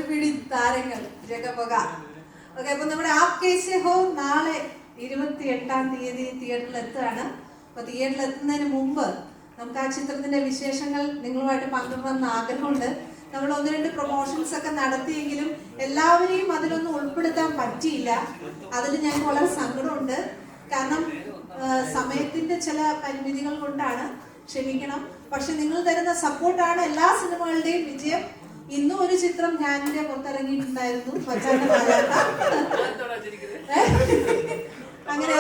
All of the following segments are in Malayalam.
പൊടിപിടി താരങ്ങൾ ജഗപക. ഓക്കെ, അപ്പൊ നമ്മുടെ ആപ് കേസ് ഹോ നാളെ 28-ാം തീയതി തിയേറ്ററിൽ എത്തുകയാണ്. അപ്പൊ തിയേറ്ററിൽ എത്തുന്നതിന് മുമ്പ് നമുക്ക് ആ ചിത്രത്തിന്റെ വിശേഷങ്ങൾ നിങ്ങളുമായിട്ട് പങ്കിടണമെന്ന് ആഗ്രഹമുണ്ട്. നമ്മൾ 1-2 പ്രൊമോഷൻസ് ഒക്കെ നടത്തിയെങ്കിലും എല്ലാവരെയും അതിലൊന്നും ഉൾപ്പെടുത്താൻ പറ്റിയില്ല. അതിൽ ഞങ്ങൾക്ക് വളരെ സങ്കടമുണ്ട്. കാരണം സമയത്തിന്റെ ചില പരിമിതികൾ കൊണ്ടാണ്, ക്ഷമിക്കണം. പക്ഷെ നിങ്ങൾ തരുന്ന സപ്പോർട്ടാണ് എല്ലാ സിനിമകളുടെയും വിജയം. ഇന്നും ഒരു ചിത്രം ഞാനിന്റെ പുറത്തിറങ്ങിയിട്ടുണ്ടായിരുന്നു, മച്ചാന്റെ മാലാട്ട. അങ്ങനെ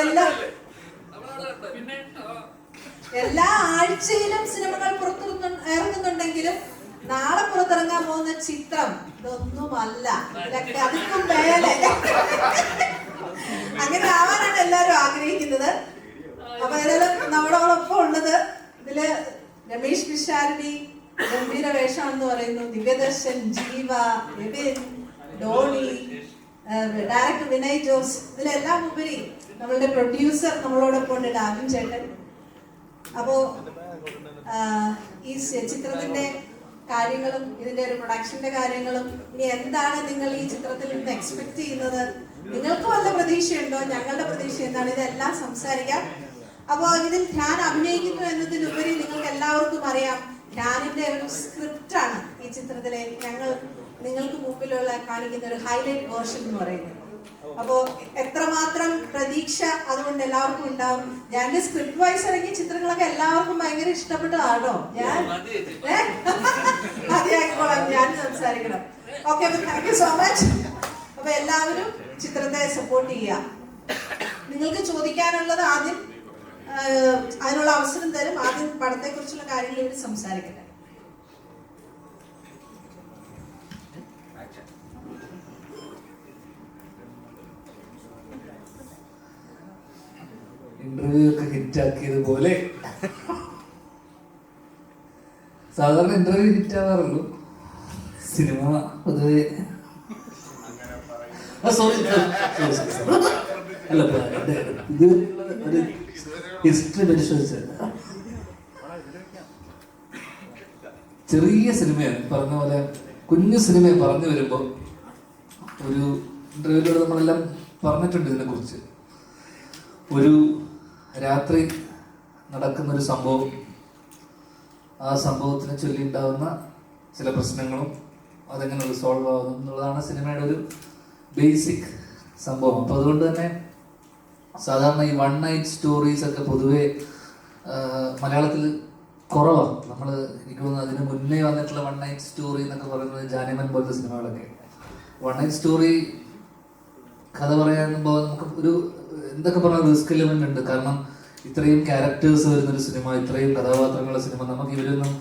എല്ലാ ആഴ്ചയിലും സിനിമകൾ ഇറങ്ങുന്നുണ്ടെങ്കിലും നാളെ പുറത്തിറങ്ങാൻ പോകുന്ന ചിത്രം ഇതൊന്നുമല്ല, ഇതൊക്കെ അതിനും മേലെ. അങ്ങനെ ആവാനാണ് എല്ലാവരും ആഗ്രഹിക്കുന്നത്. അപ്പൊ ഏതായാലും നമ്മളോടൊപ്പം ഉള്ളത് ഇതില് രമേശ് പിഷാരടി ഗംഭീര വേഷമാണെന്ന് പറയുന്നു, ദിവ്യദർശൻ, ജീവ, എബിൻ, ഡോണി, ഡയറക്ടർ വിനയ് ജോസ്, ഇതിലെല്ലാം ഉപരി നമ്മളുടെ പ്രൊഡ്യൂസർ നമ്മളോടൊപ്പം ഉണ്ട്, ഡാവിൻ ചേട്ടൻ. അപ്പോ ഈ ചിത്രത്തിന്റെ കാര്യങ്ങളും ഇതിന്റെ ഒരു പ്രൊഡക്ഷന്റെ കാര്യങ്ങളും ഇനി എന്താണ് നിങ്ങൾ ഈ ചിത്രത്തിൽ നിന്ന് എക്സ്പെക്ട് ചെയ്യുന്നത്, നിങ്ങൾക്ക് വല്ല പ്രതീക്ഷയുണ്ടോ, ഞങ്ങളുടെ പ്രതീക്ഷ എന്താണ്, ഇതെല്ലാം സംസാരിക്കാം. അപ്പോൾ ഇതിൽ ഞാൻ അഭിനയിക്കുന്നു എന്നതിലുപരി നിങ്ങൾക്ക് എല്ലാവർക്കും അറിയാം, ഞാനിന്റെ ഒരു സ്ക്രിപ്റ്റാണ് ഈ ചിത്രത്തിലെ ഞങ്ങൾ നിങ്ങൾക്ക് മുമ്പിലുള്ള കാണിക്കുന്ന ഒരു ഹൈലൈറ്റ് വേർഷൻ എന്ന് പറയുന്നത്. അപ്പോ എത്രമാത്രം പ്രതീക്ഷ അതുകൊണ്ട് എല്ലാവർക്കും ഉണ്ടാവും. ഞാൻ സ്ക്രിപ്റ്റ് വൈസ് ഇറങ്ങിയ ചിത്രങ്ങളൊക്കെ എല്ലാവർക്കും ഭയങ്കര ഇഷ്ടപ്പെട്ടതാണോ? ഞാൻ മതിയായിക്കോളാം, ഞാൻ സംസാരിക്കണം. ഓക്കെ, അപ്പൊ താങ്ക് യു സോ മച്ച്. അപ്പൊ എല്ലാവരും ചിത്രത്തെ സപ്പോർട്ട് ചെയ്യുക. നിങ്ങൾക്ക് ചോദിക്കാനുള്ളത് ആദ്യം അതിനുള്ള അവസരം തരും. ആദ്യം പടത്തെ കുറിച്ചുള്ള കാര്യങ്ങൾ ഇവിടെ സംസാരിക്കട്ടെ. ഇന്റർവ്യൂ ഒക്കെ ഹിറ്റാക്കിയതുപോലെ സാധാരണ ഇന്റർവ്യൂ ഹിറ്റാവാറുള്ളൂ, സിനിമ പൊതുവെ അല്ല ഇത് ഒരു ഹിസ്റ്ററി പരിശോധിച്ചത് ചെറിയ സിനിമയാണ്. പറഞ്ഞ പോലെ കുഞ്ഞു സിനിമയെ പറഞ്ഞു വരുമ്പോൾ ഒരു ഇന്റർവ്യൂവിലൂടെ നമ്മളെല്ലാം പറഞ്ഞിട്ടുണ്ട് ഇതിനെ കുറിച്ച്. ഒരു രാത്രി നടക്കുന്നൊരു സംഭവം, ആ സംഭവത്തിനെ ചൊല്ലിയുണ്ടാവുന്ന ചില പ്രശ്നങ്ങളും അതെങ്ങനെ റിസോൾവ് ആവുന്നു എന്നുള്ളതാണ് സിനിമയുടെ ഒരു ബേസിക് സംഭവം. അപ്പോൾ അതുകൊണ്ട് തന്നെ സാധാരണ ഈ 1 നൈറ്റ് സ്റ്റോറീസ് ഒക്കെ പൊതുവെ മലയാളത്തിൽ കുറവാണ്. നമ്മൾ എനിക്ക് തോന്നുന്നു അതിന് മുന്നേ വന്നിട്ടുള്ള 1 നൈറ്റ് സ്റ്റോറി എന്നൊക്കെ പറയുന്നത് ജാനമൻ പോലത്തെ സിനിമകളൊക്കെ. 1 നൈറ്റ് സ്റ്റോറി കഥ പറയാനുമ്പോൾ നമുക്ക് ഒരു എന്തൊക്കെ പറഞ്ഞാൽ റിസ്ക് എലിമെന്റ് ഉണ്ട്. കാരണം ഇത്രയും ക്യാരക്ടേഴ്സ് വരുന്നൊരു സിനിമ, ഇത്രയും കഥാപാത്രങ്ങളുള്ള സിനിമ, നമുക്ക് ഇവരൊന്നും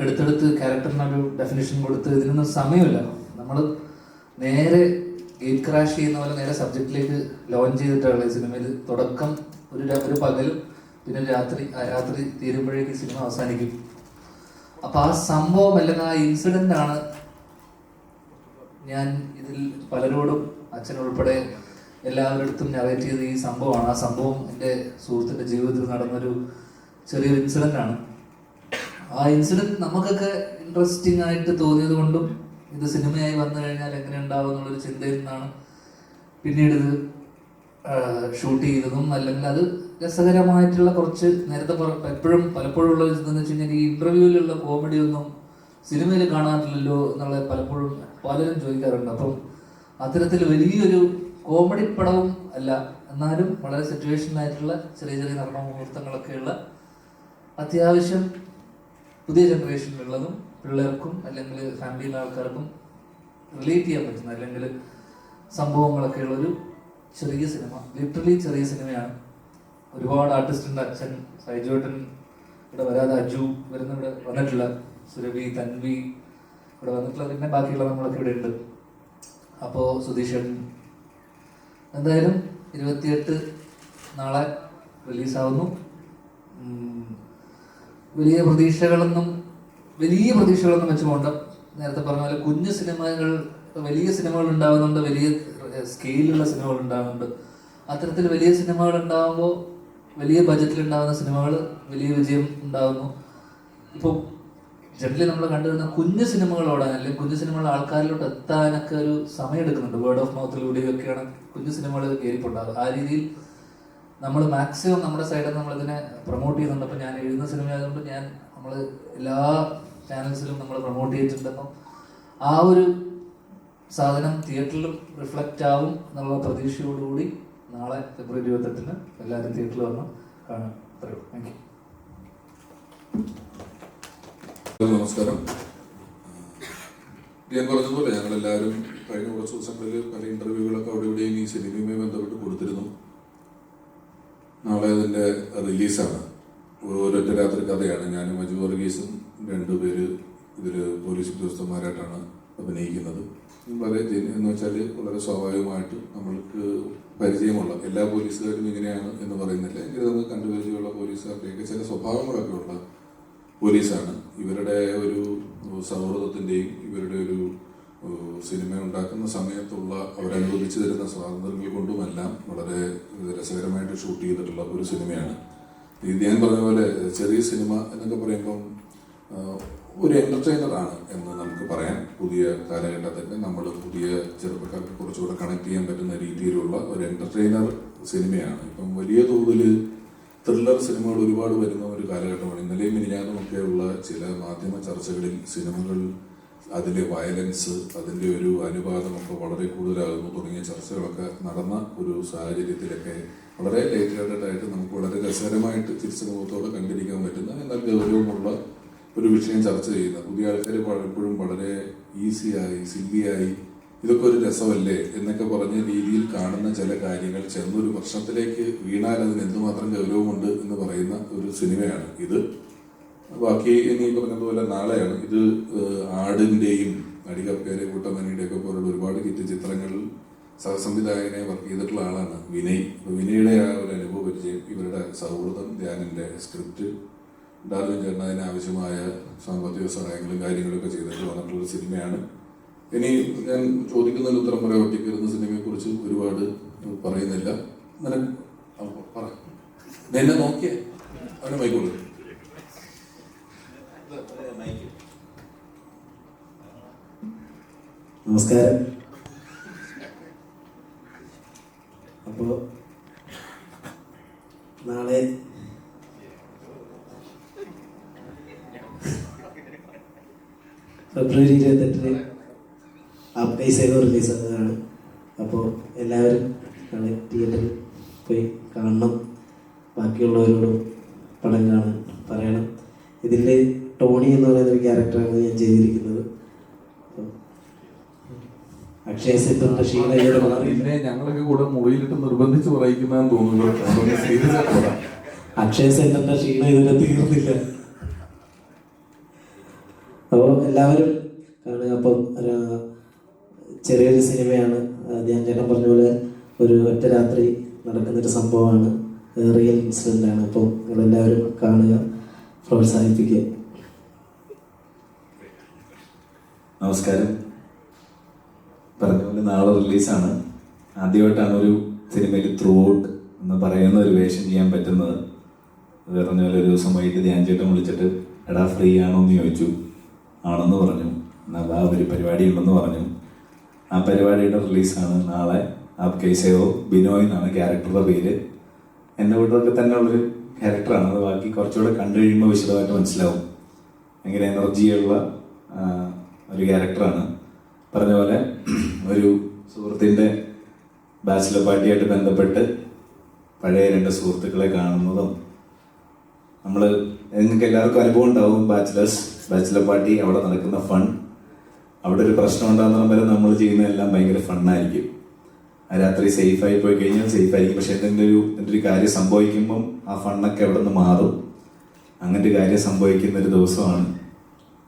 എടുത്തെടുത്ത് ക്യാരക്ടറിനൊരു ഡെഫിനിഷൻ കൊടുത്ത് ഇതിനൊന്നും സമയമില്ല. നമ്മൾ നേരെ ഗേറ്റ് ക്രാഷ് ചെയ്യുന്ന പോലെ നേരെ സബ്ജക്റ്റിലേക്ക് ലോഞ്ച് ചെയ്തിട്ടുള്ള ഈ സിനിമയിൽ തുടക്കം ഒരു പകലും പിന്നെ രാത്രി തീരുമ്പോഴേക്ക് സിനിമ അവസാനിക്കും. അപ്പൊ ആ സംഭവം അല്ലെങ്കിൽ ആ ഇൻസിഡന്റ് ആണ് ഞാൻ ഇതിൽ പലരോടും അച്ഛനുൾപ്പെടെ എല്ലാവരുടെ അടുത്തും നറേറ്റ് ചെയ്ത ഈ സംഭവമാണ്. ആ സംഭവം എൻ്റെ സുഹൃത്തിൻ്റെ ജീവിതത്തിൽ നടന്നൊരു ചെറിയൊരു ഇൻസിഡന്റ് ആണ്. ആ ഇൻസിഡന്റ് നമുക്കൊക്കെ ഇൻട്രസ്റ്റിംഗ് ആയിട്ട് തോന്നിയത് കൊണ്ടും ഇത് സിനിമയായി വന്നു കഴിഞ്ഞാൽ എങ്ങനെ ഉണ്ടാവും എന്നുള്ളൊരു ചിന്തയിൽ നിന്നാണ് പിന്നീട് ഇത് ഷൂട്ട് ചെയ്തതും. അല്ലെങ്കിൽ അത് രസകരമായിട്ടുള്ള കുറച്ച് നേരത്തെ എപ്പോഴും പലപ്പോഴും ഉള്ള ഇതെന്ന് വെച്ച് കഴിഞ്ഞാൽ ഈ ഇന്റർവ്യൂവിലുള്ള കോമഡി ഒന്നും സിനിമയിൽ കാണാറില്ലല്ലോ എന്നുള്ള പലപ്പോഴും പലരും ചോദിക്കാറുണ്ട്. അപ്പം അത്തരത്തിൽ വലിയൊരു കോമഡി പടവും അല്ല, എന്നാലും വളരെ സിറ്റുവേഷനായിട്ടുള്ള ചെറിയ ചെറിയ നർമ്മ മുഹൂർത്തങ്ങളൊക്കെയുള്ള അത്യാവശ്യം പുതിയ ജനറേഷനിലുള്ളതും പിള്ളേർക്കും അല്ലെങ്കിൽ ഫാമിലിയിലെ ആൾക്കാർക്കും റിലേറ്റ് ചെയ്യാൻ പറ്റുന്ന അല്ലെങ്കിൽ സംഭവങ്ങളൊക്കെ ഉള്ളൊരു ചെറിയ സിനിമ. ലിറ്ററലി ചെറിയ സിനിമയാണ്. ഒരുപാട് ആർട്ടിസ്റ്റ് ഉണ്ട്. അച്ഛൻ സൈജോട്ടൻ ഇവിടെ വരാതെ, അജു ഇവിടെ വന്നിട്ടില്ല, സുരഭി, തൻവി ഇവിടെ വന്നിട്ടുള്ള, പിന്നെ ബാക്കിയുള്ള നമ്മളൊക്കെ ഇവിടെ ഉണ്ട്. അപ്പോൾ സുധീഷൻ എന്തായാലും 28 നാളെ റിലീസാവുന്നു. വലിയ പ്രതീക്ഷകളൊന്നും വെച്ച് പോകണ്ട. നേരത്തെ പറഞ്ഞ പോലെ കുഞ്ഞു സിനിമകൾ, വലിയ സിനിമകൾ ഉണ്ടാകുന്നുണ്ട്, വലിയ സ്കെയിലുള്ള സിനിമകൾ ഉണ്ടാകുന്നുണ്ട്. അത്തരത്തിൽ വലിയ സിനിമകൾ ഉണ്ടാകുമ്പോൾ, വലിയ ബജറ്റിൽ ഉണ്ടാകുന്ന സിനിമകൾ വലിയ വിജയം ഉണ്ടാകുന്നു. ഇപ്പോൾ ജനറലി നമ്മൾ കണ്ടുവരുന്ന കുഞ്ഞു സിനിമകളോടാൻ അല്ലെങ്കിൽ കുഞ്ഞു സിനിമകൾ ആൾക്കാരിലോട്ട് എത്താനൊക്കെ ഒരു സമയം എടുക്കുന്നുണ്ട്. വേർഡ് ഓഫ് മൗത്തിലൂടെയൊക്കെയാണ് കുഞ്ഞു സിനിമകൾ കയറിപ്പുണ്ടാകുക. ആ രീതിയിൽ നമ്മൾ മാക്സിമം നമ്മുടെ സൈഡിൽ നിന്ന് നമ്മളിതിനെ പ്രൊമോട്ട് ചെയ്യുന്നുണ്ട്. അപ്പം ഞാൻ എഴുതുന്ന സിനിമ ആയതുകൊണ്ട് നമ്മൾ എല്ലാ ചാനൽസിലും നമ്മൾ പ്രൊമോട്ട് ചെയ്തിട്ടുണ്ട്. അപ്പം ആ ഒരു സാധനം തിയേറ്ററിലും റിഫ്ലക്റ്റ് ആവും എന്നുള്ള പ്രതീക്ഷയോടുകൂടി നാളെ ഫെബ്രുവരി 28-ന് എല്ലാവരും തിയേറ്ററിൽ വന്ന് കാണാം. അത്രയേ ഉള്ളൂ. Thank you. നമസ്കാരം. ഞാൻ പറഞ്ഞതുപോലെ ഞങ്ങളെല്ലാവരും കഴിഞ്ഞ കുറച്ച് ദിവസങ്ങളിൽ പല ഇന്റർവ്യൂകളൊക്കെ അവിടെ ഇവിടെയും ഈ സിനിമയുമായി ബന്ധപ്പെട്ട് കൊടുത്തിരുന്നു. നാളെ അതിൻ്റെ റിലീസാണ്. ഒരൊറ്റ രാത്രി കഥയാണ്. ഞാനും മജു വർഗീസും 2 പേര് ഇതിൽ പോലീസ് ഉദ്യോഗസ്ഥന്മാരായിട്ടാണ് അഭിനയിക്കുന്നത്. വളരെ എന്ന് വെച്ചാൽ വളരെ സ്വാഭാവികമായിട്ട് നമ്മൾക്ക് പരിചയമുള്ള എല്ലാ പോലീസുകാരും ഇങ്ങനെയാണ് എന്ന് പറയുന്നില്ല. എങ്കിലും നമുക്ക് കണ്ടുപരിചയമുള്ള പോലീസുകാരുടെയൊക്കെ ചില സ്വഭാവങ്ങളൊക്കെ ഉള്ള പോലീസാണ്. ഇവരുടെ ഒരു സൗഹൃദത്തിൻ്റെയും ഇവരുടെ ഒരു സിനിമ ഉണ്ടാക്കുന്ന സമയത്തുള്ള അവരനുവദിച്ചു തരുന്ന സ്വാതന്ത്ര്യങ്ങൾ കൊണ്ടുമെല്ലാം വളരെ രസകരമായിട്ട് ഷൂട്ട് ചെയ്തിട്ടുള്ള ഒരു സിനിമയാണ്. ഇത് ഞാൻ പറഞ്ഞ പോലെ ചെറിയ സിനിമ എന്നൊക്കെ പറയുമ്പം ഒരു എൻ്റർടൈനറാണ് എന്ന് നമുക്ക് പറയാം. പുതിയ കാലഘട്ടത്തിൽ നമ്മൾ പുതിയ ചെറുപ്പക്കാർക്ക് കുറച്ചുകൂടെ കണക്ട് ചെയ്യാൻ പറ്റുന്ന രീതിയിലുള്ള ഒരു എൻ്റർടൈനർ സിനിമയാണ്. ഇപ്പം വലിയ തോതിൽ ത്രില്ലർ സിനിമകൾ ഒരുപാട് വരുന്ന ഒരു കാലഘട്ടമാണ്. ഇന്നലെയും മിനിഞ്ഞാന്നുമൊക്കെയുള്ള ചില മാധ്യമ ചർച്ചകളിൽ സിനിമകൾ അതിലെ വയലൻസ്, അതിൻ്റെ ഒരു അനുപാതമൊക്കെ വളരെ കൂടുതലാകുന്നു തുടങ്ങിയ ചർച്ചകളൊക്കെ നടന്ന ഒരു സാഹചര്യത്തിലൊക്കെ വളരെ ലേറ്റഡ് ആയിട്ട് നമുക്ക് വളരെ രസകരമായിട്ട് തിരിച്ചുമുഖത്തോടെ കണ്ടിരിക്കാൻ പറ്റുന്ന എന്നാൽ ഗൗരവമുള്ള ഒരു വിഷയം ചർച്ച ചെയ്യുന്ന പുതിയ ആൾക്കാർ പലപ്പോഴും വളരെ ഈസിയായി സില്ലിയായി ഇതൊക്കെ ഒരു രസമല്ലേ എന്നൊക്കെ പറഞ്ഞ രീതിയിൽ കാണുന്ന ചില കാര്യങ്ങൾ ചെന്നൊരു പ്രശ്നത്തിലേക്ക് വീണാൽ അതിന് എന്തുമാത്രം ഗൗരവമുണ്ട് എന്ന് പറയുന്ന ഒരു സിനിമയാണ് ഇത്. ബാക്കി ഇനി പറഞ്ഞതുപോലെ നാളെയാണ് ഇത്. ആടിൻ്റെയും അടികപ്പേരെ കുട്ടമനിയുടെയൊക്കെ പോലുള്ള ഒരുപാട് ഹിറ്റ് ചിത്രങ്ങളിൽ സഹസംവിധായകനെ വർക്ക് ചെയ്തിട്ടുള്ള ആളാണ് വിനയ്. വിനയുടെ ആ ഒരു അനുഭവ പരിചയം, ഇവരുടെ സൗഹൃദം, ധ്യാനിൻ്റെ സ്ക്രിപ്റ്റ്, ഡാർവിൻ ചേട്ടൻ അതിന് ആവശ്യമായ സാമ്പത്തിക സഹായങ്ങളും കാര്യങ്ങളൊക്കെ ചെയ്തിട്ട് വന്നിട്ടുള്ള സിനിമയാണ്. ഇനി ഞാൻ ചോദിക്കുന്നതിന് ഉത്തരം പറയാൻ ഒറ്റയ്ക്കിരുന്ന സിനിമയെക്കുറിച്ച് ഒരുപാട് പറയുന്നില്ല. പറ, എന്നെ നോക്കിയേ അവനെ മൈക്കുള്ളൂ. നമസ്കാരം. അപ്പോൾ നാളെ ഫെബ്രുവരി 28-ന് ആപ്കൈ സേവ റിലീസാകുന്നതാണ്. അപ്പോൾ എല്ലാവരും നാളെ തിയേറ്ററിൽ പോയി കാണണം. ബാക്കിയുള്ളവരോടും പടം കാണാൻ പറയണം. ഇതിൽ ടോണി എന്ന് പറയുന്ന ഒരു ക്യാരക്ടറാണ് ഞാൻ ചെയ്തിരിക്കുന്നത്. അക്ഷയ സെന്ററിന്റെ ക്ഷീണയോടെ പിന്നെ ഞങ്ങളൊക്കെ കൂടെ മുറിയിലിട്ട് നിർബന്ധിച്ച് പറയിക്കുന്നതെന്ന് തോന്നുന്നു. അക്ഷയ സെന്ററിന്റെ ക്ഷീണം ഇതുവരെ തീർന്നില്ല. അപ്പോൾ എല്ലാവരും കാണുക. അപ്പം ചെറിയൊരു സിനിമയാണ്. ധ്യാൻ ചേട്ടൻ പറഞ്ഞ പോലെ ഒരു ഒറ്റ രാത്രി നടക്കുന്നൊരു സംഭവമാണ്. റിയൽ ഇൻസിഡൻ്റ് ആണ്. അപ്പം നിങ്ങളെല്ലാവരും കാണുക, പ്രോത്സാഹിപ്പിക്കുക. നമസ്കാരം. പറഞ്ഞ പോലെ നാളെ റിലീസാണ്. ആദ്യമായിട്ടാണ് ഒരു സിനിമയിൽ ത്രൂ ഔട്ട് എന്ന് പറയുന്ന ഒരു വേഷം ചെയ്യാൻ പറ്റുന്നത്. പറഞ്ഞ പോലെ ഒരു ദിവസം വൈകിട്ട് ധ്യാൻ ചേട്ടൻ വിളിച്ചിട്ട് എടാ ഫ്രീ ആണോ എന്ന് ചോദിച്ചു. ആണെന്ന് പറഞ്ഞു. എന്നാൽ ആ ഒരു പരിപാടി ഉണ്ടെന്ന് പറഞ്ഞു. ആ പരിപാടിയുടെ റിലീസാണ് നാളെ. ആപ്കൈ സേവോ. ബിനോയ് എന്നാണ് ക്യാരക്ടറുടെ പേര്. എൻ്റെ വീട്ടിലൊക്കെ തന്നെ ഉള്ളൊരു ക്യാരക്ടറാണ്. അത് ബാക്കി കുറച്ചുകൂടെ കണ്ടു കഴിയുമ്പോൾ വിശദമായിട്ട് മനസ്സിലാവും. ഭയങ്കര എനർജിയുള്ള ഒരു ക്യാരക്ടറാണ്. പറഞ്ഞ പോലെ ഒരു സുഹൃത്തിൻ്റെ ബാച്ചിലർ പാർട്ടിയായിട്ട് ബന്ധപ്പെട്ട് പഴയ 2 സുഹൃത്തുക്കളെ കാണുന്നതും, നിങ്ങൾക്ക് എല്ലാവർക്കും അനുഭവം ഉണ്ടാവും. ബാച്ചിലർ പാർട്ടി, അവിടെ നടക്കുന്ന ഫൺ, അവിടെ ഒരു പ്രശ്നം ഉണ്ടാകുന്ന വരെ നമ്മൾ ചെയ്യുന്ന എല്ലാം ഭയങ്കര ഫണ്ണായിരിക്കും. ആ രാത്രി സേഫായി പോയി കഴിഞ്ഞാൽ സേഫായിരിക്കും. പക്ഷെ എന്തെങ്കിലും ഒരു കാര്യം സംഭവിക്കുമ്പം ആ ഫണ്ണൊക്കെ അവിടെ നിന്ന് മാറും. അങ്ങനത്തെ ഒരു കാര്യം സംഭവിക്കുന്ന ഒരു ദിവസമാണ്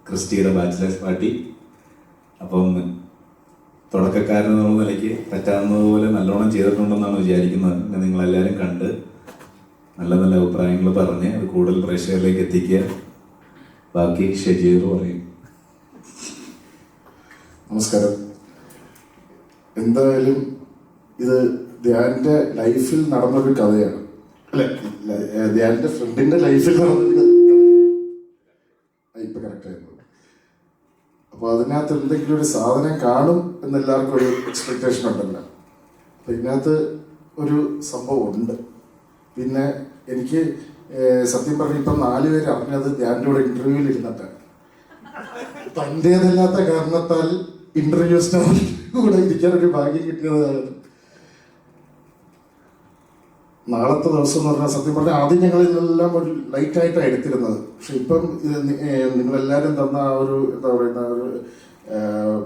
ക്രിസ്റ്റിയുടെ ബാച്ചിലർ പാർട്ടി. അപ്പം തുടക്കക്കാരെന്നുള്ള നിലയ്ക്ക് പറ്റാവുന്നതുപോലെ നല്ലോണം ചെയ്തിട്ടുണ്ടെന്നാണ് വിചാരിക്കുന്നത്. പിന്നെ നിങ്ങളെല്ലാവരും കണ്ട് നല്ല നല്ല അഭിപ്രായങ്ങൾ പറഞ്ഞ് അത് കൂടുതൽ പ്രേക്ഷകരിലേക്ക് എത്തിക്കുക. ബാക്കി ഷജീർ പറയും. നമസ്കാരം. എന്തായാലും ഇത് ധ്യാന്റെ ലൈഫിൽ നടന്നൊരു കഥയാണ്. അല്ലെ, ധ്യാന്റെ ഫ്രണ്ടിന്റെ ലൈഫിൽ നടന്നൊരു ഇപ്പൊ കറക്റ്റ് ആയിരുന്നു. അപ്പോൾ അതിനകത്ത് എന്തെങ്കിലും ഒരു സാധനം കാണും എന്നെല്ലാവർക്കും ഒരു എക്സ്പെക്റ്റേഷൻ ഉണ്ടല്ലോ. അപ്പം ഇതിനകത്ത് ഒരു സംഭവം ഉണ്ട്. പിന്നെ എനിക്ക് സത്യം പറഞ്ഞ ഇപ്പം 4 പേര് അറിഞ്ഞത് ധ്യാൻ്റെ കൂടെ ഇന്റർവ്യൂവിൽ ഇരുന്നിട്ടാണ്. തൻ്റേതല്ലാത്ത കാരണത്താൽ ഇന്റർവ്യൂ സ്റ്റാറിൽ കൂടെ ഇരിക്കാൻ ഒരു ഭാഗ്യം കിട്ടിയതാണ്. നാളത്തെ ദിവസം എന്ന് പറഞ്ഞാൽ സത്യം പറഞ്ഞാൽ ആദ്യം ഞങ്ങളിതെല്ലാം ഒരു ലൈറ്റായിട്ടാണ് എടുത്തിരുന്നത്. പക്ഷെ ഇപ്പം ഇത് നിങ്ങളെല്ലാവരും തന്ന ആ ഒരു എന്താ പറയുന്ന ഒരു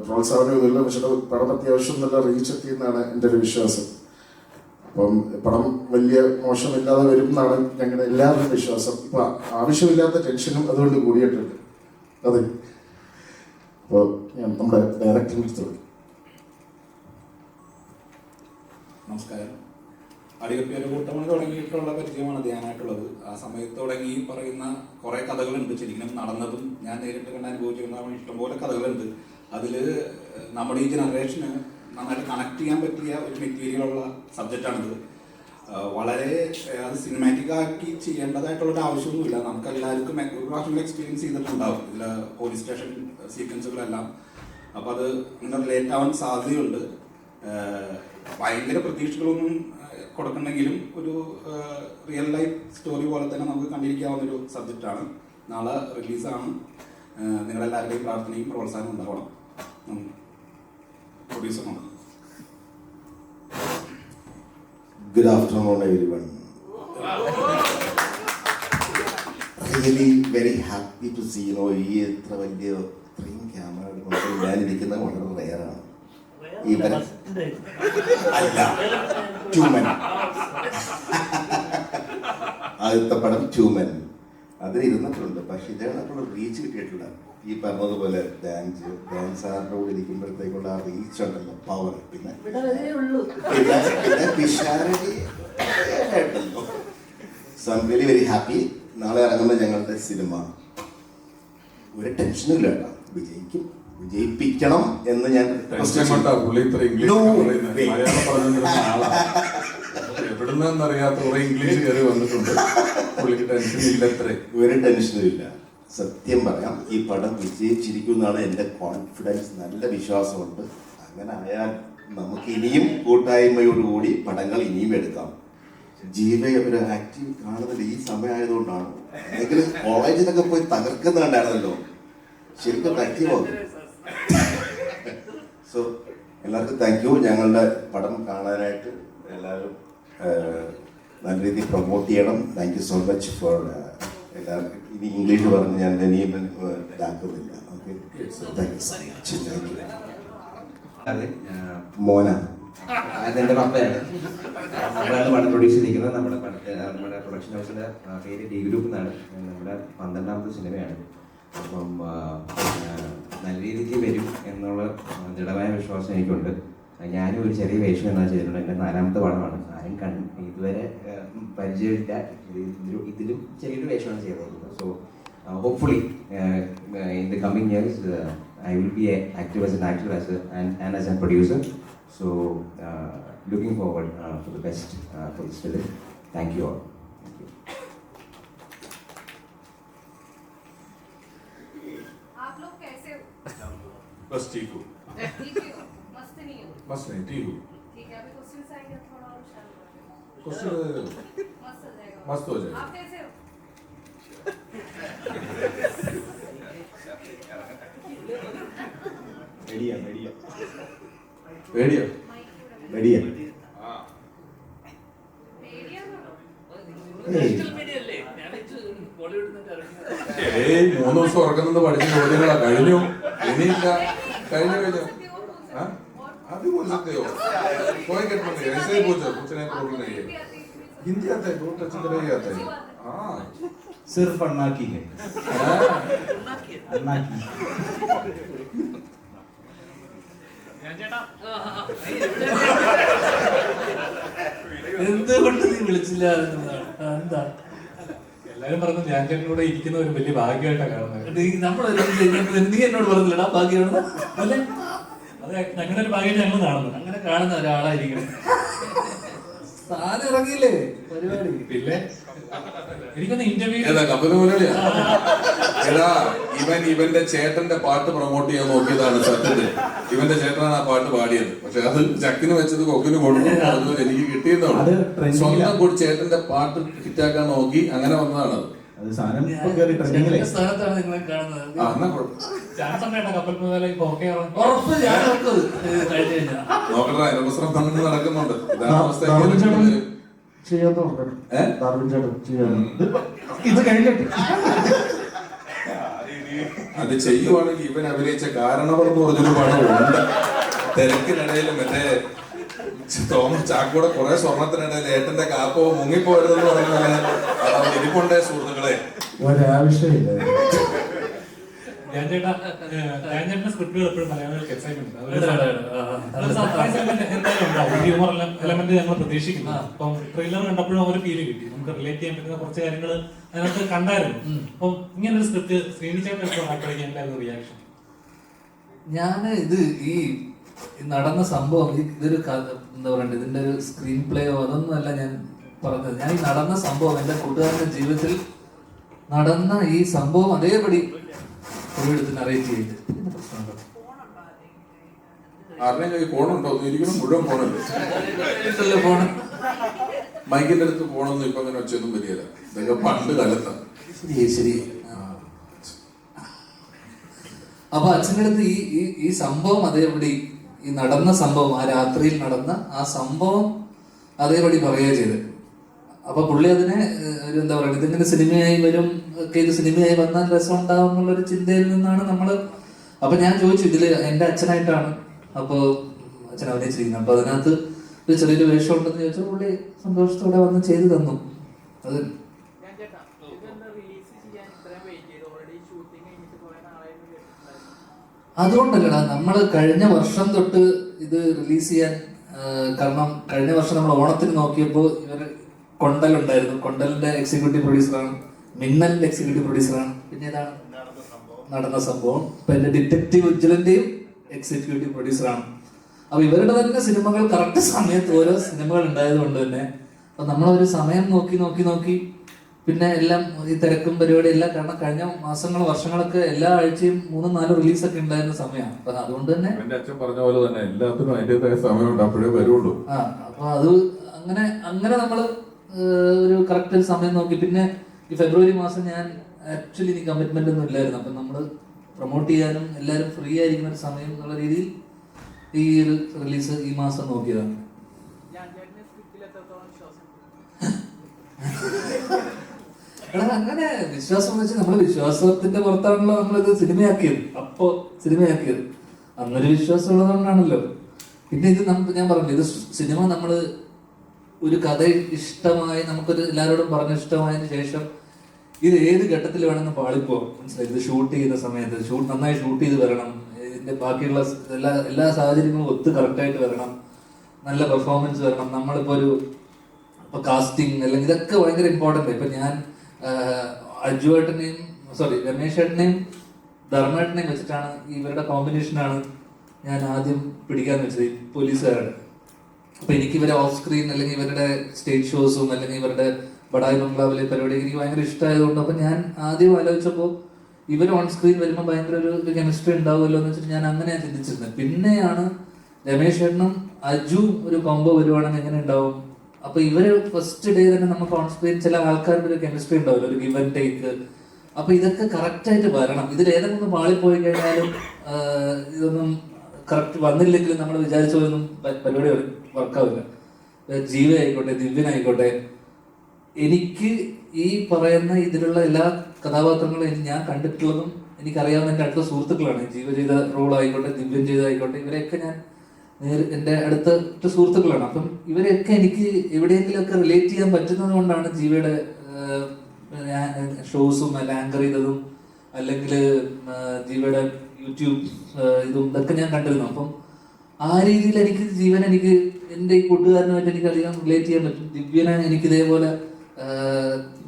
പ്രോത്സാഹനം ഇതെല്ലാം വെച്ചിട്ട് പടം അത്യാവശ്യം നല്ല റീച്ച് എത്തിയെന്നാണ് എൻ്റെ ഒരു വിശ്വാസം. അപ്പം പടം വലിയ മോശമില്ലാതെ വരും എന്നാണ് ഞങ്ങളുടെ എല്ലാവരുടെയും വിശ്വാസം. ഇപ്പം ആവശ്യമില്ലാത്ത ടെൻഷനും അതുകൊണ്ട് കൂടിയിട്ടുണ്ട്. അതെ, അപ്പോൾ ഞാൻ നമ്മുടെ ഡയറക്ടറിൻ്റെ അടുത്ത്. നമസ്കാരം. അടികപ്പിയൊരു കൂട്ടമണി തുടങ്ങിയിട്ടുള്ള പരിചയമാണ് ധ്യാനായിട്ടുള്ളത്. ആ സമയത്ത് തുടങ്ങി പറയുന്ന കുറേ കഥകളുണ്ട്. ശരിക്കും നടന്നതും ഞാൻ നേരിട്ട് കണ്ട് അനുഭവിച്ചിരുന്ന ഇഷ്ടംപോലെ കഥകളുണ്ട്. അതിൽ നമ്മുടെ ഈ ജനറേഷന് നന്നായിട്ട് കണക്ട് ചെയ്യാൻ പറ്റിയ ഒരു മെറ്റീരിയലുള്ള സബ്ജക്റ്റാണിത്. വളരെ അത് സിനിമാറ്റിക് ആക്കി ചെയ്യേണ്ടതായിട്ടുള്ളൊരു ആവശ്യമൊന്നുമില്ല. നമുക്ക് എല്ലാവർക്കും ഒരു പ്രാവശ്യം എക്സ്പീരിയൻസ് ചെയ്തിട്ടുണ്ടാവും ഇതിൽ പോലീസ് സ്റ്റേഷൻ സീക്വൻസുകളെല്ലാം. അപ്പോൾ അത് ഇങ്ങനെ റിലേറ്റ് ആവാൻ സാധ്യതയുണ്ട്. ഭയങ്കര പ്രതീക്ഷകളൊന്നും കൊടുക്കണമെങ്കിലും ഒരു റിയൽ ലൈഫ് സ്റ്റോറി പോലെ തന്നെ നമുക്ക് കണ്ടിരിക്കാവുന്നൊരു സബ്ജക്റ്റാണ്. നാളെ റിലീസാണ്. നിങ്ങളെല്ലാവരുടെയും പ്രാർത്ഥനയും പ്രോത്സാഹനം ഉണ്ടാവണം. പ്രൊഡ്യൂസറാണ്. Good afternoon, everyone. Really very happy to see, ഈ ഇത്ര വലിയ ഇത്രയും ക്യാമറ കൊണ്ട് ഞാനിരിക്കുന്നത് വളരെ റെയറാണ്. അല്ല, ട്യൂമൻ. ആദ്യത്തെ പടം ട്യൂമൻ അതിൽ ഇരുന്നിട്ടുണ്ട്. പക്ഷെ ഇതാണ് റീച്ച് കിട്ടിയിട്ടില്ല. ഈ പറഞ്ഞതുപോലെ ഡാൻസാറിൻ്റെ കൂടെ ഇരിക്കുമ്പോഴത്തേക്കുള്ള ആ റീച്ച് ഉണ്ടല്ലോ, പവർ. പിന്നെ പിഷാരടി ആയിട്ടല്ലോ. So I am very very happy. നാളെ ഇറങ്ങുന്ന ഞങ്ങളുടെ സിനിമ ഒരു ടെൻഷനും ഇല്ല കേട്ടോ. വിജയിപ്പിക്കണം എന്ന് ഞാൻ എവിടുന്നറിയാത്ത കുറെ ഇംഗ്ലീഷ് കയറി വന്നിട്ടുണ്ട്. ഒരു ടെൻഷനും ഇല്ല. സത്യം പറയാം, ഈ പടം വിജയിച്ചിരിക്കുമെന്നാണ് എൻ്റെ കോൺഫിഡൻസ്. നല്ല വിശ്വാസമുണ്ട്. അങ്ങനെ ആയാൽ നമുക്ക് ഇനിയും കൂട്ടായ്മയോടുകൂടി പടങ്ങൾ ഇനിയും എടുക്കാം. ജീവ ഒരു ആക്റ്റീവ് കാണുന്നത് ഈ സമയമായതുകൊണ്ടാണ്. അല്ലെങ്കിൽ കോളേജിലൊക്കെ പോയി തകർക്കുന്നുണ്ടായിരുന്നല്ലോ. ശരിക്കും ആക്റ്റീവ് ആകും. സോ എല്ലാവർക്കും താങ്ക് യു. ഞങ്ങളുടെ പടം കാണാനായിട്ട് എല്ലാവരും നല്ല രീതിയിൽ പ്രൊമോട്ട് ചെയ്യണം. Thank you so much for എല്ലാവർക്കും. ഇനി ഇംഗ്ലീഷ് പറഞ്ഞ് ഞാൻ ഇനിയും ഇതാക്കുന്നില്ല. Okay, thank you so much. Thank you. അതെ, മോന അതെൻ്റെ പപ്പയാണ്. നമ്മളാണ് പടം പ്രൊഡ്യൂസ് ചെയ്തിരിക്കുന്നത്. നമ്മുടെ പ്രൊഡക്ഷൻ ഹൗസിൻ്റെ പേര് ഡി ഗ്രൂപ്പ് എന്നാണ്. നമ്മുടെ 12ാമത്തെ സിനിമയാണ്. അപ്പം നല്ല രീതിക്ക് വരും എന്നുള്ള ദൃഢമായ വിശ്വാസം എനിക്കുണ്ട്. ഞാനും ഒരു ചെറിയ വേഷം എന്നാ ചെയ്തിട്ടുണ്ട്. എൻ്റെ 4ാമത്തെ പടമാണ്. ആരും ഇതുവരെ പരിചയമില്ല. ഇതിലും ചെറിയൊരു വേഷമാണ് ചെയ്തിരിക്കുന്നത്. So hopefully in the coming years I will be active as an actor and as a producer. So looking forward for the best for this film. Thank you all. Thank you. आप लोग कैसे हो? बस ठीक हो. ठीक हो? मस्त नहीं हो? बस नहीं ठीक हो. ठीक है, अभी क्वेश्चंस आएंगे, थोड़ा और शांत हो जाओ. क्वेश्चन मस्त हो जाएगा. मस्त हो जाएगा. आप कैसे हो? പേടിയോ? റെഡിയാ? ഏയ് 3 ദിവസം ഉറക്കുന്നത് പഠിച്ച ചോദ്യങ്ങളാ. കഴിഞ്ഞു. ഇനിയില്ല. കഴിഞ്ഞു. अभी बोल सकते हो. कोई कट नहीं. ऐसे ही पूछो. कुछ नहीं, प्रॉब्लम नहीं है. हिंदी आता है, बहुत अच्छी तरह ही आता है. हाँ, सिर्फ अन्ना की है. अन्ना की. എന്തുകൊണ്ട് നീ വിളിച്ചില്ല എന്താ? എല്ലാരും പറഞ്ഞു ഞാൻ ചേട്ടനോട് ഇരിക്കുന്ന ഒരു വലിയ ഭാഗ്യമായിട്ടാണ് കാണുന്നത്. നീ എന്നോട് പറഞ്ഞില്ലടാ ഭാഗ്യമാണ് അല്ലേ? അത് ഞങ്ങളുടെ ഒരു ഭാഗ്യമായിട്ട് ഞങ്ങൾ കാണുന്നു. അങ്ങനെ കാണുന്ന ഒരാളായിരിക്കണം. സാധനം ഇറങ്ങിയില്ലേ പരിപാടി. പിന്നെ എനിക്കൊന്ന് ഇന്റർവ്യൂ ഏതാ കപ്പൽ മുതലാളിയാ? എടാ ഇവന്റെ ചേട്ടന്റെ പാട്ട് പ്രൊമോട്ട് ചെയ്യാൻ നോക്കിയതാണ് സത്യത്തിൽ. ഇവന്റെ ചേട്ടനാണ് ആ പാട്ട് പാടിയത്. പക്ഷെ അത് ചക്കിന് വെച്ചത് കൊക്കിന് കൊടുക്കും. അതുപോലെ എനിക്ക് കിട്ടിയെന്നുള്ളൂ. സ്വന്തം കൂടി ചേട്ടന്റെ പാട്ട് ഹിറ്റാക്കാൻ നോക്കി അങ്ങനെ വന്നതാണ് അത് സാധനം ഇപ്പൊ കേറി ട്രെൻഡിങ്ങിലായി. സ്ഥാനത്താണ് നിങ്ങളെ കാണുന്നത്. എന്നാ കുഴപ്പം. ചാൻസ് ഉണ്ടായിട്ടാ കപ്പൽ മുതലാളി ഉറപ്പ് ഞാൻ നോക്കുന്നത് കഴിഞ്ഞു കഴിഞ്ഞാൽ നോക്കട്ടെ, അതിന്റെ പ്രശ്നം തന്നെ നടക്കുന്നുണ്ട്. ഇതാണ് അവസ്ഥ. ഡാർവിൻ ചേട്ടൻ ചെയ്യാന്ന് പറഞ്ഞു. ഡാർവിൻ ചേട്ടൻ ചെയ്യാൻ ഇത് കഴിഞ്ഞിട്ട് അത് ചെയ്യുവാണെങ്കിൽ ഇവൻ അഭിനയിച്ച കാരണവർ എന്ന് പറഞ്ഞൊരു പടമുണ്ട്. തിരക്കിനിടയിൽ മറ്റേ തോമസ് ചാക്കോടെ കുറെ സ്വർണത്തിനിടയിൽ ഏട്ടന്റെ കാപ്പോ മുങ്ങിപ്പോരുതെന്ന് പറഞ്ഞ പോലെ അവിടെ ഇരിപ്പുണ്ടേ സുഹൃത്തുക്കളെ. ഒരാവശ്യമില്ല. ചേട്ടന്റെ സ്ക്രിപ്റ്റുകൾ എപ്പോഴും മലയാളികൾക്ക് എക്സൈറ്റ്മെന്റ് സർപ്രൈസ് ഹ്യൂമർ എലമെന്റ് ഞങ്ങൾ പ്രതീക്ഷിക്കുന്നു. അപ്പം ട്രെയിലർ കണ്ടപ്പോഴും ഒരു ഫീല് കിട്ടി. നമുക്ക് റിലേറ്റ് ചെയ്യാൻ പറ്റുന്ന കുറച്ച് കാര്യങ്ങൾ അതിനകത്ത് കണ്ടായിരുന്നു. അപ്പം ഇങ്ങനെ ഒരു സ്ക്രിപ്റ്റ് ശ്രീനിച്ചേട്ടൻ എന്തായിരുന്നു റിയാക്ഷൻ? ഇത് ഈ നടന്ന സംഭവം ഇതൊരു എന്താ പറയണ്ടേ, ഇതിന്റെ ഒരു സ്ക്രീൻ പ്ലേയോ അതൊന്നുമല്ല ഞാൻ പറഞ്ഞത്. ഞാൻ ഈ നടന്ന സംഭവം എന്റെ കൂട്ടുകാരന്റെ ജീവിതത്തിൽ നടന്ന ഈ സംഭവം അതേപടി എടുത്ത് നറേറ്റ് ചെയ്ത് പ്രശ്നമുണ്ടോ? ആരുടെയും കൈ ഫോണുണ്ടോ? ഇരിക്കണം മുഴുവൻ ഫോണല്ലേ. ഫോണ് മൈക്കിന്റെ അടുത്ത് ഫോണൊന്നും ഇപ്പൊ അങ്ങനെ വെച്ചൊന്നും വരികയില്ല. ഇതൊക്കെ പണ്ട് കാലത്താണ്. ശരി. അപ്പൊ അച്ഛൻ്റെ അടുത്ത് ഈ സംഭവം അതേപടി, ഈ നടന്ന സംഭവം, ആ രാത്രിയിൽ നടന്ന ആ സംഭവം അതേപടി പറയുക ചെയ്ത്. അപ്പൊ പുള്ളി അതിനെ ഒരു എന്താ പറയുക, ഇതിങ്ങനെ സിനിമയായി വരും ഒക്കെ, ഇത് സിനിമയായി വന്നാൽ രസം ഉണ്ടാവും എന്നുള്ളൊരു ചിന്തയിൽ നിന്നാണ് നമ്മള്. അപ്പൊ ഞാൻ ചോദിച്ചു, ഇതില് എന്റെ അച്ഛനായിട്ടാണ് അപ്പൊ അച്ഛൻ അഭിനയിച്ചിരിക്കുന്നത്, അപ്പൊ അതിനകത്ത് ഒരു ചെറിയൊരു വേഷം ഉണ്ടെന്ന് ചോദിച്ചാൽ പുള്ളി സന്തോഷത്തോടെ വന്ന് ചെയ്തു തന്നു. അത് അതുകൊണ്ടല്ലടാ നമ്മള് കഴിഞ്ഞ വർഷം തൊട്ട് ഇത് റിലീസ് ചെയ്യാൻ കാരണം കഴിഞ്ഞ വർഷം നമ്മൾ ഓണത്തിന് നോക്കിയപ്പോൾ ഇവര് കൊണ്ടലുണ്ടായിരുന്നു. കൊണ്ടലിന്റെ എക്സിക്യൂട്ടീവ് പ്രൊഡ്യൂസറാണ്, മിന്നലിന്റെ എക്സിക്യൂട്ടീവ് പ്രൊഡ്യൂസറാണ്, പിന്നെ ഏതാണ് നടന്ന സംഭവം. ഇപ്പൊ എന്റെ ഡിറ്റക്റ്റീവ് ഉജ്ജ്വലന്റെയും എക്സിക്യൂട്ടീവ് പ്രൊഡ്യൂസറാണ്. അപ്പൊ ഇവരുടെ തന്നെ സിനിമകൾ കറക്റ്റ് സമയത്ത് ഓരോ സിനിമകൾ ഉണ്ടായത് കൊണ്ട് തന്നെ അപ്പൊ നമ്മളൊരു സമയം നോക്കി പിന്നെ എല്ലാം ഈ തിരക്കും പരിപാടി എല്ലാം, കാരണം കഴിഞ്ഞ മാസങ്ങൾ വർഷങ്ങളൊക്കെ എല്ലാ ആഴ്ചയും 3-4 റിലീസൊക്കെ ഉണ്ടായിരുന്ന സമയമാണ്. അപ്പൊ അതുകൊണ്ട് തന്നെ എന്റെ അച്ഛൻ പറഞ്ഞ പോലെ തന്നെ എല്ലാത്തിനും അതിന്റേതായ സമയമുണ്ട്, അപ്പോഴേ വരുള്ളൂ. അപ്പൊ അത് അങ്ങനെ നമ്മള് ഒരു കറക്റ്റ് സമയം നോക്കി. പിന്നെ ഈ ഫെബ്രുവരി മാസം ഞാൻ ആക്ച്വലി എനിക്ക് കമ്മിറ്റ്മെന്റ് ഒന്നും ഇല്ലായിരുന്നു. അപ്പൊ നമ്മള് പ്രൊമോട്ട് ചെയ്യാനും എല്ലാവരും ഫ്രീ ആയിരിക്കുന്ന ഒരു സമയം എന്നുള്ള രീതിയിൽ ഈ ഒരു റിലീസ് ഈ മാസം നോക്കിയതാണ്. അങ്ങനെ വിശ്വാസം എന്ന് വെച്ചാൽ നമ്മള് വിശ്വാസത്തിന്റെ പുറത്താണല്ലോ നമ്മളിത് സിനിമയാക്കിയത്. അന്നൊരു വിശ്വാസം ഉള്ളതുകൊണ്ടാണല്ലോ. പിന്നെ ഇത് ഞാൻ പറഞ്ഞു, ഇത് സിനിമ നമ്മള് ഒരു കഥ ഇഷ്ടമായി നമുക്കൊരു എല്ലാവരോടും പറഞ്ഞ ഇഷ്ടമായതിനു ശേഷം ഇത് ഏത് ഘട്ടത്തിൽ വേണമെന്ന് പാളിപ്പോകും. മനസ്സിലായി? ഇത് ഷൂട്ട് ചെയ്യുന്ന സമയത്ത് നന്നായി ഷൂട്ട് ചെയ്ത് വരണം, ഇതിന്റെ ബാക്കിയുള്ള എല്ലാ സാഹചര്യങ്ങളും ഒത്ത് കറക്റ്റായിട്ട് വരണം, നല്ല പെർഫോമൻസ് വരണം. നമ്മളിപ്പോ കാസ്റ്റിംഗ് അല്ലെങ്കിൽ ഇതൊക്കെ ഭയങ്കര ഇമ്പോർട്ടൻ്റ്. ഇപ്പൊ ഞാൻ രമേശ് ഏട്ടനെയും ധർമ്മേട്ടനെയും വെച്ചിട്ടാണ് ഇവരുടെ കോമ്പിനേഷനാണ് ഞാൻ ആദ്യം പിടിക്കാൻ വെച്ചത്, ഈ പോലീസുകാരുടെ. അപ്പൊ എനിക്ക് ഇവരെ ഓഫ് സ്ക്രീൻ അല്ലെങ്കിൽ ഇവരുടെ സ്റ്റേജ് ഷോസും അല്ലെങ്കിൽ ഇവരുടെ ബഡായി ബംഗ്ലാവിലെ പരിപാടി എനിക്ക് ഭയങ്കര ഇഷ്ടമായതുകൊണ്ട് അപ്പൊ ഞാൻ ആദ്യം ആലോചിച്ചപ്പോൾ ഇവർ ഓൺ സ്ക്രീൻ വരുമ്പോൾ ഭയങ്കര ഒരു കെമിസ്ട്രി ഉണ്ടാവുമല്ലോ എന്ന് വെച്ചിട്ട് ഞാൻ അങ്ങനെയാണ് ചിന്തിച്ചിരുന്നത്. പിന്നെയാണ് രമേശ് ഏട്ടനും അജു ഒരു കോംബോ വരുവാണെങ്കിൽ എങ്ങനെ ഉണ്ടാവും. അപ്പൊ ഇവര് ഫസ്റ്റ് ഡേ തന്നെ നമുക്ക് ഓൺ സ്ക്രീൻ ചില ആൾക്കാരുടെ ഒരു കെമിസ്ട്രി ഉണ്ടാവില്ല, ഒരു ഗിവ് ആൻഡ് ടേക്ക്. അപ്പൊ ഇതൊക്കെ കറക്റ്റ് ആയിട്ട് വരണം. ഇതിൽ ഏതെങ്കിലും പാളിപ്പോയി കഴിഞ്ഞാലും ഇതൊന്നും കറക്റ്റ് വന്നില്ലെങ്കിലും നമ്മൾ വിചാരിച്ച പോലൊന്നും പരിപാടി വർക്കാവില്ല. ജീവ ആയിക്കോട്ടെ, ദിവ്യനായിക്കോട്ടെ, എനിക്ക് ഈ പറയുന്ന ഇതിലുള്ള എല്ലാ കഥാപാത്രങ്ങളും ഞാൻ കണ്ടിട്ടുള്ളതും എനിക്കറിയാവുന്ന എൻ്റെ അടുത്ത സുഹൃത്തുക്കളാണ്. ജീവ ചെയ്ത റോൾ ആയിക്കോട്ടെ, ദിവ്യൻ ചെയ്തതായിക്കോട്ടെ, ഇവരെയൊക്കെ ഞാൻ എൻ്റെ അടുത്ത സുഹൃത്തുക്കളാണ്. അപ്പം ഇവരെയൊക്കെ എനിക്ക് എവിടെയെങ്കിലുമൊക്കെ റിലേറ്റ് ചെയ്യാൻ പറ്റുന്നത് കൊണ്ടാണ് ജീവയുടെ ഷോസും അല്ല ആങ്കർ ചെയ്തതും അല്ലെങ്കിൽ ജീവയുടെ യൂട്യൂബ് ഇതൊക്കെ ഞാൻ കണ്ടിരുന്നു. അപ്പം ആ രീതിയിൽ എനിക്ക് എൻ്റെ ഈ കൂട്ടുകാരനുമായിട്ട് എനിക്ക് അധികം റിലേറ്റ് ചെയ്യാൻ പറ്റും. ദിവ്യനെ എനിക്ക് ഇതേപോലെ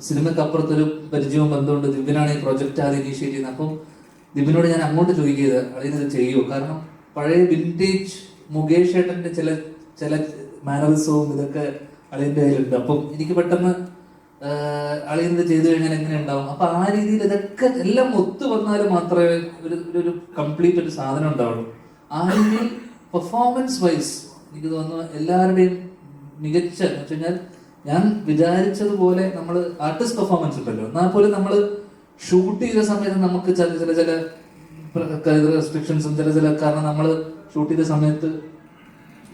സിനിമക്കപ്പുറത്തൊരു പരിചയവും ബന്ധമുണ്ട്. ദിവ്യനാണ് ഈ പ്രൊജക്റ്റ് ആദ്യം ഇനീഷ്യേറ്റ് ചെയ്യുന്നത്. അപ്പം ദിവ്യനോട് ഞാൻ അങ്ങോട്ട് ചോദിക്കുക അതിനത് ചെയ്യുമോ, കാരണം പഴയ വിൻറ്റേജ് മുകേഷ് ഏട്ടൻ്റെ ചില മാനറിസവും ഇതൊക്കെ അളിയൻ്റെ കയ്യിലുണ്ട്. അപ്പം എനിക്ക് പെട്ടെന്ന് അളിയന്ത് ചെയ്തു കഴിഞ്ഞാൽ എങ്ങനെ ഉണ്ടാവും. അപ്പൊ ആ രീതിയിൽ ഇതൊക്കെ എല്ലാം ഒത്തു വന്നാൽ മാത്രമേ ഒരു കംപ്ലീറ്റ് ഒരു സാധനം ഉണ്ടാവുള്ളൂ. ആ രീതിയിൽ പെർഫോമൻസ് വൈസ് എനിക്ക് തോന്നുന്നു എല്ലാവരുടെയും മികച്ച എന്ന് വെച്ച് കഴിഞ്ഞാൽ ഞാൻ വിചാരിച്ചതുപോലെ നമ്മൾ ആർട്ടിസ്റ്റ് പെർഫോമൻസ് ഉണ്ടല്ലോ, എന്നാൽ പോലും നമ്മൾ ഷൂട്ട് ചെയ്ത സമയത്ത് നമുക്ക് ചില റെസ്ട്രിക്ഷൻസും ചില കാരണം നമ്മൾ ഷൂട്ട് ചെയ്ത സമയത്ത്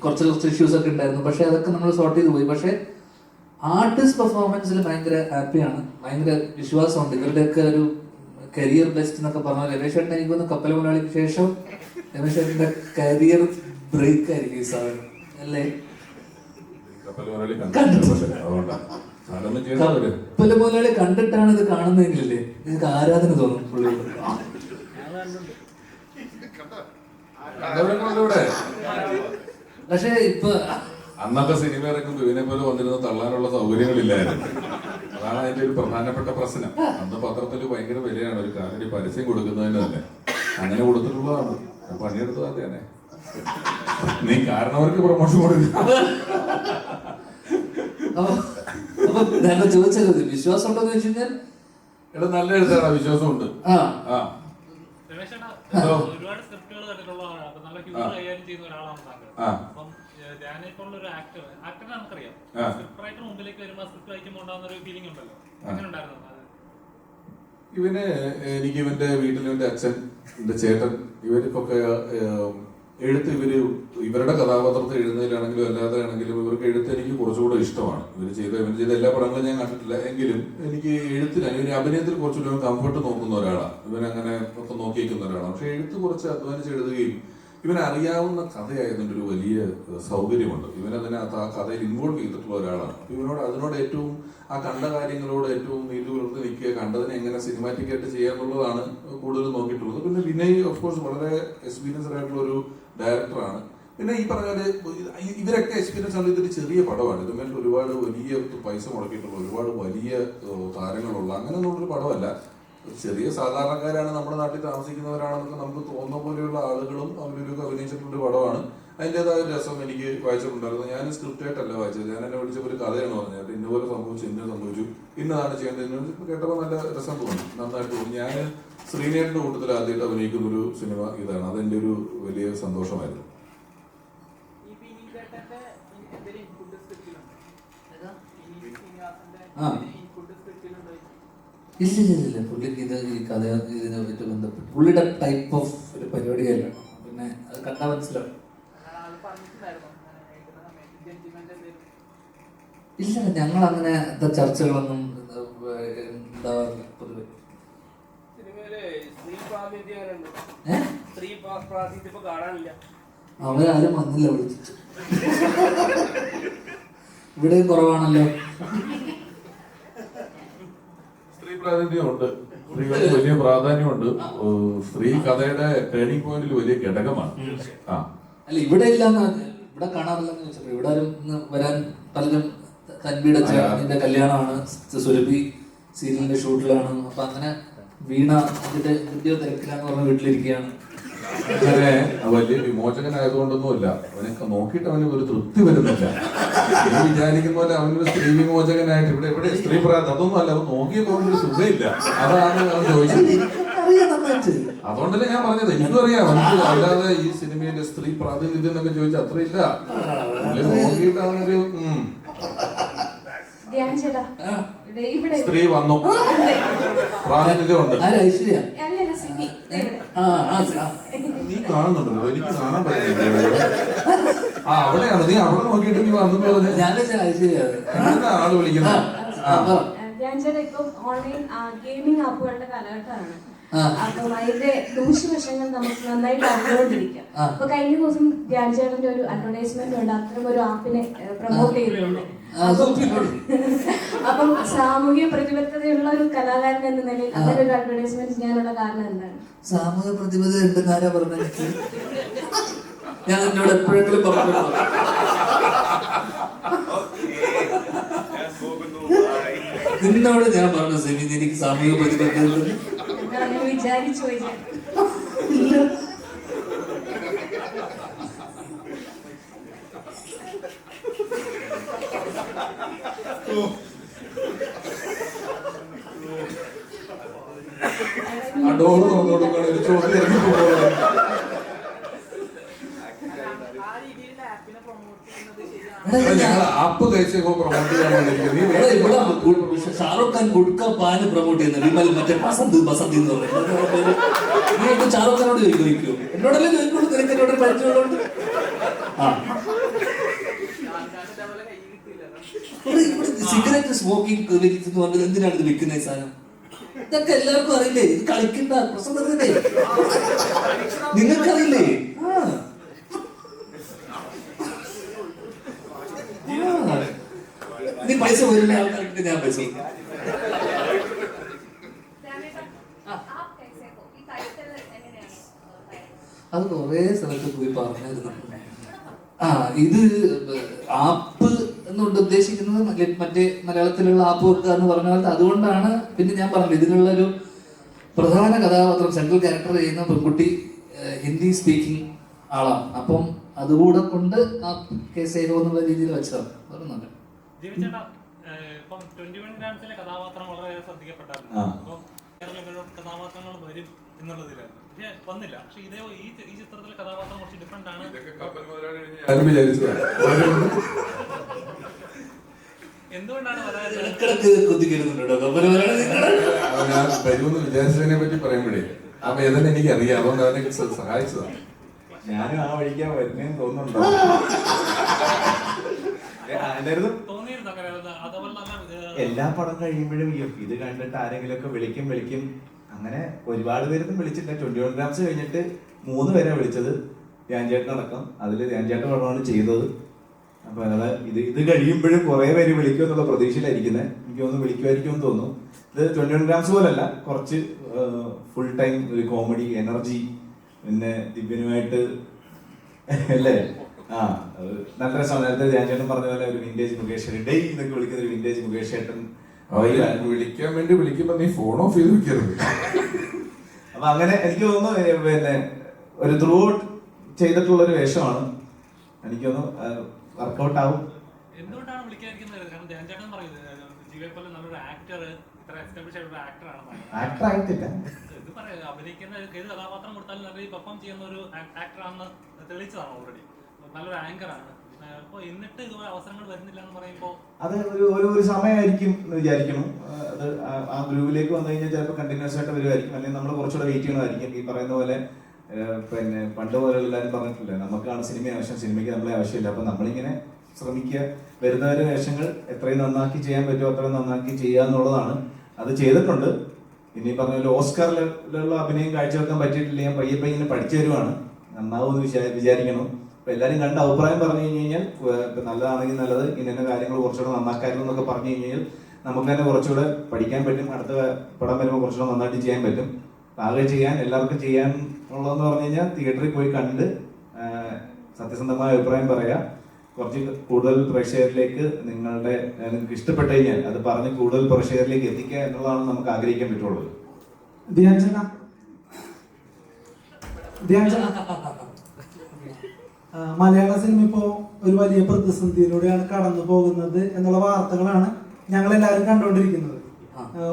കുറച്ച് ഇഷ്യൂസ് ഒക്കെ ഉണ്ടായിരുന്നു. പക്ഷെ അതൊക്കെ നമ്മൾ സോർട്ട് ചെയ്ത് പോയി. പക്ഷെ ആർട്ടിസ്റ്റ് പെർഫോമൻസിൽ ഭയങ്കര ഹാപ്പിയാണ്, ഭയങ്കര വിശ്വാസമുണ്ട്. ഇവരുടെയൊക്കെ ഒരു കരിയർ ബെസ്റ്റ് എന്നൊക്കെ പറഞ്ഞാൽ രമേശ് ചേട്ടൻ എനിക്ക് തോന്നുന്നു കപ്പൽ മലയാളിക്ക് ശേഷം രമേശ് ചേട്ടൻ്റെ കരിയർ ബ്രേക്ക് ആയിരിക്കും ഈ സാധനം അല്ലേ? കപ്പൽ മുതലാളി കണ്ടിട്ടാണ് ഇത് കാണുന്നതെങ്കിലല്ലേ നിങ്ങൾക്ക് ആരാധന തോന്നും പുള്ളിയോട്. പക്ഷേ ഇപ്പൊ അന്നൊക്കെ സിനിമ ഇറക്കുമ്പോൾ ഇവനെ പോലെ വന്നിരുന്ന തള്ളാനുള്ള സൗകര്യങ്ങളില്ലായിരുന്നു. അതാണ് അതിന്റെ ഒരു പ്രധാനപ്പെട്ട പ്രശ്നം. അന്ന് പത്രത്തിൽ ഭയങ്കര വിലയാണ് ഒരു കാര്യം പരസ്യം കൊടുക്കുന്നതിന് തന്നെ. അങ്ങനെ കൊടുത്തിട്ടുള്ളതാണ്. പണിയെടുത്തത് അത് തന്നെ. നീ കാരണവർക്ക് പ്രൊമോഷൻ കൊടുക്കുക. അപ്പൊ ഞാൻ ചോദിച്ചത് വിശ്വാസം ഉണ്ടോന്ന് വെച്ച് കഴിഞ്ഞാൽ എടാ നല്ല എഴുത്താണ്, വിശ്വാസമുണ്ട്. ഒരുപാട് സ്ക്രിപ്റ്റുകൾ കണ്ടിട്ടുള്ള ആളാണ്. അപ്പൊ നല്ല ഹ്യൂമർ കൈകാര്യം ചെയ്യുന്ന ഒരാളാണ് താങ്കൾ. അപ്പം ഞാനിപ്പോഴുള്ള ഒരു ആക്ടറിനെ നമുക്കറിയാം. സ്ക്രിപ്റ്റ് റൈറ്റർ മുമ്പിലേക്ക് വരുമ്പോൾ സ്ക്രിപ്റ്റ് വായിക്കുമ്പോൾ ഉണ്ടാകുന്ന ഒരു ഫീലിംഗ് ഉണ്ടല്ലോ, അങ്ങനെ ഉണ്ടായിരുന്നു? ഇവന് എനിക്ക് ഇവന്റെ വീട്ടിൽ ഇവന്റെ അച്ഛൻ, എന്റെ ചേട്ടൻ, ഇവർക്കൊക്കെ എഴുത്ത് ഇവരുടെ കഥാപാത്രത്തെ എഴുതുന്നതിലാണെങ്കിലും അല്ലാതെ ആണെങ്കിലും ഇവർക്ക് എഴുത്ത് എനിക്ക് കുറച്ചുകൂടെ ഇഷ്ടമാണ്. ഇവർ ചെയ്ത എല്ലാ പടങ്ങളും ഞാൻ കണ്ടിട്ടില്ല എങ്കിലും എനിക്ക് എഴുത്തിനാണ്, ഇവന് അഭിനയത്തിൽ കുറച്ചുകൂടെ കംഫർട്ട് നോക്കുന്ന ഒരാളാണ്. ഇവനങ്ങനെ ഒക്കെ നോക്കിയിരിക്കുന്ന ഒരാളാണ്. പക്ഷെ എഴുത്ത് കുറച്ച് അധ്വാനിച്ച് എഴുതുകയും ഇവനറിയാവുന്ന കഥയായതുകൊണ്ട് ഒരു വലിയ സൗകര്യമുണ്ട്. ഇവനതിനകത്ത് ആ കഥയിൽ ഇൻവോൾവ് ചെയ്തിട്ടുള്ള ഒരാളാണ്. അതിനോട് ഏറ്റവും ആ കണ്ട കാര്യങ്ങളോട് ഏറ്റവും നീതി പുലർത്തി നിൽക്കുക, കണ്ടതിനെ എങ്ങനെ സിനിമാറ്റിക് ആയിട്ട് ചെയ്യാന്നുള്ളതാണ് കൂടുതൽ നോക്കിയിട്ടുള്ളത്. പിന്നെ വിനയ് ഓഫ് കോഴ്സ് വളരെ എക്സ്പീരിയൻസ്ഡ് ആയിട്ടുള്ള ഒരു ഡയറക്ടറാണ്. പിന്നെ ഈ പറഞ്ഞാല് ഇവരൊക്കെ എക്സ്പീരിയൻസ് ആണ്. ഇതൊരു ചെറിയ പടമാണ്. ഇതുമായിട്ട് ഒരുപാട് വലിയ പൈസ മുടക്കിയിട്ടുള്ള ഒരുപാട് വലിയ താരങ്ങളുള്ള അങ്ങനെയൊന്നുള്ളൊരു പടമല്ല. ചെറിയ സാധാരണക്കാരാണ്, നമ്മുടെ നാട്ടിൽ താമസിക്കുന്നവരാണെന്നൊക്കെ നമുക്ക് തോന്നുന്ന പോലെയുള്ള ആളുകളും അവരൊക്കെ അഭിനയിച്ചിട്ടുള്ളൊരു പടമാണ്. അതിൻ്റെതായ രസം എനിക്ക് വായിച്ചിട്ടുണ്ടായിരുന്നു. ഞാൻ സ്ക്രിപ്റ്റ് ആയിട്ടല്ല വായിച്ചത്. ഞാൻ എന്നെ വിളിച്ചപ്പോൾ ഒരു കഥയാണ് പറഞ്ഞത്. ഇന്നപോലെ സംഭവിച്ചു, ഇന്നതാണ് ചെയ്യേണ്ടത്. കേട്ടപ്പോൾ നല്ല രസം തോന്നി, നന്നായിട്ട് തോന്നി. ഞാൻ ശ്രീനേട്ടൻ്റെ കൂട്ടത്തിൽ ആദ്യമായിട്ട് അഭിനയിക്കുന്ന ഒരു സിനിമ ഇതാണ്. അതെൻ്റെ ഒരു വലിയ സന്തോഷമായിരുന്നു. ഇല്ല പുള്ളിക്ക് ഈ കഥ ഇതിനായിട്ട് ബന്ധപ്പെട്ട് പുള്ളിയുടെ ടൈപ്പ് ഓഫ് ഒരു പരിപാടിയല്ല. പിന്നെ അത് കണ്ടാൽ മനസ്സിലാവും. ഇല്ല ഞങ്ങൾ അങ്ങനെ ചർച്ചകളൊന്നും ഉണ്ടാവാറില്ല പൊതുവെ. അവരാരും വന്നില്ല വിളിച്ചിട്ട്. ഇവിടെ കുറവാണല്ലോ. സ്ത്രീ പ്രാതിനിധ്യമുണ്ട്, സ്ത്രീകൾക്ക് വലിയ പ്രാധാന്യമുണ്ട്. സ്ത്രീ കഥയുടെ ടേണിംഗ് പോയിന്റിൽ വലിയ ഘടകമാണ്. അല്ല ഇവിടെ ഇല്ലാന്ന് ഇവിടെ കാണാറില്ലെന്ന് വെച്ചപ്പോ ഇവിടെ ആരും വരാൻ പലരും തൻവീടെ ചേട്ടന്റെ കല്യാണമാണ്, സുരഭി സീരിയലിന്റെ ഷൂട്ടിലാണ്. അപ്പൊ അങ്ങനെ വീണ അതിന്റെ പുതിയ തിരക്കിലാന്ന് പറഞ്ഞ വീട്ടിലിരിക്കുകയാണ്. അങ്ങനെ വലിയ വിമോചകനായതുകൊണ്ടൊന്നുമില്ല, അവനൊക്കെ നോക്കിയിട്ട് അവന് ഒരു തൃപ്തി വരുന്നില്ല. നീ വിചാരിക്കുന്ന പോലെ അവനൊരു സ്ത്രീ വിമോചകനായിട്ട് ഇവിടെ സ്ത്രീ പ്രായം അതൊന്നും അല്ല. അവൻ നോക്കിയപ്പോൾ ഒരു സുഖമില്ല. അതാണ് അവൻ ചോദിച്ചത്. അതുകൊണ്ടല്ലേ ഞാൻ പറഞ്ഞത്. എനിക്കും അറിയാം അവർക്ക്. അല്ലാതെ ഈ സിനിമയിലെ സ്ത്രീ പ്രാതിനിധ്യം എന്നൊക്കെ ചോദിച്ചാൽ അത്രയില്ല. നോക്കിയിട്ട് അവനൊരു സ്ത്രീ വന്നു, പ്രാതിനിധ്യമുണ്ട്. നീ കാണുന്നുണ്ടല്ലോ, എനിക്ക് കാണാൻ പറ്റില്ല. അവിടെയാണ് നീ അവിടെ നോക്കിയിട്ട് നീ വന്നു ആള് വിളിക്കുന്നത്. ഇപ്പം ഓൺലൈൻ ഗെയിമിംഗ് ആപ്പുകളുടെ കാലഘട്ടമാണ്. അപ്പം അതിന്റെ ദൂഷ്യവശങ്ങൾ നമുക്ക് നന്നായിട്ട് അറിഞ്ഞുകൊണ്ടിരിക്കാം. അപ്പൊ കഴിഞ്ഞ ദിവസം ധ്യാൻ ചേട്ടന്റെ ഒരു അഡ്വർടൈസ്മെന്റ് ഉണ്ട്, അത്തരം ഒരു ആപ്പിനെ പ്രൊമോട്ട് ചെയ്തിട്ടുണ്ട്. അപ്പം സാമൂഹ്യ പ്രതിബദ്ധതയുള്ള ഒരു കലാകാരൻ എന്ന നിലയിൽ അങ്ങനെ ഒരു അഡ്വർടൈസ്മെന്റ് ചെയ്യാനുള്ള കാരണം എന്താണ്? സാമൂഹ്യ പ്രതിബദ്ധത ഉണ്ടെന്ന് ആരാ പറഞ്ഞത്? ഞാൻ എന്നോട് എപ്പോഴെങ്കിലും പറഞ്ഞു? നിന്നോട് ഞാൻ പറഞ്ഞു സെമി എനിക്ക് സാമൂഹിക പ്രതിബദ്ധത വിചാരിച്ചു ഡോർ തുറന്നു കൊടുക്കുകയാണ് ഒരു ചോദ്യം എനിക്ക് പോകുന്നത്. ഞങ്ങൾ ആപ്പ് കഴിച്ചപ്പോ പ്രൊമോട്ട് ചെയ്യാൻ വേണ്ടിയിരിക്കുന്നത്. ഷാറുഖ് ഖാൻ ഗുഡ്ക പാന് പ്രൊമോട്ട് ചെയ്യുന്നത് വിമൽ മറ്റേ ബസന്ത് ബസന്ത് എന്ന് പറയുന്നത്. ഷാറുഖ് ഖാനോട് ചോദിക്കോ? എന്നോടല്ലേ ചോദിക്കുള്ളൂ, നിനക്ക് എന്നോട് പരിചയമുള്ളതുകൊണ്ട്. സിഗരറ്റ് സ്മോക്കിംഗ് എന്ന് പറഞ്ഞത് എന്തിനാണ് ഇത് വിൽക്കുന്ന സാധനം? ഇതൊക്കെ എല്ലാവർക്കും അറിയില്ലേ? ഇത് കളിക്കണ്ട പ്രശ്നം അറിയില്ലേ? നിങ്ങൾക്കറിയില്ലേ? നീ പൈസ വരുന്ന ആൾക്കാർക്ക് ഞാൻ പൈസ അത് കുറേ സ്ഥലത്ത് പോയി പറഞ്ഞായിരുന്നു. ഇത് ആപ്പ് എന്നുകൊണ്ട് ഉദ്ദേശിക്കുന്നത് മറ്റേ മലയാളത്തിലുള്ള ആപ്പ് വെക്കുക എന്ന് പറഞ്ഞ പോലത്തെ. അതുകൊണ്ടാണ് പിന്നെ ഞാൻ പറഞ്ഞത് ഇതിനുള്ള ഒരു പ്രധാന കഥാപാത്രം സെൻട്രൽ ക്യാരക്ടർ ചെയ്യുന്ന പെൺകുട്ടി ഹിന്ദി സ്പീക്കിംഗ് ആളാണ്. അപ്പം അതുകൂടെ കൊണ്ട് ആ കേസ് ചെയ്തോ എന്നുള്ള രീതിയിൽ വെച്ചതാണ്. പറയുന്നുണ്ട് ഇപ്പം 21 ഗ്രാംസിലെ കഥാപാത്രം വളരെ ശ്രദ്ധിക്കപ്പെട്ടായിരുന്നു. അപ്പം കഥാപാത്രങ്ങൾ വരും എന്നുള്ളതിലാണ് പക്ഷെ വന്നില്ല. പക്ഷെ ഇതേ ഈ ചിത്രത്തിലെ കഥാപാത്രം കുറച്ച് ഡിഫറെന്റ് ആണ്. എന്തുകൊണ്ടാണ് ഞാൻ വരുമെന്ന് വിചാരിച്ചതിനെ പറ്റി പറയുമ്പോഴേ അപ്പൊ ഏതെന്നെ എനിക്ക് അറിയാം, അതുകൊണ്ട് അതിനെ സഹായിച്ചതാണ്. ഞാനും ആ വഴിക്കാൻ വരുന്നേന്ന് തോന്നുന്നുണ്ടോ? എല്ലാ പടം കഴിയുമ്പോഴും ഇത് കണ്ടിട്ട് ആരെങ്കിലും ഒക്കെ വിളിക്കും. അങ്ങനെ ഒരുപാട് പേരൊന്നും വിളിച്ചില്ല. 21 ഗ്രാംസ് കഴിഞ്ഞിട്ട് 3 പേരെ വിളിച്ചത്, ധ്യാൻ ചേട്ടൻ അടക്കം. അതിൽ ധ്യാൻ ചേട്ടൻ പടമാണ് ചെയ്തത്. അപ്പൊ ഇത് കഴിയുമ്പോഴും കുറെ പേര് വിളിക്കും എന്നുള്ള പ്രതീക്ഷയിലായിരിക്കുന്നത്. എനിക്ക് തോന്നുന്നു വിളിക്കുമായിരിക്കും തോന്നുന്നു. ഇത് 21 ഗ്രാംസ് പോലല്ല, കുറച്ച് ഫുൾ ടൈം ഒരു കോമഡി എനർജി, പിന്നെ ദിവ്യനുമായിട്ട് അല്ലേ നല്ല രസമാണ്. നേരത്തെ ധ്യാൻ ചേട്ടൻ പറഞ്ഞ പോലെ ഒരു വിന്റേജ് മുകേഷ് ഡേ എന്നൊക്കെ വിളിക്കുന്ന ഒരു വിന്റേജ് മുകേഷ് ചേട്ടൻ വിളിക്കാൻ വേണ്ടി വിളിക്കുമ്പോ നീ ഫോൺ ഓഫ് ചെയ്ത് വെക്കരുത്. അപ്പൊ അങ്ങനെ എനിക്ക് തോന്നുന്നു പിന്നെ ഒരു ത്രൂ ഔട്ട് ചെയ്തിട്ടുള്ള ഒരു വേഷമാണ്. എനിക്ക് തോന്നുന്നു വർക്കൗട്ട് ആവും. എന്തുകൊണ്ടാണ് വിളിക്കാതിരിക്കുന്നത്? കാരണം ധ്യാൻ ചേട്ടൻ പറയുന്നത് ജീവയെ പോലെ നല്ലൊരു ആക്ടർ, ഇത്ര എസ്റ്റാബ്ലിഷ് ആയിട്ടുള്ള ആക്ടർ ആണ്. ആക്ടർ ആയിട്ടില്ല, ഇത് പറയാം, അഭിനയിക്കുന്ന ഏത് കഥാപാത്രം കൊടുത്താലും നല്ല രീതിയിൽ പെർഫോം ചെയ്യുന്ന ഒരു ആക്ടർ ആണെന്ന് തെളിയിച്ചതാണ് ഓൾറെഡി. നല്ലൊരു ആങ്കർ ആണ്. അപ്പൊ എന്നിട്ട് ഇതുപോലെ അവസരങ്ങൾ വരുന്നില്ല എന്ന് പറയുമ്പോൾ അത് ഒരു സമയമായിരിക്കും എന്ന് വിചാരിക്കുന്നു. അത് ആ ഗ്രൂപ്പിലേക്ക് വന്നു കഴിഞ്ഞാൽ ചിലപ്പോൾ കണ്ടിന്യൂസ് ആയിട്ട് വരുമായിരിക്കും, അല്ലെങ്കിൽ നമ്മൾ കുറച്ചുകൂടെ വെയിറ്റ് ചെയ്യണമായിരിക്കും. ഈ പറയുന്ന പോലെ പിന്നെ പണ്ട് പോലെ എല്ലാവരും പറഞ്ഞിട്ടില്ലേ, നമുക്കാണ് സിനിമ ആവശ്യം, സിനിമയ്ക്ക് നമ്മളെ ആവശ്യമില്ല. അപ്പൊ നമ്മളിങ്ങനെ ശ്രമിക്കുക, വരുന്നവരെ വേഷങ്ങൾ എത്രയും നന്നാക്കി ചെയ്യാൻ പറ്റുമോ അത്രയും നന്നാക്കി ചെയ്യുക എന്നുള്ളതാണ്. അത് ചെയ്തിട്ടുണ്ട്. ഇനി പറഞ്ഞ പോലെ ഓസ്കാറിലുള്ള അഭിനയം കാഴ്ചവെക്കാൻ പറ്റിയിട്ടില്ല. ഞാൻ പയ്യെ ഇങ്ങനെ പഠിച്ചു വരുവാണ്, നന്നാവുമെന്ന് വിചാരിക്കണം. അപ്പൊ എല്ലാവരും കണ്ട അഭിപ്രായം പറഞ്ഞു കഴിഞ്ഞാൽ നല്ലതാണെങ്കിൽ നല്ലത്, ഇന്ന കാര്യങ്ങൾ കുറച്ചുകൂടെ നന്നാക്കായിരുന്നു എന്നൊക്കെ പറഞ്ഞു കഴിഞ്ഞാൽ നമുക്ക് തന്നെ കുറച്ചുകൂടെ പഠിക്കാൻ പറ്റും. അടുത്ത പടം വരുമ്പോൾ കുറച്ചുകൂടെ നന്നായിട്ട് ചെയ്യാൻ പറ്റും. ആകെ ചെയ്യാൻ എല്ലാവർക്കും ചെയ്യാൻ ഉള്ളതെന്ന് പറഞ്ഞു കഴിഞ്ഞാൽ തിയേറ്ററിൽ പോയി കണ്ട് സത്യസന്ധമായ അഭിപ്രായം പറയാം. കുറച്ച് കൂടുതൽ പ്രേക്ഷകരിലേക്ക് നിങ്ങൾക്ക് ഇഷ്ടപ്പെട്ടു കഴിഞ്ഞാൽ അത് പറഞ്ഞ് കൂടുതൽ പ്രേക്ഷകരിലേക്ക് എത്തിക്കുക എന്നുള്ളതാണ് നമുക്ക് ആഗ്രഹിക്കാൻ പറ്റുള്ളൂ. മലയാള സിനിമ ഇപ്പോ ഒരു വലിയ പ്രതിസന്ധിയിലൂടെയാണ് കടന്നു പോകുന്നത് എന്നുള്ള വാർത്തകളാണ് ഞങ്ങൾ എല്ലാവരും കണ്ടുകൊണ്ടിരിക്കുന്നത്.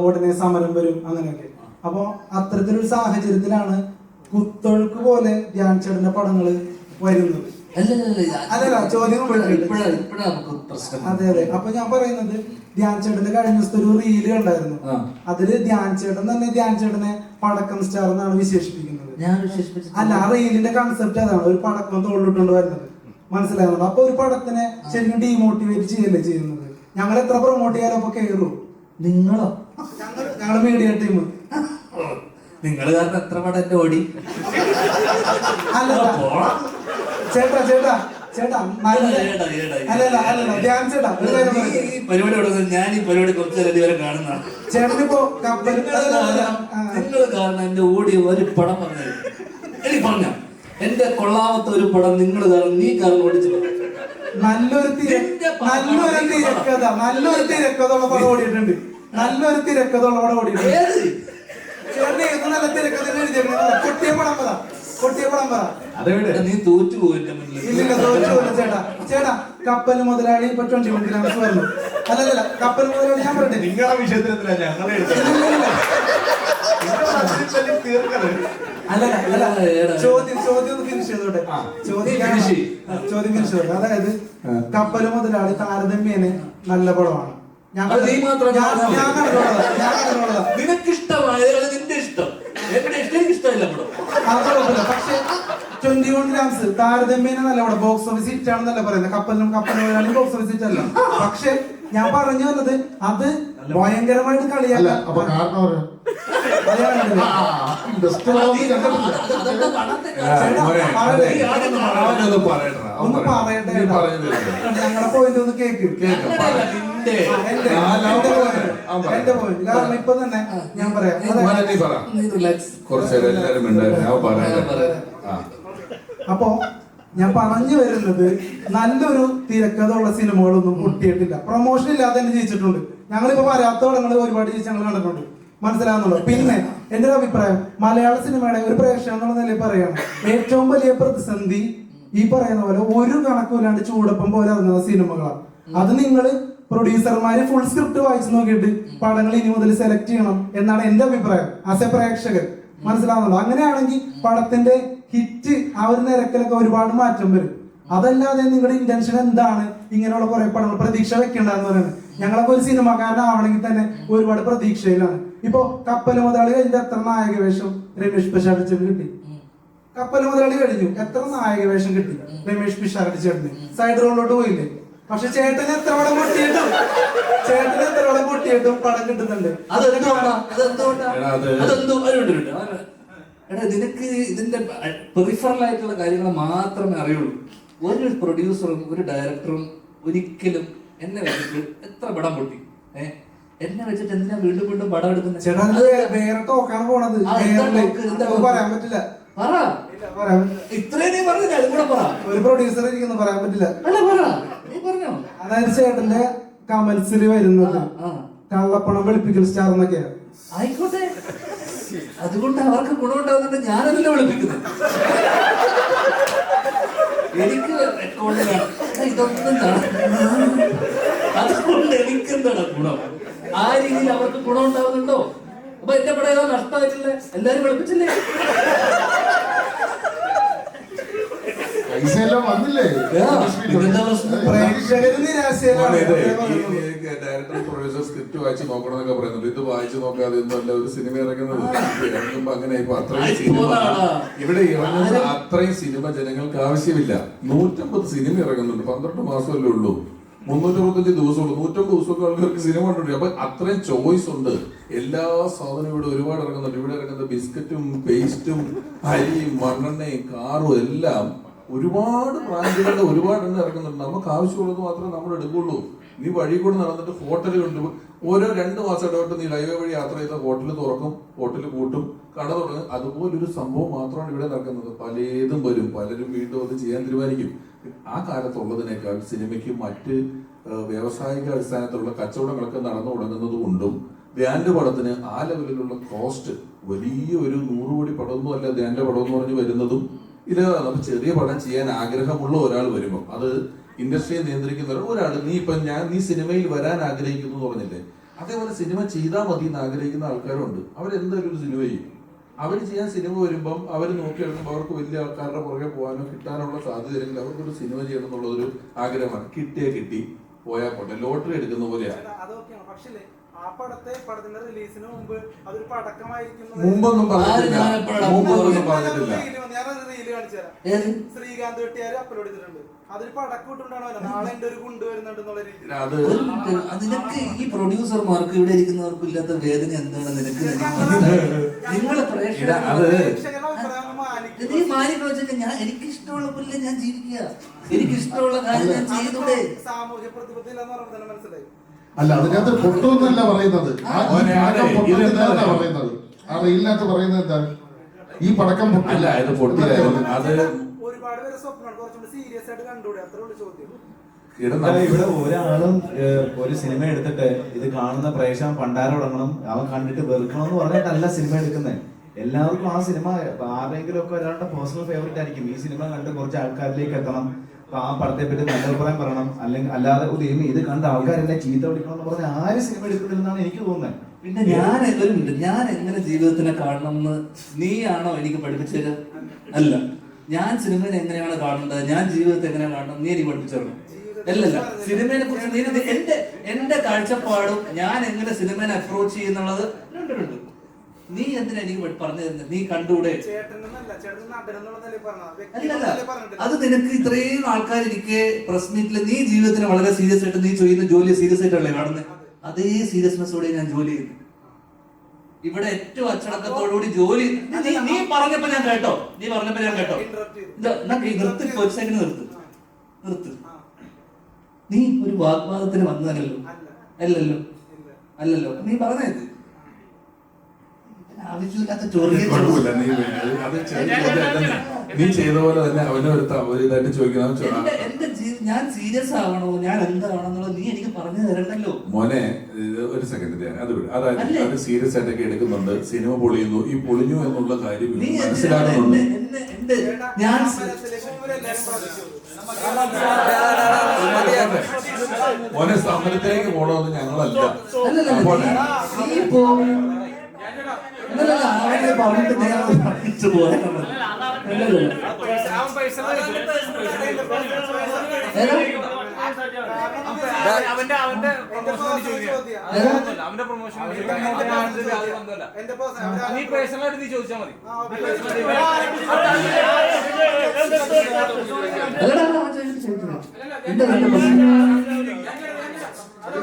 ഉടനെ സമരം വരും അങ്ങനെയൊക്കെ. അപ്പോ അത്തരത്തിലൊരു സാഹചര്യത്തിലാണ് കുത്തൊഴുക്ക് പോലെ ധ്യാൻ ചേട്ടന്റെ പടങ്ങള് വരുന്നത്. അല്ലല്ല, ചോദ്യം അതെ അതെ. അപ്പൊ ഞാൻ പറയുന്നത് ധ്യാൻ ചേട്ടന്റെ കഴിഞ്ഞ ദിവസത്തെ ഒരു റീല് കണ്ടായിരുന്നു. അതില് ധ്യാൻ ചേട്ടൻ തന്നെ ധ്യാൻ ചേട്ടനെ പടക്കം സ്റ്റാർ എന്നാണ് വിശേഷിപ്പിക്കുന്നത്. അല്ല, ആ റീലിന്റെ കൺസെപ്റ്റ് അതാണ്, ഒരു പടക്കം തോളിലിട്ടുകൊണ്ട് വരുന്നത്. മനസ്സിലാകുന്നുണ്ട്. അപ്പൊ ഒരു പടത്തിനെ ശരിക്കും ഡീമോട്ടിവേറ്റ് ചെയ്യല്ലേ ചെയ്യുന്നത്. ഞങ്ങൾ എത്ര പ്രൊമോട്ട് ചെയ്യാലോ അപ്പൊ കയറൂ. നിങ്ങളോ? ഞങ്ങള് മീഡിയ ടീം. നിങ്ങൾ കാരണം എത്ര പടം എന്റെ ഓടി. അല്ല ചേട്ടാ ചേട്ടാ ചേട്ടാ ധ്യാൻ ചേട്ടാ പരിപാടി ഞാൻ ഈ പരിപാടി കുറച്ചു നേരം ഇതുവരെ കാണുന്നതാണ്. ചേട്ടനിപ്പോ നിങ്ങൾ കാരണം എന്റെ ഓടി ഒരു പടം പറഞ്ഞത് എനിക്ക് പറഞ്ഞ എന്റെ കൊള്ളാമത്തെ ഒരു പടം നിങ്ങൾ കാരണം നീ കാരണം ഓടിച്ചു. നല്ലൊരു തിരക്കഥയുള്ള പടം ഓടിയിട്ടുണ്ട്. നല്ലൊരു തിരക്കഥയുള്ള പടം ഓടിയിട്ടുണ്ട്. ചേട്ടൻ ഏത് നല്ല തിരക്കഥ കൊട്ടിയ പടം പറ, കൊട്ടിയ പടം പറ. നീ തോറ്റു പോയില്ല. ഇല്ലില്ല, തോറ്റു പോയില്ല ചേട്ടാ. ചേട്ടാ കപ്പൽ മുതലാളി ഇപ്പൊ 21 ഗ്രാംസ് പറഞ്ഞു. അല്ലല്ല, കപ്പൽ മുതലാളി ഞാൻ പറയട്ടെ, നിങ്ങളുടെ വിഷയത്തിൽ അല്ല ചോദ്യം ഒന്ന് ഫിനിഷ് ചെയ്തോട്ടെ. ചോദ്യം ഫിനിഷ് ചെയ്തോട്ടെ. അതായത് കപ്പല് മുതലാളി താരതമ്യേന നല്ല പടമാണ്. ഞാൻ കണ്ടിട്ടുള്ളതാ. നിനക്കിഷ്ടമായത് നിന്റെ ഇഷ്ടം, എന്റെ ഇഷ്ടം എനിക്ക് ഇഷ്ടമില്ല പടം. പക്ഷെ 21 ഗ്രാംസ് താരതമ്യേന നല്ല പടം. ബോക്സ് ഓഫീസ് ഹിറ്റ് ആണെന്നല്ല പറയുന്നത്. കപ്പലും ബോക്സ് ഓഫീസ് ഹിറ്റ് അല്ല. പക്ഷെ ഞാൻ പറഞ്ഞു വന്നത് അത് ഭയങ്കരമായിട്ട് കളിയല്ല. ഒന്ന് പറയട്ടെ, ഞങ്ങളുടെ പോയിന്റ് ഒന്ന് കേക്ക്. എന്റെ പോയിന്റ് കാരണം ഇപ്പൊ തന്നെ ഞാൻ പറയാം. അപ്പോ ഞാൻ പറഞ്ഞു വരുന്നത് നല്ലൊരു തിരക്കഥയുള്ള സിനിമകളൊന്നും പൊട്ടിയിട്ടില്ല. പ്രൊമോഷൻ ഇല്ലാതെ തന്നെ ജയിച്ചിട്ടുണ്ട്. ഞങ്ങളിപ്പോ വരാത്ത പടങ്ങൾ ഒരുപാട് ജയിച്ച് ഞങ്ങൾ കണ്ടിട്ടുണ്ട്. മനസ്സിലാവുന്നുള്ളൂ. പിന്നെ എന്റെ ഒരു അഭിപ്രായം, മലയാള സിനിമയുടെ ഒരു പ്രേക്ഷകൻ എന്നുള്ള നിലയിൽ പറയാണ്, ഏറ്റവും വലിയ പ്രതിസന്ധി ഈ പറയുന്ന പോലെ ഒരു കണക്കുമില്ലാണ്ട് ചൂടപ്പം പോലെ ഇറങ്ങുന്ന സിനിമകളാണ്. അത് നിങ്ങൾ പ്രൊഡ്യൂസർമാര് ഫുൾ സ്ക്രിപ്റ്റ് വായിച്ചു നോക്കിയിട്ട് പടങ്ങൾ ഇനി മുതൽ സെലക്ട് ചെയ്യണം എന്നാണ് എന്റെ അഭിപ്രായം ആസ് എ പ്രേക്ഷകൻ. മനസ്സിലാവുന്നുള്ളൂ. അങ്ങനെയാണെങ്കിൽ പടത്തിന്റെ ഹിറ്റ് ആ ഒരു നിരക്കിലൊക്കെ ഒരുപാട് മാറ്റം വരും. അതല്ലാതെ നിങ്ങളുടെ ഇന്റൻഷൻ എന്താണ് ഇങ്ങനെയുള്ള കുറെ പടങ്ങൾ പ്രതീക്ഷ വെക്കേണ്ടതെന്ന് പറയുന്നത്? ഞങ്ങളൊക്കെ ഒരു സിനിമാക്കാരനാവണമെങ്കിൽ തന്നെ ഒരുപാട് പ്രതീക്ഷയിലാണ്. ഇപ്പൊ കപ്പൽ മുതലാളി കഴിഞ്ഞ എത്ര നായക വേഷം രമേഷ് പിഷാരടിച്ചേട്ടന് കിട്ടി? കപ്പൽ മുതലാളി കഴിഞ്ഞു, എത്ര നായക വേഷം കിട്ടി രമേഷ് പിഷാരടിച്ചേട്ടന്? സൈഡ് റോളിലോട്ട് പോയില്ലേ? പക്ഷെ ചേട്ടന് എത്ര പടം പൊട്ടിയിട്ടും പടം കിട്ടുന്നുണ്ട്. നിനക്ക് ഇതിന്റെ പെറിഫറൽ ആയിട്ടുള്ള കാര്യങ്ങൾ മാത്രമേ അറിയുള്ളൂ. ഒരു പ്രൊഡ്യൂസറും ഒരു ഡയറക്ടറും ഒരിക്കലും എന്നെ വെച്ചിട്ട് എത്ര പടം പൊട്ടി, എന്നെ വെച്ചിട്ട് എന്തിനാ വീണ്ടും വീണ്ടും പടം എടുക്കുന്നത്? വേറെ ടോക്കാണ് പോണത്. പറയാൻ പറ്റില്ല. ഇത്രയും പറഞ്ഞില്ല, അതും കൂടെ പറ. ഒരു പ്രൊഡ്യൂസർ ഇരിക്കുന്നു, പറയാൻ പറ്റില്ല. അല്ല പറ, നീ പറഞ്ഞോ. അതായത് ചേട്ടന്റെ കമന്റ്സിൽ വരുന്നത് കള്ളപ്പണം വെളുപ്പിക്കൽ സ്റ്റാർ എന്നൊക്കെയാണ്. ആയിക്കോട്ടെ, അതുകൊണ്ട് അവർക്ക് ഗുണമുണ്ടാകുന്നുണ്ട്. ഞാനതല്ല വിളിപ്പിക്കുന്നത്. എനിക്ക് റെക്കോർഡിലാണ് ഇതൊന്നും അതുകൊണ്ട് എനിക്കെന്താണ് ഗുണം? ആ രീതിയിൽ അവർക്ക് ഗുണം ഉണ്ടാവുന്നുണ്ടോ? അപ്പൊ എന്റെ പടം ഏതോ നഷ്ടമായിട്ടില്ലേ? എല്ലാരും വിളിപ്പിച്ചില്ലേ? ഡയറക്ടർ പ്രൊഡ്യൂസർ സ്ക്രിപ്റ്റ് വായിച്ച് നോക്കണം എന്നൊക്കെ പറയുന്നുണ്ട്. ഇത് വായിച്ചു നോക്കാതെ ഒന്നുമല്ല ഒരു സിനിമ ഇറങ്ങുന്നത്. ഇറങ്ങുമ്പോ അങ്ങനെ ഇപ്പൊ അത്രയും സിനിമ ഇവിടെ ഇറങ്ങുന്ന അത്രയും സിനിമ ജനങ്ങൾക്ക് ആവശ്യമില്ല. 150 സിനിമ ഇറങ്ങുന്നുണ്ട്. 12 മാസമല്ലേ ഉള്ളൂ, 365 ദിവസമുള്ളൂ. 150 ദിവസമൊക്കെ ആൾക്കാർക്ക് സിനിമ കണ്ടുണ്ട്. അപ്പൊ അത്രയും ചോയ്സ് ഉണ്ട്. എല്ലാ സാധനവും ഇവിടെ ഒരുപാട് ഇറങ്ങുന്നുണ്ട്. ഇവിടെ ഇറങ്ങുന്ന ബിസ്ക്കറ്റും പേസ്റ്റും അരിയും മണ്ണെണ്ണയും കാറും എല്ലാം ഒരുപാട് ബ്രാൻഡുകളുടെ ഒരുപാട് എണ്ണം ഇറങ്ങുന്നുണ്ട്. നമുക്ക് ആവശ്യമുള്ളത് മാത്രമേ നമ്മൾ എടുക്കുള്ളൂ. നീ വഴി കൂടെ നടന്നിട്ട് ഹോട്ടലുകളുണ്ട്. ഓരോ 2 മാസം ഇടവിട്ട് നീ ഹൈവേ വഴി യാത്ര ചെയ്ത ഹോട്ടൽ തുറക്കും, ഹോട്ടൽ കൂട്ടും, കട തുടങ്ങും. അതുപോലൊരു സംഭവം മാത്രമാണ് ഇവിടെ നടക്കുന്നത്. പലതും വരും, പലരും വീണ്ടും അത് ചെയ്യാൻ തീരുമാനിക്കും. ആ കാലത്തുള്ളതിനേക്കാൾ സിനിമയ്ക്ക് മറ്റ് വ്യാവസായിക അടിസ്ഥാനത്തിലുള്ള കച്ചവടങ്ങളൊക്കെ നടന്നു തുടങ്ങുന്നത് കൊണ്ടും ധ്യാന്റെ പടത്തിന് ആ ലെവലിലുള്ള കോസ്റ്റ് വലിയ ഒരു 100 കോടി പടമൊന്നും അല്ല ധ്യാന്റെ പടം എന്ന് പറഞ്ഞ് വരുന്നതും. ഇത് നമുക്ക് ചെറിയ പടം ചെയ്യാൻ ആഗ്രഹമുള്ള ഒരാൾ വരുമ്പോൾ അത് ഇൻഡസ്ട്രിയെ നിയന്ത്രിക്കുന്ന ഒരാൾ, നീ സിനിമയിൽ വരാൻ ആഗ്രഹിക്കുന്നു എന്ന് പറഞ്ഞില്ലേ, അതേപോലെ സിനിമ ചെയ്താൽ മതി എന്ന് ആഗ്രഹിക്കുന്ന ആൾക്കാരുണ്ട്. അവരെന്തായാലും ഒരു സിനിമ ചെയ്യും. അവർ ചെയ്യാൻ സിനിമ വരുമ്പം അവർ നോക്കിയെടുക്കുമ്പോൾ അവർക്ക് വലിയ ആൾക്കാരുടെ പുറകെ പോകാനോ കിട്ടാനുള്ള സാധ്യതയില്ലെങ്കിൽ അവർക്കൊരു സിനിമ ചെയ്യണം എന്നുള്ളതൊരു ആഗ്രഹമാണ്. കിട്ടിയാ കിട്ടി, പോയാൽ പോട്ടെ, ലോട്ടറി എടുക്കുന്ന പോലെയാണ്. മുമ്പൊന്നും പറഞ്ഞിട്ടില്ല. ശ്രീകാന്ത് വെട്ടിയാര് അപ്ലോഡ് ചെയ്തിട്ടുണ്ട്. അതൊരു പടക്കൂട്ടുണ്ടാണോ, നാളെ എന്റെ ഒരു ഗുണ്ട് വരുന്നുണ്ടെന്നുള്ള രീതിയിൽ. നിനക്ക് ഈ പ്രൊഡ്യൂസർമാർക്ക് ഇവിടെ ഇരിക്കുന്നവർക്കും ഇല്ലാത്ത വേദന എന്താണ് നിനക്ക്? നിങ്ങളെ നീ മാനിക്കണം വെച്ചാൽ ഞാൻ എനിക്ക് ഇഷ്ടമുള്ള പോലെ ഞാൻ ജീവിക്കുക, എനിക്ക് ഇഷ്ടമുള്ള കാര്യം ഞാൻ ചെയ്തൂടെ. സാമൂഹ്യ പ്രതിബദ്ധത ഇല്ലെന്ന് പറഞ്ഞാൽ മനസ്സിലായി. അല്ല, അതിനകത്ത് പൊട്ടുമെന്നല്ല പറയുന്നത്. പറയുന്നത് ആ റീലിനകത്ത് പറയുന്നത് എന്താണ്? ഈ പടക്കം പൊട്ടില്ല, ഇത് പൊട്ടില്ലായിരുന്നു. അത് ഒരുപാട് പേര് സ്വപ്നമാണ് കുറച്ചുകൂടി സീരിയസ് ആയിട്ട് കണ്ടുകൂടെ, അത്രയുള്ള ചോദ്യം. ഇവിടെ ഒരാളും ഒരു സിനിമ എടുത്തിട്ട് ഇത് കാണുന്ന പ്രേക്ഷകൻ പണ്ടാരം തുടങ്ങണം, അവൻ കണ്ടിട്ട് വെറുക്കണം എന്ന് പറഞ്ഞിട്ടല്ല സിനിമ എടുക്കുന്നത്. എല്ലാവർക്കും ആ സിനിമ ആരെങ്കിലും ഒക്കെ ഒരാളുടെ പേഴ്സണൽ ഫേവറേറ്റ് ആയിരിക്കും. ഈ സിനിമ കണ്ട് കുറച്ച് ആൾക്കാരിലേക്ക് എത്തണം, ആ പടത്തെ പറ്റി നല്ല അഭിപ്രായം പറയണം. അല്ലെങ്കിൽ അല്ലാതെ ഇത് കണ്ട ആൾക്കാരെല്ലാം ചീത്ത വിളിക്കണം എന്ന് പറഞ്ഞാൽ ആരും സിനിമ എടുക്കുന്നില്ലെന്നാണ് എനിക്ക് തോന്നുന്നത്. പിന്നെ ഞാൻ എങ്ങനെ ജീവിതത്തിനെ കാണണം എന്ന് നീയാണോ എനിക്ക് പഠിപ്പിച്ചത്? അല്ല, ഞാൻ സിനിമയെ എങ്ങനെയാണ് കാണേണ്ടത്, ഞാൻ ജീവിതത്തെ എങ്ങനെയാണ് കാണണം നീ എനിക്ക് പഠിപ്പിച്ചു തരണം. അല്ലല്ല, സിനിമയെ കുറിച്ച് എന്റെ കാഴ്ചപ്പാടും ഞാൻ എങ്ങനെ സിനിമയെ അപ്രോച്ച് ചെയ്യുന്നുള്ളത് രണ്ടുണ്ട്. നീ എന്തിനാ എനിക്ക് പറഞ്ഞു തരുന്നത്? നീ കണ്ടൂടെ? അല്ലല്ല, അത് നിനക്ക് ഇത്രയും ആൾക്കാരിരിക്കെ പ്രസ് മീറ്റില് നീ ജീവിതത്തിന് വളരെ സീരിയസ് ആയിട്ട് നീ ചെയ്യുന്ന ജോലി സീരിയസ് ആയിട്ടല്ലേ കാണുന്നത്? അതേ സീരിയസ്നെസ്സോടെ ഞാൻ ജോലി ചെയ്യുന്നു. ഇവിടെ ഏറ്റവും അച്ചടക്കത്തോടുകൂടി ജോലി. നീ പറഞ്ഞപ്പോ ഞാൻ കേട്ടോ, നിർത്തി, ഒരു സെക്കൻഡ് നിർത്ത്. നീ ഒരു വാഗ്വാദത്തിന് വന്നതല്ലോ? അല്ലല്ലോ. നീ പറഞ്ഞത് ആവശ്യമില്ലാത്ത നീ ചെയ്ത പോലെ തന്നെ അവനൊരുതായിട്ട് ചോദിക്കണം. ഞാൻ സീരിയസ് ആവണോ, ഞാൻ എന്താവണമെന്നുള്ളത് നീ എനിക്ക് പറഞ്ഞു തരണ്ടല്ലോ മോനെ. ഒരു സെക്കൻഡ്, അതായത് അത് സീരിയസ് ആയിട്ടൊക്കെ എടുക്കുന്നുണ്ട്. സിനിമ പൊളിയുന്നു, ഈ പൊളിഞ്ഞു എന്നുള്ള കാര്യം മനസ്സിലാക്കുന്നുണ്ട്. മോനെ സമരത്തിലേക്ക് പോണമെന്ന് ഞങ്ങളല്ല. അവന്റെ പ്രൊമോഷൻ നീ പേഴ്സണലായിട്ട് നീ ചോദിച്ചാൽ മതി.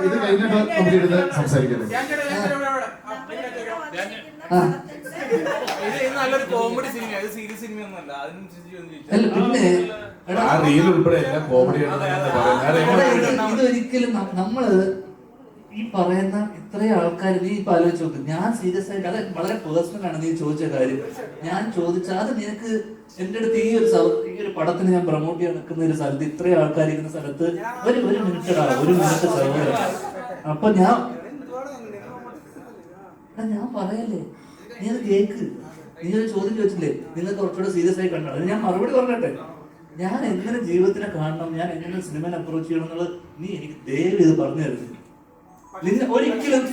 ഇത് കഴിഞ്ഞിട്ട് നമുക്ക് ഇരുന്ന് സംസാരിക്കാം. ഇത് നല്ലൊരു കോമഡി സിനിമ, സീരിയസ് സിനിമ ഒന്നല്ല. ആ റീൽ ഉൾപ്പെടെ എല്ലാം കോമഡിയാണ്. ഇതൊരിക്കലും നമ്മള് ഈ പറയുന്ന ഇത്രയും ആൾക്കാർ നീ ഇപ്പൊ ആലോചിച്ച് നോക്ക്. ഞാൻ സീരിയസ് ആയിട്ട്, അത് വളരെ പേഴ്സണൽ ആണ് നീ ചോദിച്ച കാര്യം. ഞാൻ ചോദിച്ച അത് നിനക്ക് എന്റെ അടുത്ത് ഈ ഒരു പടത്തിന് ഞാൻ പ്രൊമോട്ട് ചെയ്യാൻ നിൽക്കുന്ന ഒരു സ്ഥലത്ത് ഇത്രയും ആൾക്കാർ ഇരിക്കുന്ന സ്ഥലത്ത് ഒരു മിനിറ്റ് സഹോദരൻ. അപ്പൊ ഞാൻ പറയല്ലേ, നീ അത് കേക്ക്. നീ ഒരു ചോദ്യം ചോദിച്ചില്ലേ, നിങ്ങൾ കുറച്ചുകൂടെ സീരിയസ് ആയി കണ്ടോ? ഞാൻ മറുപടി പറഞ്ഞട്ടെ. ഞാൻ എങ്ങനെ ജീവിതത്തിനെ കാണണം, ഞാൻ എങ്ങനെ സിനിമയെ അപ്രോച്ച് ചെയ്യണം എന്നുള്ളത് നീ എനിക്ക് ദയവ് ഇത് പറഞ്ഞു തരുന്നു. നിന്നെ ഒരിക്കലും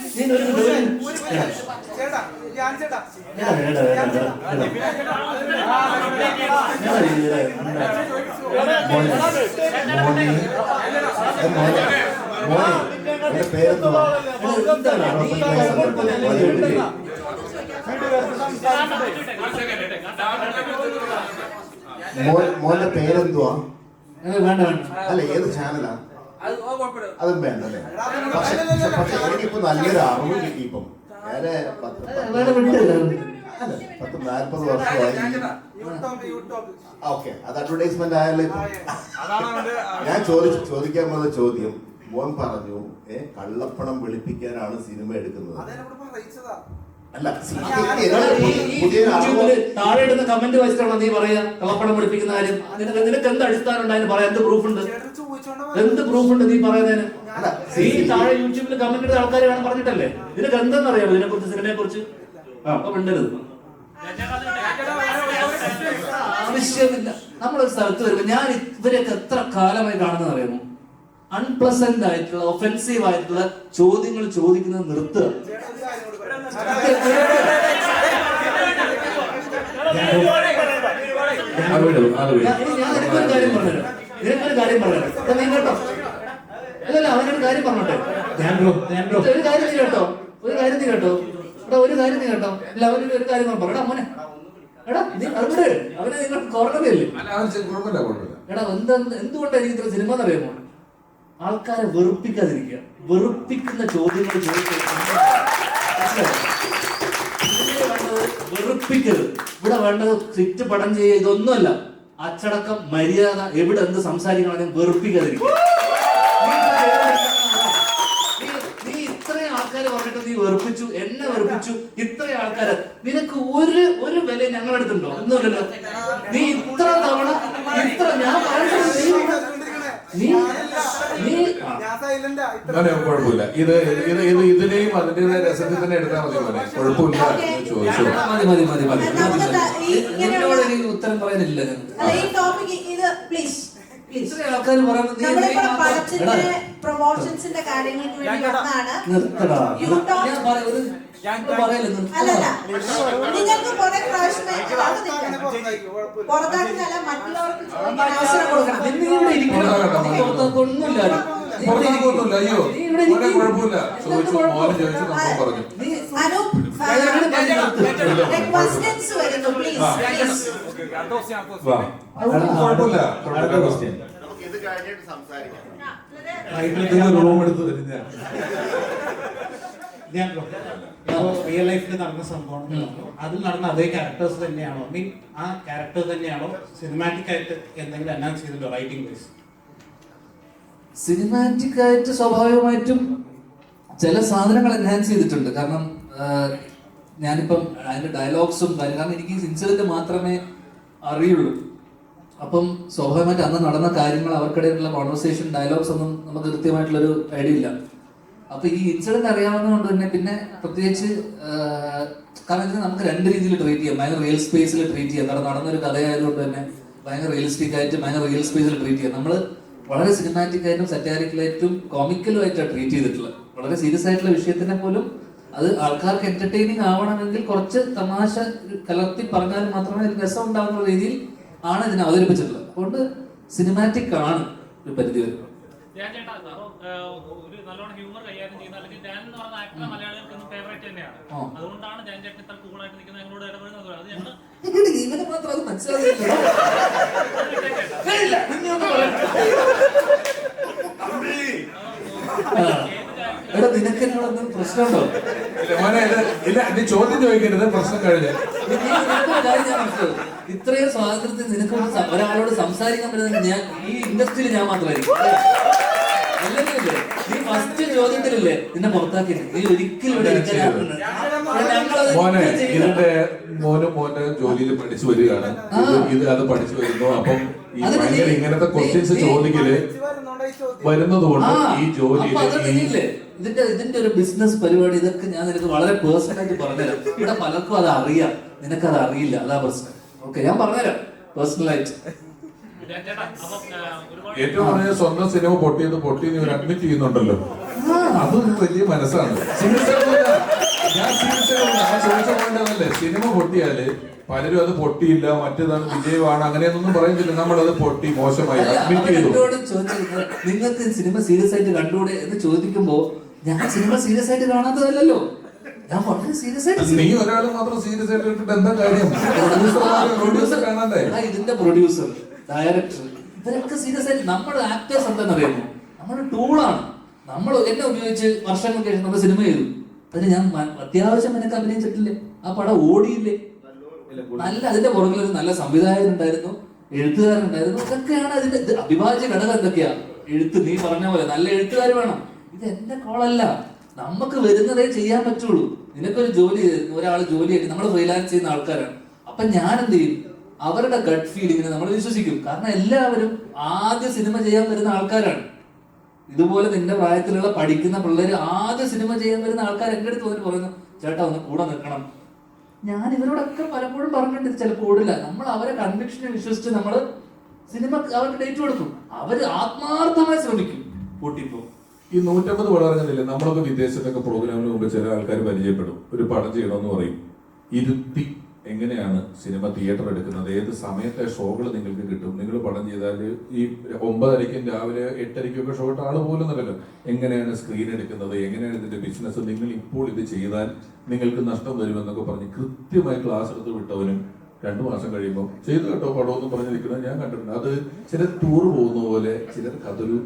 മോന്റെ പേരെന്തുവാ? അല്ല, ഏത് ചാനലാ? അതും വേണ്ട അല്ലേ? പക്ഷെ എനിക്കിപ്പോ നല്ലൊരു അറിവ് കിട്ടി. ഇപ്പം ഞാന് 40 വർഷമായി. ഓക്കെ, അത് അഡ്വർടൈസ്മെന്റ് ആയല്ലോ. ഇപ്പൊ ഞാൻ ചോദിക്കാൻ വന്ന ചോദ്യം, മോൻ പറഞ്ഞു കള്ളപ്പണം വെളുപ്പിക്കാനാണ് സിനിമ എടുക്കുന്നത്. അല്ല, താഴെ ഇടുന്ന കമന്റ് വായിച്ചിട്ടാണോ നീ പറയാ കള്ളപ്പണം വെളുപ്പിക്കുന്ന കാര്യം? നിനക്ക് എന്ത് അടിസ്ഥാനം ഉണ്ടായിരുന്നു? പറയാം, എന്ത് പ്രൂഫുണ്ട്? നീ പറയുന്നതിന്? നീ താഴെ യൂട്യൂബിൽ കമന്റ് ഇടുന്ന ആൾക്കാർ വേണം പറഞ്ഞിട്ടല്ലേ? നിനക്ക് എന്തെന്നറിയാമോ ഇതിനെ കുറിച്ച്, സിനിമയെ കുറിച്ച്? അപ്പൊ മിണ്ടരുത്. ആവശ്യമില്ല. നമ്മളൊരു സ്ഥലത്ത് വരുമ്പോ ഞാൻ ഇവരെയൊക്കെ എത്ര കാലമായി കാണുന്നത് അറിയാമോ? അൺപ്ലസന്റ് ആയിട്ടുള്ള, ഒഫെൻസീവ് ആയിട്ടുള്ള ചോദ്യങ്ങൾ ചോദിക്കുന്നത് നിർത്തുക. നിനക്കൊരു കാര്യം പറഞ്ഞുതരാം. നീ കേട്ടോ? അല്ലല്ല, അവനൊരു കാര്യം പറഞ്ഞോട്ടെ. ഒരു കാര്യം നീ കേട്ടോ? എടാ, ഒരു കാര്യം നീ കേട്ടോ? അല്ല, അവനൊരു ഒരു കാര്യം പറഞ്ഞു. എടാ മോനെ, എടാ നീ അവിടെ അവനെ നിങ്ങൾ കുറവല്ലേ? എടാ, എന്തുകൊണ്ടാണ് എനിക്ക് ഇത്ര സിനിമ എന്നറിയാമോ? ആൾക്കാരെ വെറുപ്പിക്കാതിരിക്കുക. വെറുപ്പിക്കുന്ന ചോദ്യങ്ങൾ വെറുപ്പിക്കരുത്. ഇവിടെ വേണ്ടത് സ്ക്രിപ്റ്റ് പടം ചെയ്യുക, ഇതൊന്നുമല്ല. അച്ചടക്കം, മര്യാദ, എവിടെ എന്ത് സംസാരിക്കണമെങ്കിലും വെറുപ്പിക്കാതിരിക്കുക. നീ ഇത്രയും ആൾക്കാരെ പറഞ്ഞിട്ട് നീ വെറുപ്പിച്ചു, എന്നെ വെറുപ്പിച്ചു. ഇത്രയും ആൾക്കാര് നിനക്ക് ഒരു വില ഞങ്ങളെടുത്തുണ്ടോ? ഒന്നുമില്ലല്ലോ. നീ ഇത്ര തവണ ഞാൻ കുഴപ്പമില്ല. ഇതിനെയും അതിന്റേതായ രസത്തിൽ തന്നെ എടുത്താൽ മതി മോനെ, കുഴപ്പമില്ല. ചോദിച്ചു ഉത്തരം പറയാനില്ല. പ്ലീസ്. ഇത്രയും ആൾക്കാർ പറയുന്നത് നീ നമ്മളിപ്പോ നീ മാത്രം- പടത്തിന്റെ എടാ, പ്രൊമോഷൻസിന്റെ കാര്യങ്ങൾക്ക് വേണ്ടി വന്നാണ്. നിർത്തടാ. You talk- ഞാൻ പറയല്ലേ, അല്ലല്ല, നിങ്ങൾക്ക് കുറെ പ്രാവശ്യം പുറത്താക്കുന്നല്ല, മറ്റുള്ളവർക്ക് ചോദിക്കാൻ അവസരം കൊടുക്കണം. നിന്നെ ഇവിടെ ഇരിക്കണം. നീ പുറത്താക്കൊന്നുമില്ല ആരും. നീ ഇവിടെ ഇരിക്കും. പുറത്താക്കൊന്നുമില്ല. അയ്യോ നീ ഇവിടെ മോനെ ഇരിക്കും. കുഴപ്പമില്ല. ചോദിച്ചു മോനെ ചോദിച്ചു നമ്മൾ പറഞ്ഞു. നീ അനൂപ്, ക്വസ്റ്റ്യൻസ് വരുന്നു പ്ലീസ്. വാ. കുഴപ്പമില്ല. അടുത്ത ക്വസ്റ്റ്യൻ. ഇത് കഴിഞ്ഞിട്ട് സംസാരിക്കാം. റൂം എടുത്ത് തരും ഞാൻ. ഞാൻ റിയൽ ലൈഫിൽ നടന്ന സംഭവം അതിൽ നടന്ന അതേ ക്യാരക്ടേഴ്സ് തന്നെയാണോ മീൻ ആ ക്യാരക്ടർ തന്നെയാണോ സിനിമാറ്റിക് ആയിട്ട് എന്തെങ്കിലും അനൗൺസ് ചെയ്തിട്ടുണ്ടോ റൈറ്റിംഗ് വൈസ്? സിനിമാറ്റിക് ആയിട്ട് സ്വാഭാവികമായിട്ടും ചില സാധനങ്ങൾ എൻഹാൻസ് ചെയ്തിട്ടുണ്ട്. കാരണം ഞാനിപ്പം അതിന്റെ ഡയലോഗ്സും കാരണം എനിക്ക് ഇൻസിഡന്റ് മാത്രമേ അറിയുള്ളൂ. അപ്പം സ്വാഭാവികമായിട്ട് അന്ന് നടന്ന കാര്യങ്ങൾ അവർക്കിടയിലുള്ള കോൺവെർസേഷൻ ഡയലോഗ്സ് ഒന്നും നമുക്ക് കൃത്യമായിട്ടുള്ളൊരു ഐഡിയ ഇല്ല. അപ്പൊ ഈ ഇൻസിഡന്റ് അറിയാവുന്നതുകൊണ്ട് തന്നെ പിന്നെ പ്രത്യേകിച്ച് കാരണം ഇതിനെ നമുക്ക് രണ്ട് രീതിയിൽ ട്രീറ്റ് ചെയ്യാം. ഭയങ്കര റിയൽ സ്പേസിൽ ട്രീറ്റ് ചെയ്യാം. കാരണം നടന്നൊരു കഥയായതുകൊണ്ട് തന്നെ ഭയങ്കര റിയലിസ്റ്റിക് ആയിട്ട് ഭയങ്കര റിയൽ സ്പേസിൽ ട്രീറ്റ് ചെയ്യാം. നമ്മൾ വളരെ സിനിമാറ്റിക് ആയിട്ടും സറ്റാരിക്കലായിട്ടും കോമിക്കലും ആയിട്ടാണ് ട്രീറ്റ് ചെയ്തിട്ടുള്ളത്. വളരെ സീരിയസ് ആയിട്ടുള്ള വിഷയത്തിനെ പോലും അത് ആൾക്കാർക്ക് എന്റർടൈനിങ് ആവണമെങ്കിൽ കുറച്ച് തമാശ കലർത്തി പറഞ്ഞാൽ മാത്രമേ ഒരു രസം ഉണ്ടാകുന്ന രീതിയിൽ ആണ് ഇതിനെ അവതരിപ്പിച്ചിട്ടുള്ളത്. അതുകൊണ്ട് സിനിമാറ്റിക് ആണ് ഒരു പരിധി വരെ. ഞാൻ ചേട്ടാ ഒരു നല്ലോണം ഹ്യൂമർ കൈകാര്യം ചെയ്യുന്ന അല്ലെങ്കിൽ ഞാൻ എന്ന് പറഞ്ഞ ആക്ടർ മലയാളികൾക്ക് ഫേവറേറ്റ് തന്നെയാണ്. അതുകൊണ്ടാണ് ഞാൻ ചേട്ടൻ ഇത്ര കൂളായിട്ട് നിൽക്കുന്നത്, ഞങ്ങളോട് ഇടപെടുന്നത്. അത് ഞങ്ങൾ ഇവന് മാത്രം അത് മനസ്സിലാകുന്നില്ല. എടാ നിനക്ക് എന്നോടൊന്നും പ്രശ്നമുണ്ടോ? ഇല്ല നീ ചോദ്യം ചോദിക്കരുത്, പ്രശ്നം കഴിഞ്ഞ. ഇത്രയും സ്വാതന്ത്ര്യത്തിൽ നിനക്ക് ഒരാളോട് സംസാരിക്കാൻ പറ്റുന്ന ഞാൻ ഈ ഇൻഡസ്ട്രിയിൽ ഞാൻ മാത്രമായിരിക്കും. അല്ലല്ലേ നീ ഫസ്റ്റ് ചോദ്യത്തിലല്ലേ നിന്നെ പുറത്താക്കിയത്. നീ ഒരിക്കലും മോനെ ഇതിന്റെ മോന്റെ ജോലിയിൽ പഠിച്ചു വരികയാണ്. ഇത് അത് പഠിച്ചു വരുന്നു. അപ്പം ഈ ഭയങ്കര ഇങ്ങനത്തെ ക്വസ്റ്റ്യൻസ് ചോദിക്കല് വരുന്നത് കൊണ്ട് ഈ ജോലിയിൽ ഇതിന്റെ ഒരു ബിസിനസ് പരിപാടി ഇതൊക്കെ ഞാൻ നിനക്ക് വളരെ പേഴ്സണൽ ആയിട്ട് പറഞ്ഞുതരാം. ഇവിടെ പലർക്കും അത് അറിയാം, നിനക്കത് അറിയില്ല, അതാ പ്രശ്നം. ഓക്കെ, ഞാൻ പറഞ്ഞുതരാം പേഴ്സണൽ ആയിട്ട്. ഏറ്റവും പറഞ്ഞ സ്വന്തം സിനിമ പൊട്ടിയെന്ന് ഇവർ അഡ്മിറ്റ് ചെയ്യുന്നുണ്ടല്ലോ. അതൊരു വലിയ മനസ്സാണ്. ഞാൻ ചോദിച്ച പോയിട്ടല്ലേ, സിനിമ പൊട്ടിയാല് പലരും അത് പൊട്ടിയില്ല മറ്റേതാണ് വിജയമാണ് അങ്ങനെയൊന്നും പറയുന്നില്ല. നമ്മളത് പൊട്ടി മോശമായി അഡ്മിറ്റ് ചെയ്തു. ചോദിച്ചിരുന്നത് നിങ്ങൾക്ക് സിനിമ സീരിയസ് ആയിട്ട് കണ്ടുകൂടെ എന്ന് ചോദിക്കുമ്പോ ഞാൻ സിനിമ സീരിയസ് ആയിട്ട് കാണാത്തതല്ലോ. ഞാൻ വളരെ സീരിയസ് ആയിട്ട്. നീ ഒരാൾ മാത്രം സീരിയസ് ആയിട്ട് ഇട്ടിട്ട് എന്താ കാര്യം? പ്രൊഡ്യൂസർ കാണാണ്ടേ? ഇതിന്റെ പ്രൊഡ്യൂസർ, ഡയറക്ടർ, ഇവരൊക്കെ സീരിയസ് ആയിട്ട്. നമ്മുടെ ആക്ടേഴ്സ് എന്താണെന്നറിയാമോ, നമ്മുടെ ടൂളാണ്. നമ്മൾ എന്നെ ഉപയോഗിച്ച് വർഷങ്ങൾക്ക് ശേഷം നമ്മുടെ സിനിമ ചെയ്തു. അതിന് ഞാൻ അത്യാവശ്യം എനിക്ക് അഭിനയിച്ചിട്ടില്ലേ? ആ പടം ഓടിയില്ലേ? നല്ല അതിന്റെ പുറകിൽ ഒരു നല്ല സംവിധായകൻ ഉണ്ടായിരുന്നു, എഴുത്തുകാരൻ ഉണ്ടായിരുന്നു. ഇതൊക്കെയാണ് അതിന്റെ അവിഭാജ്യ ഘടകം. എന്തൊക്കെയാ? എഴുത്ത്. നീ പറഞ്ഞ പോലെ നല്ല എഴുത്തുകാർ വേണം. ഇത് എന്റെ കോളല്ല. നമുക്ക് വരുന്നതേ ചെയ്യാൻ പറ്റുള്ളൂ. നിനക്കൊരു ജോലി, ഒരാൾ ജോലിയായിട്ട് നമ്മൾ ഫ്രീലാൻസ് ചെയ്യുന്ന ആൾക്കാരാണ്. അപ്പൊ ഞാൻ എന്ത് ചെയ്യും? അവരുടെ ഗട്ട് ഫീലിങ്ങിനെ നമ്മൾ വിശ്വസിക്കും. കാരണം എല്ലാവരും ആദ്യ സിനിമ ചെയ്യാൻ വരുന്ന ആൾക്കാരാണ്. ഇതുപോലെ നിന്റെ പ്രായത്തിലുള്ള പഠിക്കുന്ന പിള്ളേര് ആദ്യ സിനിമ ചെയ്യാൻ വരുന്ന ആൾക്കാർ എന്റെ അടുത്ത് വന്നിട്ട് പറയുന്നു, ചേട്ടാ ഒന്ന് കൂടെ നിൽക്കണം. ഞാൻ ഇവരോടൊക്കെ പലപ്പോഴും പറഞ്ഞിട്ടുണ്ട്, ചിലപ്പോൾ ഓടില്ല. നമ്മൾ അവരെ കൺവിക്ഷനെ വിശ്വസിച്ച് നമ്മൾ സിനിമ അവർക്ക് ഡേറ്റ് കൊടുക്കും. അവര് ആത്മാർത്ഥമായി ശ്രമിക്കും. പൊട്ടിപ്പോ ഈ 150 പടം ഇറങ്ങുന്നില്ല. നമ്മളൊക്കെ വിദേശത്തൊക്കെ പ്രോഗ്രാമിന് മുമ്പ് ചില ആൾക്കാർ പരിചയപ്പെടും. ഒരു പടം ചെയ്യണമെന്ന് പറയും. ഇരുത്തി എങ്ങനെയാണ് സിനിമ തിയേറ്റർ എടുക്കുന്നത്, ഏത് സമയത്തെ ഷോകൾ നിങ്ങൾക്ക് കിട്ടും, നിങ്ങൾ പടം ചെയ്താൽ ഈ 9:30 രാവിലെ 8:30 ഷോ ഇട്ട ആൾ പോലും അല്ലല്ലോ. എങ്ങനെയാണ് സ്ക്രീൻ എടുക്കുന്നത്, എങ്ങനെയാണ് ഇതിന്റെ ബിസിനസ്, നിങ്ങൾ ഇപ്പോൾ ഇത് ചെയ്താൽ നിങ്ങൾക്ക് നഷ്ടം വരുമെന്നൊക്കെ പറഞ്ഞ് കൃത്യമായി ക്ലാസ് എടുത്ത് വിട്ടവനും 2 മാസം കഴിയുമ്പോൾ ചെയ്തു കേട്ടോ പടമൊന്നും പറഞ്ഞിരിക്കുന്നത് ഞാൻ കണ്ടിട്ടുണ്ട്. അത് ചിലർ ടൂർ പോകുന്ന പോലെ, ചിലർക്ക് അതൊരു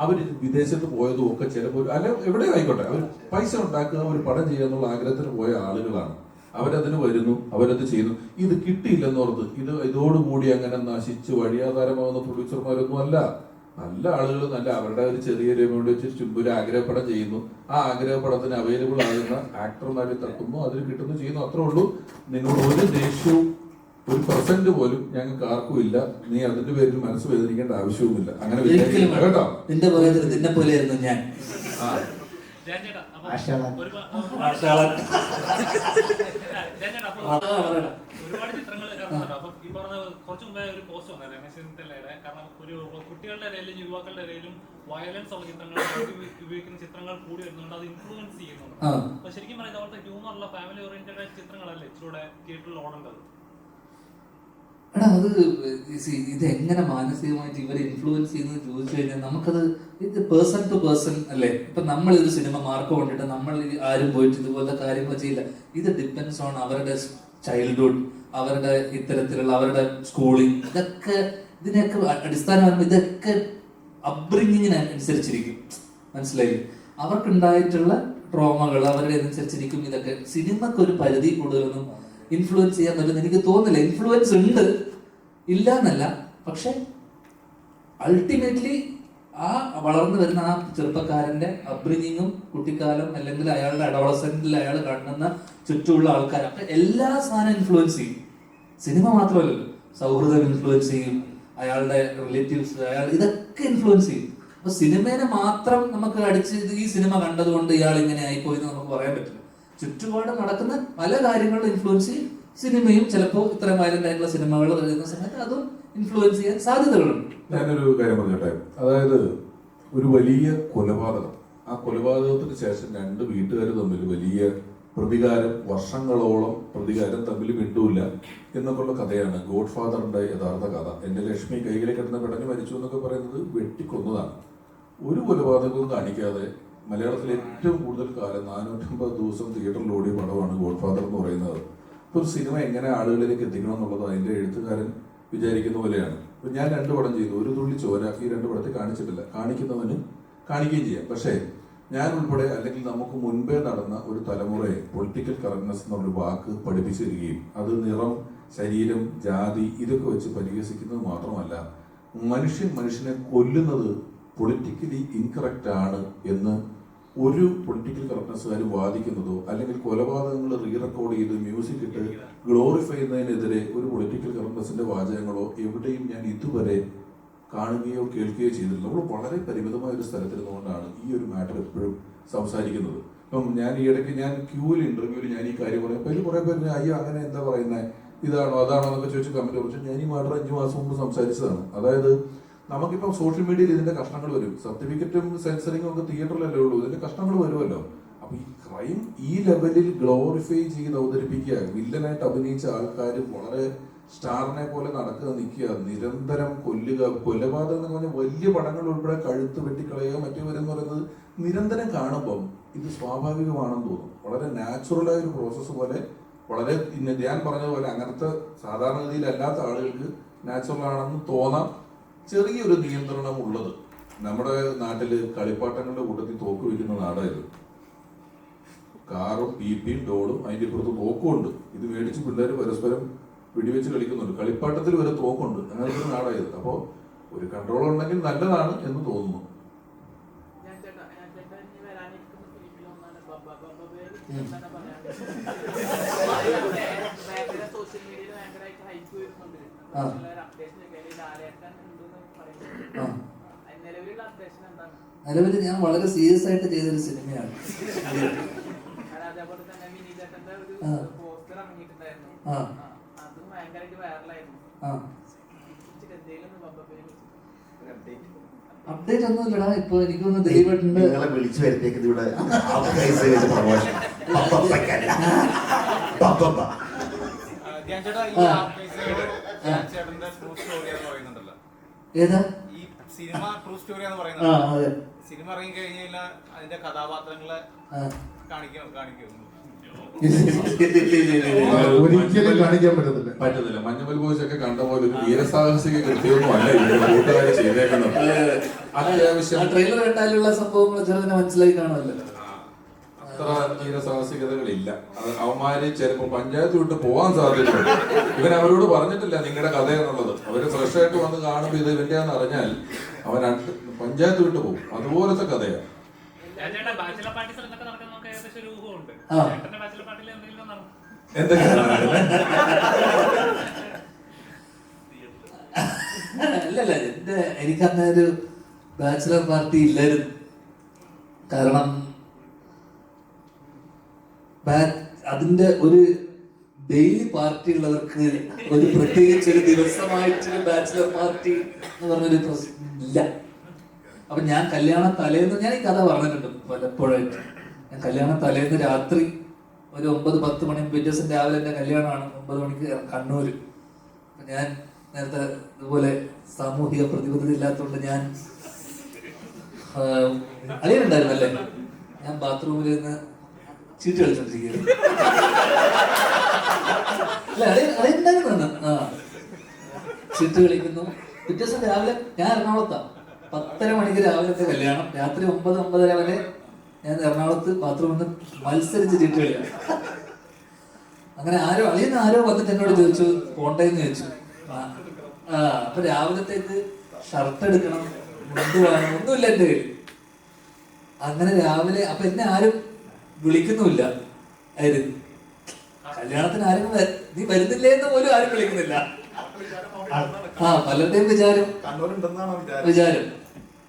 അവർ വിദേശത്ത് പോയതും ഒക്കെ ചിലപ്പോൾ അല്ല എവിടെ ആയിക്കോട്ടെ അവർ പൈസ ഉണ്ടാക്കുക, ഒരു പടം ചെയ്യുക എന്നുള്ള ആഗ്രഹത്തിന് പോയ ആളുകളാണ്. അവരതിന് വരുന്നു, അവരത് ചെയ്യുന്നു. ഇത് കിട്ടിയില്ലെന്നോർത്ത് ഇതോടുകൂടി അങ്ങനെ നശിച്ച് വഴിയാധാരമാവുന്ന പ്രൊഡ്യൂസർമാരൊന്നും അല്ല. നല്ല ആളുകൾ നല്ല അവരുടെ ഒരു ചെറിയ രൂപയോട് വെച്ച് ചുമ്പ് ഒരു ആഗ്രഹപ്പടം ചെയ്യുന്നു. ആ ആഗ്രഹപ്പടത്തിന് അവൈലബിൾ ആകുന്ന ആക്ടർമാരെ തട്ടുന്നു, അതിൽ കിട്ടുന്നു, ചെയ്യുന്നു. അത്രേ ഉള്ളൂ. നിന്നോട് ഒരു ദേഷ്യവും ഒരു പെർസെന്റ് പോലും ഞങ്ങൾക്ക് ആർക്കും ഇല്ല. നീ അതിന്റെ പേരിൽ മനസ്സ് വേദനിക്കേണ്ട ആവശ്യവുമില്ല. അങ്ങനെ കേട്ടോ. നിന്നെ പോലെയായിരുന്നു ഞാൻ. ധ്യാൻ ചേട്ടാ, അപ്പൊ ആശാളൻ. ഒരുപാട് ചിത്രങ്ങൾ ഇറങ്ങുന്നുണ്ട്. അപ്പൊ ഈ പറഞ്ഞ കുറച്ച് മുമ്പേ ഒരു പോസ്റ്റ് വന്നത് രമേശ് ചെന്നിത്തലയുടെ, കാരണം ഒരു കുട്ടികളുടെ ഇടയിലും യുവാക്കളുടെ ഇടയിലും വയലൻസ് ഉള്ള ചിത്രങ്ങൾ ഉപയോഗിക്കുന്ന ചിത്രങ്ങൾ കൂടി വരുന്നുണ്ട്, അത് ഇൻഫ്ലുവൻസ് ചെയ്യുന്നുണ്ട്. അപ്പൊ ശരിക്കും പറയാം ഇതവരുടെ ഹ്യൂമറുള്ള ഫാമിലി ഓറിയന്റഡ് ചിത്രങ്ങളല്ലേ ഇച്ചിലൂടെ തിയേറ്ററിൽ ഓടേണ്ടത്? എടാ അത് ഇതെങ്ങനെ മാനസികമായിട്ട് ഇവരെ ഇൻഫ്ലുവൻസ് ചെയ്യുന്നത് ചോദിച്ചു കഴിഞ്ഞാൽ നമുക്കത് ഇത് പേഴ്സൺ ടു പേഴ്സൺ അല്ലേ. ഇപ്പൊ നമ്മൾ ഒരു സിനിമ മാർക്ക് കൊണ്ടിട്ട് നമ്മൾ ആരും പോയിട്ട് ഇതുപോലത്തെ കാര്യങ്ങൾ ചെയ്യില്ല. ഇത് ഡിപ്പെൻഡ്സ് ഓൺ അവരുടെ ചൈൽഡ്ഹുഡ്, അവരുടെ ഇത്തരത്തിലുള്ള അവരുടെ സ്കൂളിംഗ്, ഇതിനൊക്കെ അടിസ്ഥാനമാകുമ്പോൾ ഇതൊക്കെ അപ്ബ്രിങ്ങിങ്ങിന് അനുസരിച്ചിരിക്കും. മനസ്സിലായി? അവർക്കുണ്ടായിട്ടുള്ള ട്രോമകൾ അവരുടെ അനുസരിച്ചിരിക്കും. ഇതൊക്കെ സിനിമക്ക് ഒരു പരിധി കൂടുതലൊന്നും ഇൻഫ്ലുവൻസ് ചെയ്യാൻ പറ്റുന്ന എനിക്ക് തോന്നുന്നില്ല. ഇൻഫ്ലുവൻസ് ഉണ്ട്, ഇല്ല എന്നല്ല, പക്ഷെ അൾട്ടിമേറ്റ്ലി ആ വളർന്നു വരുന്ന ആ ചെറുപ്പക്കാരന്റെ അപ്ബ്രിങ്ങിങ്ങും കുട്ടിക്കാലം അല്ലെങ്കിൽ അയാളുടെ അഡോളസെന്റിൽ അയാൾ കാണുന്ന ചുറ്റുമുള്ള ആൾക്കാർ, അപ്പൊ എല്ലാ സാധനം ഇൻഫ്ലുവൻസ് ചെയ്യും. സിനിമ മാത്രമല്ലല്ലോ, സൗഹൃദം ഇൻഫ്ലുവൻസ് ചെയ്യും, അയാളുടെ റിലേറ്റീവ്സ്, ഇതൊക്കെ ഇൻഫ്ലുവൻസ് ചെയ്യും. അപ്പൊ സിനിമേനെ മാത്രം നമുക്ക് അടിച്ച് ഈ സിനിമ കണ്ടതുകൊണ്ട് ഇയാൾ ഇങ്ങനെ ആയിപ്പോയി എന്ന് നമുക്ക് പറയാൻ പറ്റില്ല. ചുറ്റുപാട് നടക്കുന്ന പല കാര്യങ്ങളും ഇൻഫ്ലുവൻസ് ചെയ്യും. സിനിമയും ചിലപ്പോൾ ഇത്രയും വയലന്റ് ആയിട്ടുള്ള സിനിമകൾ വരുന്ന സമയത്ത് അതും ഇൻഫ്ലുവൻസ് ചെയ്യാൻ സാധ്യതകളുണ്ട്. ഞാനൊരു കാര്യം പറഞ്ഞോട്ടെ. അതായത് ഒരു വലിയ കൊലപാതകം, ആ കൊലപാതകത്തിന് ശേഷം രണ്ട് വീട്ടുകാർ തമ്മിൽ വലിയ പ്രതികാരം, വർഷങ്ങളോളം പ്രതികാരം തമ്മിൽ വിട്ടൂല്ല എന്നൊക്കെയുള്ള കഥയാണ് ഗോഡ് ഫാദറിന്റെ യഥാർത്ഥ കഥ. എന്റെ ലക്ഷ്മി കൈകളിൽ കിടന്ന് പിടഞ്ഞു മരിച്ചു എന്നൊക്കെ പറയുന്നത് വെട്ടിക്കൊന്നതാണ്. ഒരു കൊലപാതകവും കാണിക്കാതെ മലയാളത്തിൽ ഏറ്റവും കൂടുതൽ കാലം 450 ദിവസം തിയേറ്ററിൽ ഓടിയ പടമാണ് ഗോഡ് ഫാദർ എന്ന് പറയുന്നത്. ഇപ്പോൾ ഒരു സിനിമ എങ്ങനെ ആളുകളിലേക്ക് എത്തിക്കണം എന്നുള്ളത് അതിന്റെ എഴുത്തുകാരൻ വിചാരിക്കുന്ന പോലെയാണ്. ഇപ്പൊ ഞാൻ 2 പടം ചെയ്തു, ഒരു തുള്ളി ചോര ഈ 2 പടത്തിൽ കാണിച്ചിട്ടില്ല. കാണിക്കുന്നവന് കാണിക്കുകയും ചെയ്യാം. പക്ഷേ ഞാൻ ഉൾപ്പെടെ അല്ലെങ്കിൽ നമുക്ക് മുൻപേ നടന്ന ഒരു തലമുറയെ പൊളിറ്റിക്കൽ കറക്റ്റ്നെസ് എന്നൊരു വാക്ക് പഠിപ്പിച്ചു തരികയും അത് നിറം, ശരീരം, ജാതി ഇതൊക്കെ വെച്ച് പരിഹസിക്കുന്നത് മാത്രമല്ല, മനുഷ്യനെ കൊല്ലുന്നത് പൊളിറ്റിക്കലി ഇൻകറക്റ്റ് ആണ് എന്ന് ഒരു പൊളിറ്റിക്കൽ കറക്റ്റ്നെസ്സുകാർ വാദിക്കുന്നതോ അല്ലെങ്കിൽ കൊലപാതകങ്ങൾ റീ റെക്കോർഡ് ചെയ്ത് മ്യൂസിക് ഇട്ട് ഗ്ലോറിഫൈ ചെയ്യുന്നതിനെതിരെ ഒരു പൊളിറ്റിക്കൽ കറക്റ്റ്നെസ്സിന്റെ വാചകങ്ങളോ എവിടെയും ഞാൻ ഇതുവരെ കാണുകയോ കേൾക്കുകയോ ചെയ്തിട്ടില്ല. നമ്മൾ വളരെ പരിമിതമായ ഒരു സ്ഥലത്തിരുന്നുകൊണ്ടാണ് ഈ ഒരു മാറ്റർ എപ്പോഴും സംസാരിക്കുന്നത്. ഇപ്പം ഞാൻ ഈയിടയ്ക്ക് ക്യൂവിൽ ഇന്റർവ്യൂവിൽ ഞാൻ ഈ കാര്യം പറയുമ്പോൾ അതിൽ കുറെ പേര് അയ്യോ അങ്ങനെ എന്താ പറയുന്നത്, ഇതാണോ അതാണോ എന്നൊക്കെ ചോദിച്ച് കമന്റ് കുറിച്ച് ഞാൻ ഈ മാറ്റർ 5 മാസം മുമ്പ് സംസാരിച്ചതാണ്. അതായത് നമുക്കിപ്പം സോഷ്യൽ മീഡിയയിൽ ഇതിന്റെ കഷ്ണങ്ങൾ വരും, സർട്ടിഫിക്കറ്റും സെൻസറിങ്ങും ഒക്കെ തിയേറ്ററിലല്ലേ ഉള്ളൂ, ഇതിന്റെ കഷ്ണങ്ങൾ വരുമല്ലോ. അപ്പൊ ഈ ക്രൈം ഈ ലെവലിൽ ഗ്ലോറിഫൈ ചെയ്ത് അവതരിപ്പിക്കുക, വില്ലനായിട്ട് അഭിനയിച്ച ആൾക്കാർ വളരെ സ്റ്റാറിനെ പോലെ നടക്കുക, നിൽക്കുക, നിരന്തരം കൊല്ലുക, കൊലപാതകം എന്ന് പറഞ്ഞാൽ വലിയ പടങ്ങൾ ഉൾപ്പെടെ കഴുത്ത് വെട്ടിക്കളയുക മറ്റേവരെന്ന് പറയുന്നത് നിരന്തരം കാണുമ്പം ഇത് സ്വാഭാവികമാണെന്ന് തോന്നും. വളരെ നാച്ചുറലായ ഒരു പ്രോസസ്സ് പോലെ, വളരെ ഞാൻ പറഞ്ഞതുപോലെ അങ്ങനത്തെ സാധാരണഗതിയിൽ അല്ലാത്ത ആളുകൾക്ക് നാച്ചുറൽ ആണെന്ന് തോന്നാം. ചെറിയൊരു നിയന്ത്രണം ഉള്ളത്. നമ്മുടെ നാട്ടില് കളിപ്പാട്ടങ്ങളുടെ കൂട്ടത്തിൽ തോക്ക് വയ്ക്കുന്ന നാടായത്. കാറും പീപ്പിയും ഡോളും അതിന്റെ ഇപ്പുറത്ത് തോക്കുമുണ്ട്. ഇത് മേടിച്ച് പിള്ളേർ പരസ്പരം വെടിവെച്ച് കളിക്കുന്നുണ്ട്. കളിപ്പാട്ടത്തിൽ വരെ തോക്കുണ്ട്. അങ്ങനത്തെ ഒരു നാടായത്. അപ്പോൾ ഒരു കൺട്രോൾ ഉണ്ടെങ്കിൽ നല്ലതാണ് എന്ന് തോന്നുന്നു. നിലവിൽ ഞാൻ വളരെ സീരിയസ് ആയിട്ട് ചെയ്തൊരു സിനിമയാണ്. അപ്ഡേറ്റ് ഒന്നുമില്ലടാ. ഇപ്പൊ എനിക്കൊന്ന് ദൈവമുണ്ട് വിളിച്ചു വരുത്തേക്ക് ഇവിടെ ഏതാ സിനിമ ട്രൂ സ്റ്റോറി എന്ന് പറയുന്നത്. സിനിമ ഇറങ്ങി കഴിഞ്ഞാൽ അതിന്റെ കഥാപാത്രങ്ങളെ കാണിക്കും ഒരിക്കലും കാണിക്കാൻ പറ്റത്തില്ല. മഞ്ഞുമൽ ബോയ്സ് ഒക്കെ കണ്ട പോലെ ഒരു വീരസാഹസിക കൃത്യമൊന്നും അല്ല കൂട്ടുകാർ ചെയ്തേക്കുന്നത്. അത്യാവശ്യം ട്രെയിലർ കണ്ടാലുള്ള സംഭവങ്ങൾ ചെറുതിനെ മനസ്സിലായി കാണുമല്ലോ. അത്ര വീരസാഹസികതകളില്ല. അവന്മാര് ചിലപ്പോ പഞ്ചായത്ത് വിട്ട് പോവാൻ സാധ്യതയുണ്ട്. ഇവൻ അവരോട് പറഞ്ഞിട്ടില്ല നിങ്ങളുടെ കഥ എന്നുള്ളത്. അവര് ഫ്രഷ് ആയിട്ട് വന്ന് കാണുമ്പോ ഇത് ഇവന്റെയാന്ന് അറിഞ്ഞാൽ അവൻ പഞ്ചായത്ത് വിട്ട് പോകും. അതുപോലത്തെ കഥയാണ്. അല്ലല്ല, എനിക്കന്നൊരു ബാച്ചിലർ പാർട്ടി ഇല്ലായിരുന്നു. കാരണം അതിന്റെ ഒരു ഡെയിലി പാർട്ടി ഉള്ളവർക്ക് ഒരു പ്രത്യേകിച്ച് ഒരു ദിവസമായിട്ടൊരു ബാച്ചിലർ പാർട്ടി എന്ന് പറഞ്ഞൊരു ഇല്ല. അപ്പൊ ഞാൻ കല്യാണ തലേന്ന്, ഞാൻ ഈ കഥ പറഞ്ഞിട്ടുണ്ട് പലപ്പോഴായിട്ട്. ഞാൻ കല്യാണ തലേന്ന് രാത്രി ഒരു 9-10 മണി, പിറ്റേ ദിവസം രാവിലെ എൻ്റെ കല്യാണമാണ് 9 മണിക്ക് കണ്ണൂര്. ഞാൻ നേരത്തെ ഇതുപോലെ സാമൂഹിക പ്രതിബദ്ധത ഇല്ലാത്തതുകൊണ്ട് ഞാൻ അളിയനുണ്ടായിരുന്നല്ലേ, ഞാൻ ബാത്റൂമിൽ നിന്ന് ചീട്ട് കളിച്ചോണ്ടിരിക്കുകയായിരുന്നു. അല്ല അളിയുണ്ടായിരുന്നു. ചീട്ട് കളിക്കുന്നു. പിറ്റേ ദിവസം രാവിലെ ഞാൻ എറണാകുളത്താണ്. 10:30 മണിക്ക് രാവിലത്തെ കല്യാണം. രാത്രി 9-9:30 വരെ ഞാൻ എറണാകുളത്ത് ബാത്റൂമിൽ നിന്ന് മത്സരിച്ച് ചീട്ട് കളിയാണ്. അങ്ങനെ ആരോ വന്നിട്ട് എന്നോട് ചോദിച്ചു പോണ്ടേന്ന് ചോദിച്ചു. അപ്പൊ രാവിലത്തേക്ക് ഷർട്ട് എടുക്കണം, മുണ്ട് വേണം, ഒന്നുമില്ല എൻ്റെ കയ്യിൽ. അങ്ങനെ രാവിലെ അപ്പൊ എന്നെ ആരും വിളിക്കുന്നുമില്ല. ആയിരുന്നു കല്യാണത്തിന് ആരും നീ വരുന്നില്ലേ എന്ന് പോലും ആരും വിളിക്കുന്നില്ല. പലരുടെയും വിചാരം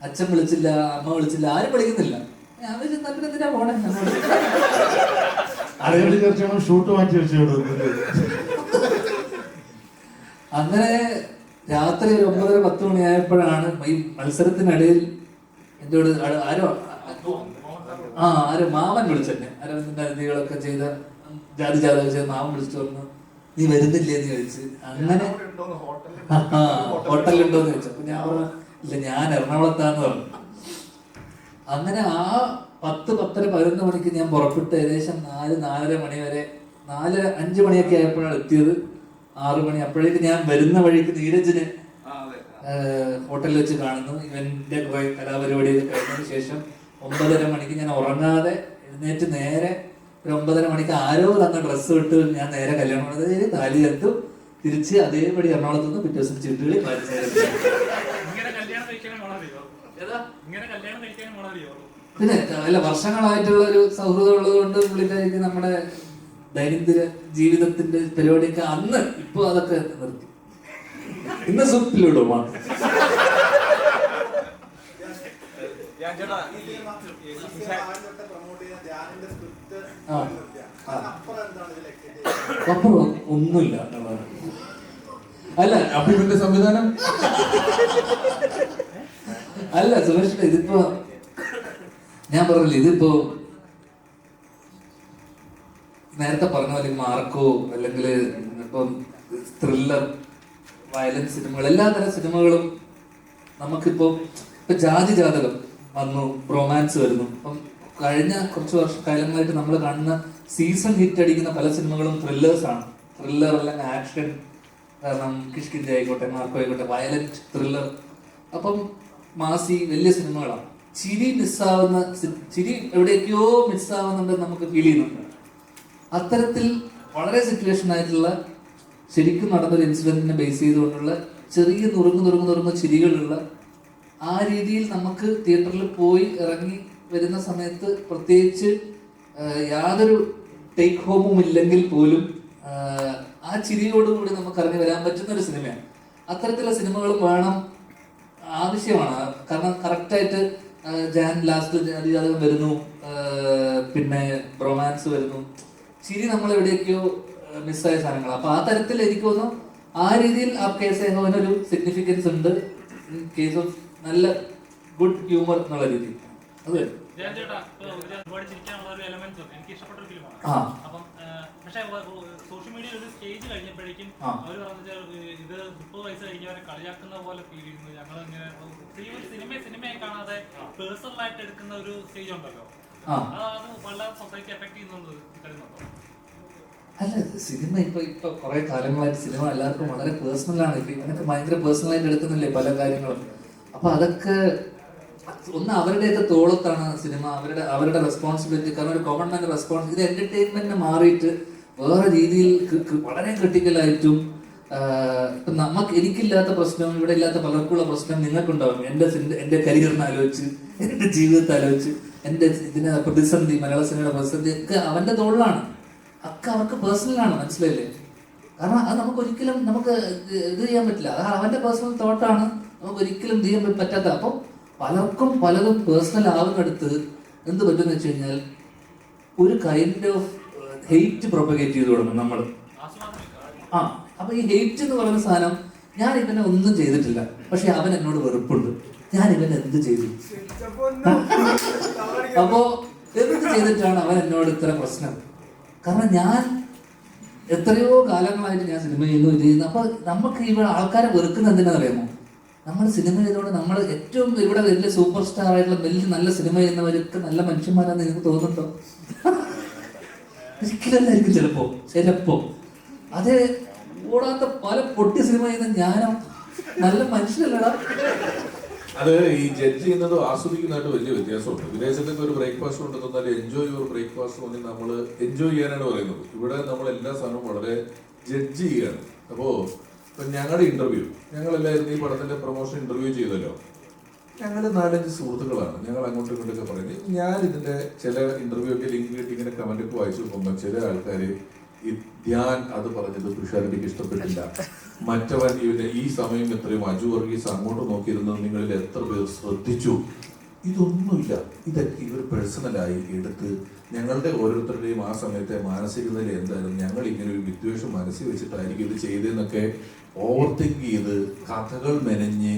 അച്ഛൻ വിളിച്ചില്ല, അമ്മ വിളിച്ചില്ല, ആരും വിളിക്കുന്നില്ല. ഞാൻ വിചാരിച്ചു എന്തിനാ പോണേ, ഷൂട്ട് മാറ്റി വെച്ചു. അങ്ങനെ രാത്രി ഒരു 9-10 മണിയായപ്പോഴാണ് ഈ മത്സരത്തിനിടയിൽ എന്നോട് ആരോ മാമൻ വിളിച്ചെന്നെ. അരവിന്ദന്റെ അതിഥികളൊക്കെ ചെയ്ത ജാതി ചെയ്ത മാമൻ വിളിച്ചു പറഞ്ഞു നീ വരുന്നില്ലേ എന്ന് ചോദിച്ച്. അങ്ങനെ ഹോട്ടലുണ്ടോന്ന് ചോദിച്ചു. അപ്പൊ ഞാൻ പറഞ്ഞു ഇല്ല, ഞാൻ എറണാകുളത്താന്ന് പറഞ്ഞു. അങ്ങനെ ആ 10-10:30-11 മണിക്ക് ഞാൻ പുറപ്പെട്ട് ഏകദേശം 4-4:30 മണി വരെ 4-5 മണിയൊക്കെ ആയപ്പോഴാണ് എത്തിയത്. 6 മണി അപ്പോഴേക്ക് ഞാൻ വരുന്ന വഴിക്ക് നീരജിനെ ഹോട്ടലിൽ വെച്ച് കാണുന്നു. ഇവന്റെ കുറെ കലാപരിപാടിയൊക്കെ കഴിഞ്ഞതിന് ശേഷം 9:30 മണിക്ക് ഞാൻ ഉറങ്ങാതെ എഴുന്നേറ്റ് നേരെ ഒരു 9:30 മണിക്ക് ആരോ തന്ന ഡ്രസ്സ് വിട്ട് ഞാൻ നേരെ കല്യാണം താലി കത്തു തിരിച്ച് അതേപടി എറണാകുളത്ത് നിന്ന് പിറ്റേ ദിവസം ചുറ്റുകളി പിന്നെ അല്ല വർഷങ്ങളായിട്ടുള്ള ഒരു സൗഹൃദം ഉള്ളത് കൊണ്ട് പുള്ളിക്കാരിക്ക് നമ്മുടെ ദൈനംദിന ജീവിതത്തിന്റെ പരിപാടിയൊക്കെ അന്ന് ഇപ്പൊ അതൊക്കെ നിർത്തി. ഇന്ന് സുപ്പിലിടുമാണ്. അപ്പുറം ഒന്നുമില്ല. അല്ല അപ്പൊ ഇവന്റെ സംവിധാനം അല്ല സുരേഷ്, ഇതിപ്പോ ഞാൻ പറഞ്ഞില്ല, ഇതിപ്പോ നേരത്തെ പറഞ്ഞ പോലെ മാർക്കോ അല്ലെങ്കിൽ ഇപ്പം ത്രില്ലർ, വയലൻസ് സിനിമകൾ, എല്ലാതരം സിനിമകളും നമുക്കിപ്പോ ഇപ്പൊ ജാതകം വന്നു, റൊമാൻസ് വരുന്നു. അപ്പം കഴിഞ്ഞ കുറച്ച് കാലങ്ങളായിട്ട് നമ്മൾ കാണുന്ന സീസൺ ഹിറ്റ് അടിക്കുന്ന പല സിനിമകളും ത്രില്ലേഴ്സ് ആണ്. ത്രില്ലർ അല്ലെങ്കിൽ ആക്ഷൻ, കാരണം കിഷ്കിന്റെ ആയിക്കോട്ടെ, മാർക്കോ ആയിക്കോട്ടെ, വയലന്റ് ത്രില്ലർ. അപ്പം മാസി വലിയ സിനിമകളാണ്. ചിരി എവിടേക്കോ മിസ്സാവുന്നുണ്ടെന്ന് നമുക്ക് ഫീൽ ചെയ്യുന്നുണ്ട്. അത്തരത്തിൽ വളരെ സിറ്റുവേഷൻ ആയിട്ടുള്ള ശരിക്കും നടന്നൊരു ഇൻസിഡന്റിനെ ബേസ് ചെയ്തുകൊണ്ടുള്ള ചെറിയ നുറുങ്ങ് ചിരികളുള്ള ആ രീതിയിൽ നമുക്ക് തിയേറ്ററിൽ പോയി ഇറങ്ങി വരുന്ന സമയത്ത് പ്രത്യേകിച്ച് യാതൊരു ടേക്ക് ഹോമും ഇല്ലെങ്കിൽ പോലും ആ ചിരിയോടുകൂടി നമുക്ക് ഇറങ്ങി വരാൻ പറ്റുന്ന ഒരു സിനിമയാണ്. അത്തരത്തിലുള്ള സിനിമകളും വേണം, ആവശ്യമാണ്. കാരണം കറക്റ്റായിട്ട് ലാസ്റ്റ് ജാതകം വരുന്നു, പിന്നെ റൊമാൻസ് വരുന്നു, ചിരി നമ്മൾ എവിടെയൊക്കെയോ മിസ്സായ സാധനങ്ങൾ. അപ്പൊ ആ തരത്തിൽ എനിക്ക് തോന്നുന്നു ആ രീതിയിൽ ആ കേസ് ഒരു സിഗ്നിഫിക്കൻസ് ഉണ്ട്. കേസ് ഓഫ് നല്ല ഗുഡ് ഹ്യൂമർ എന്നുള്ള രീതി. അതെ എനിക്ക് ഇഷ്ടപ്പെട്ട ഒരു ഫിലിമാണ്. അപ്പം പക്ഷെ സോഷ്യൽ മീഡിയയിൽ ഒരു സ്റ്റേജ് കഴിഞ്ഞപ്പോഴേക്കും അവർ പറഞ്ഞാൽ ഇത് 30 വയസ്സ് കഴിഞ്ഞവരെ കളിയാക്കുന്ന പോലെ ഫീൽ ചെയ്യുന്നു. ഞങ്ങൾ ഇങ്ങനെ സിനിമയെ കാണാതെ പേഴ്സണൽ ആയിട്ട് എടുക്കുന്ന ഒരു സ്റ്റേജ് ഉണ്ടല്ലോ, അത് വളരെ സൊസൈറ്റി എഫക്ട് ചെയ്യുന്നുണ്ടോ? അല്ല, സിനിമ ഇപ്പൊ കുറെ കാലങ്ങളായിട്ട് സിനിമ എല്ലാവർക്കും വളരെ പേഴ്സണലാണ്. ഇപ്പൊ ഇവനൊക്കെ ഭയങ്കര പേഴ്സണലായിട്ട് എടുക്കുന്നില്ലേ പല കാര്യങ്ങളും. അപ്പൊ അതൊക്കെ ഒന്ന് അവരുടെയൊക്കെ തോളത്താണ് സിനിമ, അവരുടെ റെസ്പോൺസിബിലിറ്റി. കാരണം ഒരു കോമൺ മാൻ റെസ്പോൺസ്, ഇത് എന്റർടൈൻമെന്റിനെ മാറിയിട്ട് വേറെ രീതിയിൽ വളരെ ക്രിട്ടിക്കലായിട്ടും ഇപ്പൊ എനിക്കില്ലാത്ത പ്രശ്നം, ഇവിടെ ഇല്ലാത്ത പലർക്കുള്ള പ്രശ്നം നിങ്ങൾക്കുണ്ടാവും. എന്റെ കരിയറിനെ ആലോചിച്ച്, എന്റെ ജീവിതത്തെ ആലോചിച്ച്, എന്റെ ഇതിനെ പ്രതിസന്ധി, മലയാള സിനിമയുടെ പ്രതിസന്ധി ഒക്കെ അവന്റെ തോളിലാണ്. ഒക്കെ അവർക്ക് പേഴ്സണലാണ്, മനസ്സിലായില്ലേ? കാരണം അത് നമുക്ക് ഒരിക്കലും ഇത് ചെയ്യാൻ പറ്റില്ല. അത് അവന്റെ പേഴ്സണൽ തോട്ടാണ്, നമുക്ക് ഒരിക്കലും ഇത് ചെയ്യാൻ പറ്റാത്ത. അപ്പം പലർക്കും പലതും പേഴ്സണൽ ആവുന്നിടത്ത് എന്ത് പറ്റുമെന്ന് വെച്ച് കഴിഞ്ഞാൽ ഒരു കൈൻഡ് ഓഫ് ഹെയ്റ്റ് പ്രൊപ്പഗേറ്റ് ചെയ്ത് തുടങ്ങും നമ്മൾ. അപ്പൊ ഈ ഹെയ്റ്റ് എന്ന് പറയുന്ന സാധനം, ഞാൻ ഇവനെ ഒന്നും ചെയ്തിട്ടില്ല, പക്ഷെ അവൻ എന്നോട് വെറുപ്പുണ്ട്, ഞാൻ ഇവൻ എന്ത് ചെയ്തു? അപ്പോ എന്ത് ചെയ്തിട്ടാണ് അവൻ എന്നോട് ഇത്ര പ്രശ്നം? കാരണം ഞാൻ എത്രയോ കാലങ്ങളായിട്ട് ഞാൻ സിനിമ ചെയ്യുന്നു. അപ്പൊ നമുക്ക് ഇവിടെ ആൾക്കാരെ വെറുക്കുന്ന എന്തിനാണെന്നറിയാമോ? നമ്മൾ സിനിമ ചെയ്തുകൊണ്ട് നമ്മൾ ഏറ്റവും ഇവിടെ വലിയ സൂപ്പർ സ്റ്റാർ ആയിട്ടുള്ള വലിയ നല്ല സിനിമ ചെയ്യുന്നവരൊക്കെ നല്ല മനുഷ്യന്മാരാണെന്ന് നിങ്ങൾക്ക് തോന്നുന്നുണ്ടോ? ഒരിക്കലല്ലായിരിക്കും. ചിലപ്പോ അത് ഓടാത്ത പല പൊട്ടി സിനിമ ചെയ്യുന്ന ഞാനോ നല്ല മനുഷ്യനല്ലടാ. അത് ഈ ജഡ്ജ് ചെയ്യുന്നതും ആസ്വദിക്കുന്നതായിട്ട് വലിയ വ്യത്യാസമുണ്ട്. വിദേശത്തൊക്കെ ഒരു ബ്രേക്ക്ഫാസ്റ്റ് കൊണ്ടുവന്നാൽ എൻജോയ് യുവർ ബ്രേക്ക്ഫാസ്റ്റ് കൊണ്ട് നമ്മൾ എൻജോയ് ചെയ്യാനാണ് പറയുന്നത്. ഇവിടെ നമ്മൾ എല്ലാ സാധനവും വളരെ ജഡ്ജ് ചെയ്യാണ്. അപ്പോൾ ഇപ്പം ഞങ്ങളുടെ ഇന്റർവ്യൂ, ഞങ്ങളെല്ലാവരും ഈ പടത്തിന്റെ പ്രൊമോഷൻ ഇന്റർവ്യൂ ചെയ്തല്ലോ, ഞങ്ങൾ 4-5 സുഹൃത്തുക്കളാണ്. ഞങ്ങൾ അങ്ങോട്ടും ഇങ്ങോട്ടൊക്കെ പറയുന്നത്. ഞാൻ ഇതിന്റെ ചില ഇന്റർവ്യൂ ഒക്കെ ലിങ്ക് കിട്ടി ഇങ്ങനെ കമന്റ് ഒക്കെ വായിച്ചു നോക്കുമ്പോൾ ചില ആൾക്കാർ ഈ ധ്യാൻ അത് പറഞ്ഞത് തുഷാരടിക്ക് ഇഷ്ടപ്പെട്ടില്ല, മറ്റവൻ ഇവന്റെ ഈ സമയം എത്രയും അജു വർഗീസ് അങ്ങോട്ട് നോക്കിയിരുന്നത് നിങ്ങളിൽ എത്ര പേർ ശ്രദ്ധിച്ചു. ഇതൊന്നുമില്ല. ഇതൊക്കെ ഇവർ പേഴ്സണലായി എടുത്ത് ഞങ്ങളുടെ ഓരോരുത്തരുടെയും ആ സമയത്തെ മാനസികതയിൽ എന്തായാലും ഞങ്ങൾ ഇങ്ങനെ ഒരു വിദ്വേഷം മനസ്സിൽ വെച്ചിട്ടായിരിക്കും ഇത് ചെയ്തതെന്നൊക്കെ ഓവർ തിങ്ക് ചെയ്ത് കഥകൾ മെനഞ്ഞ്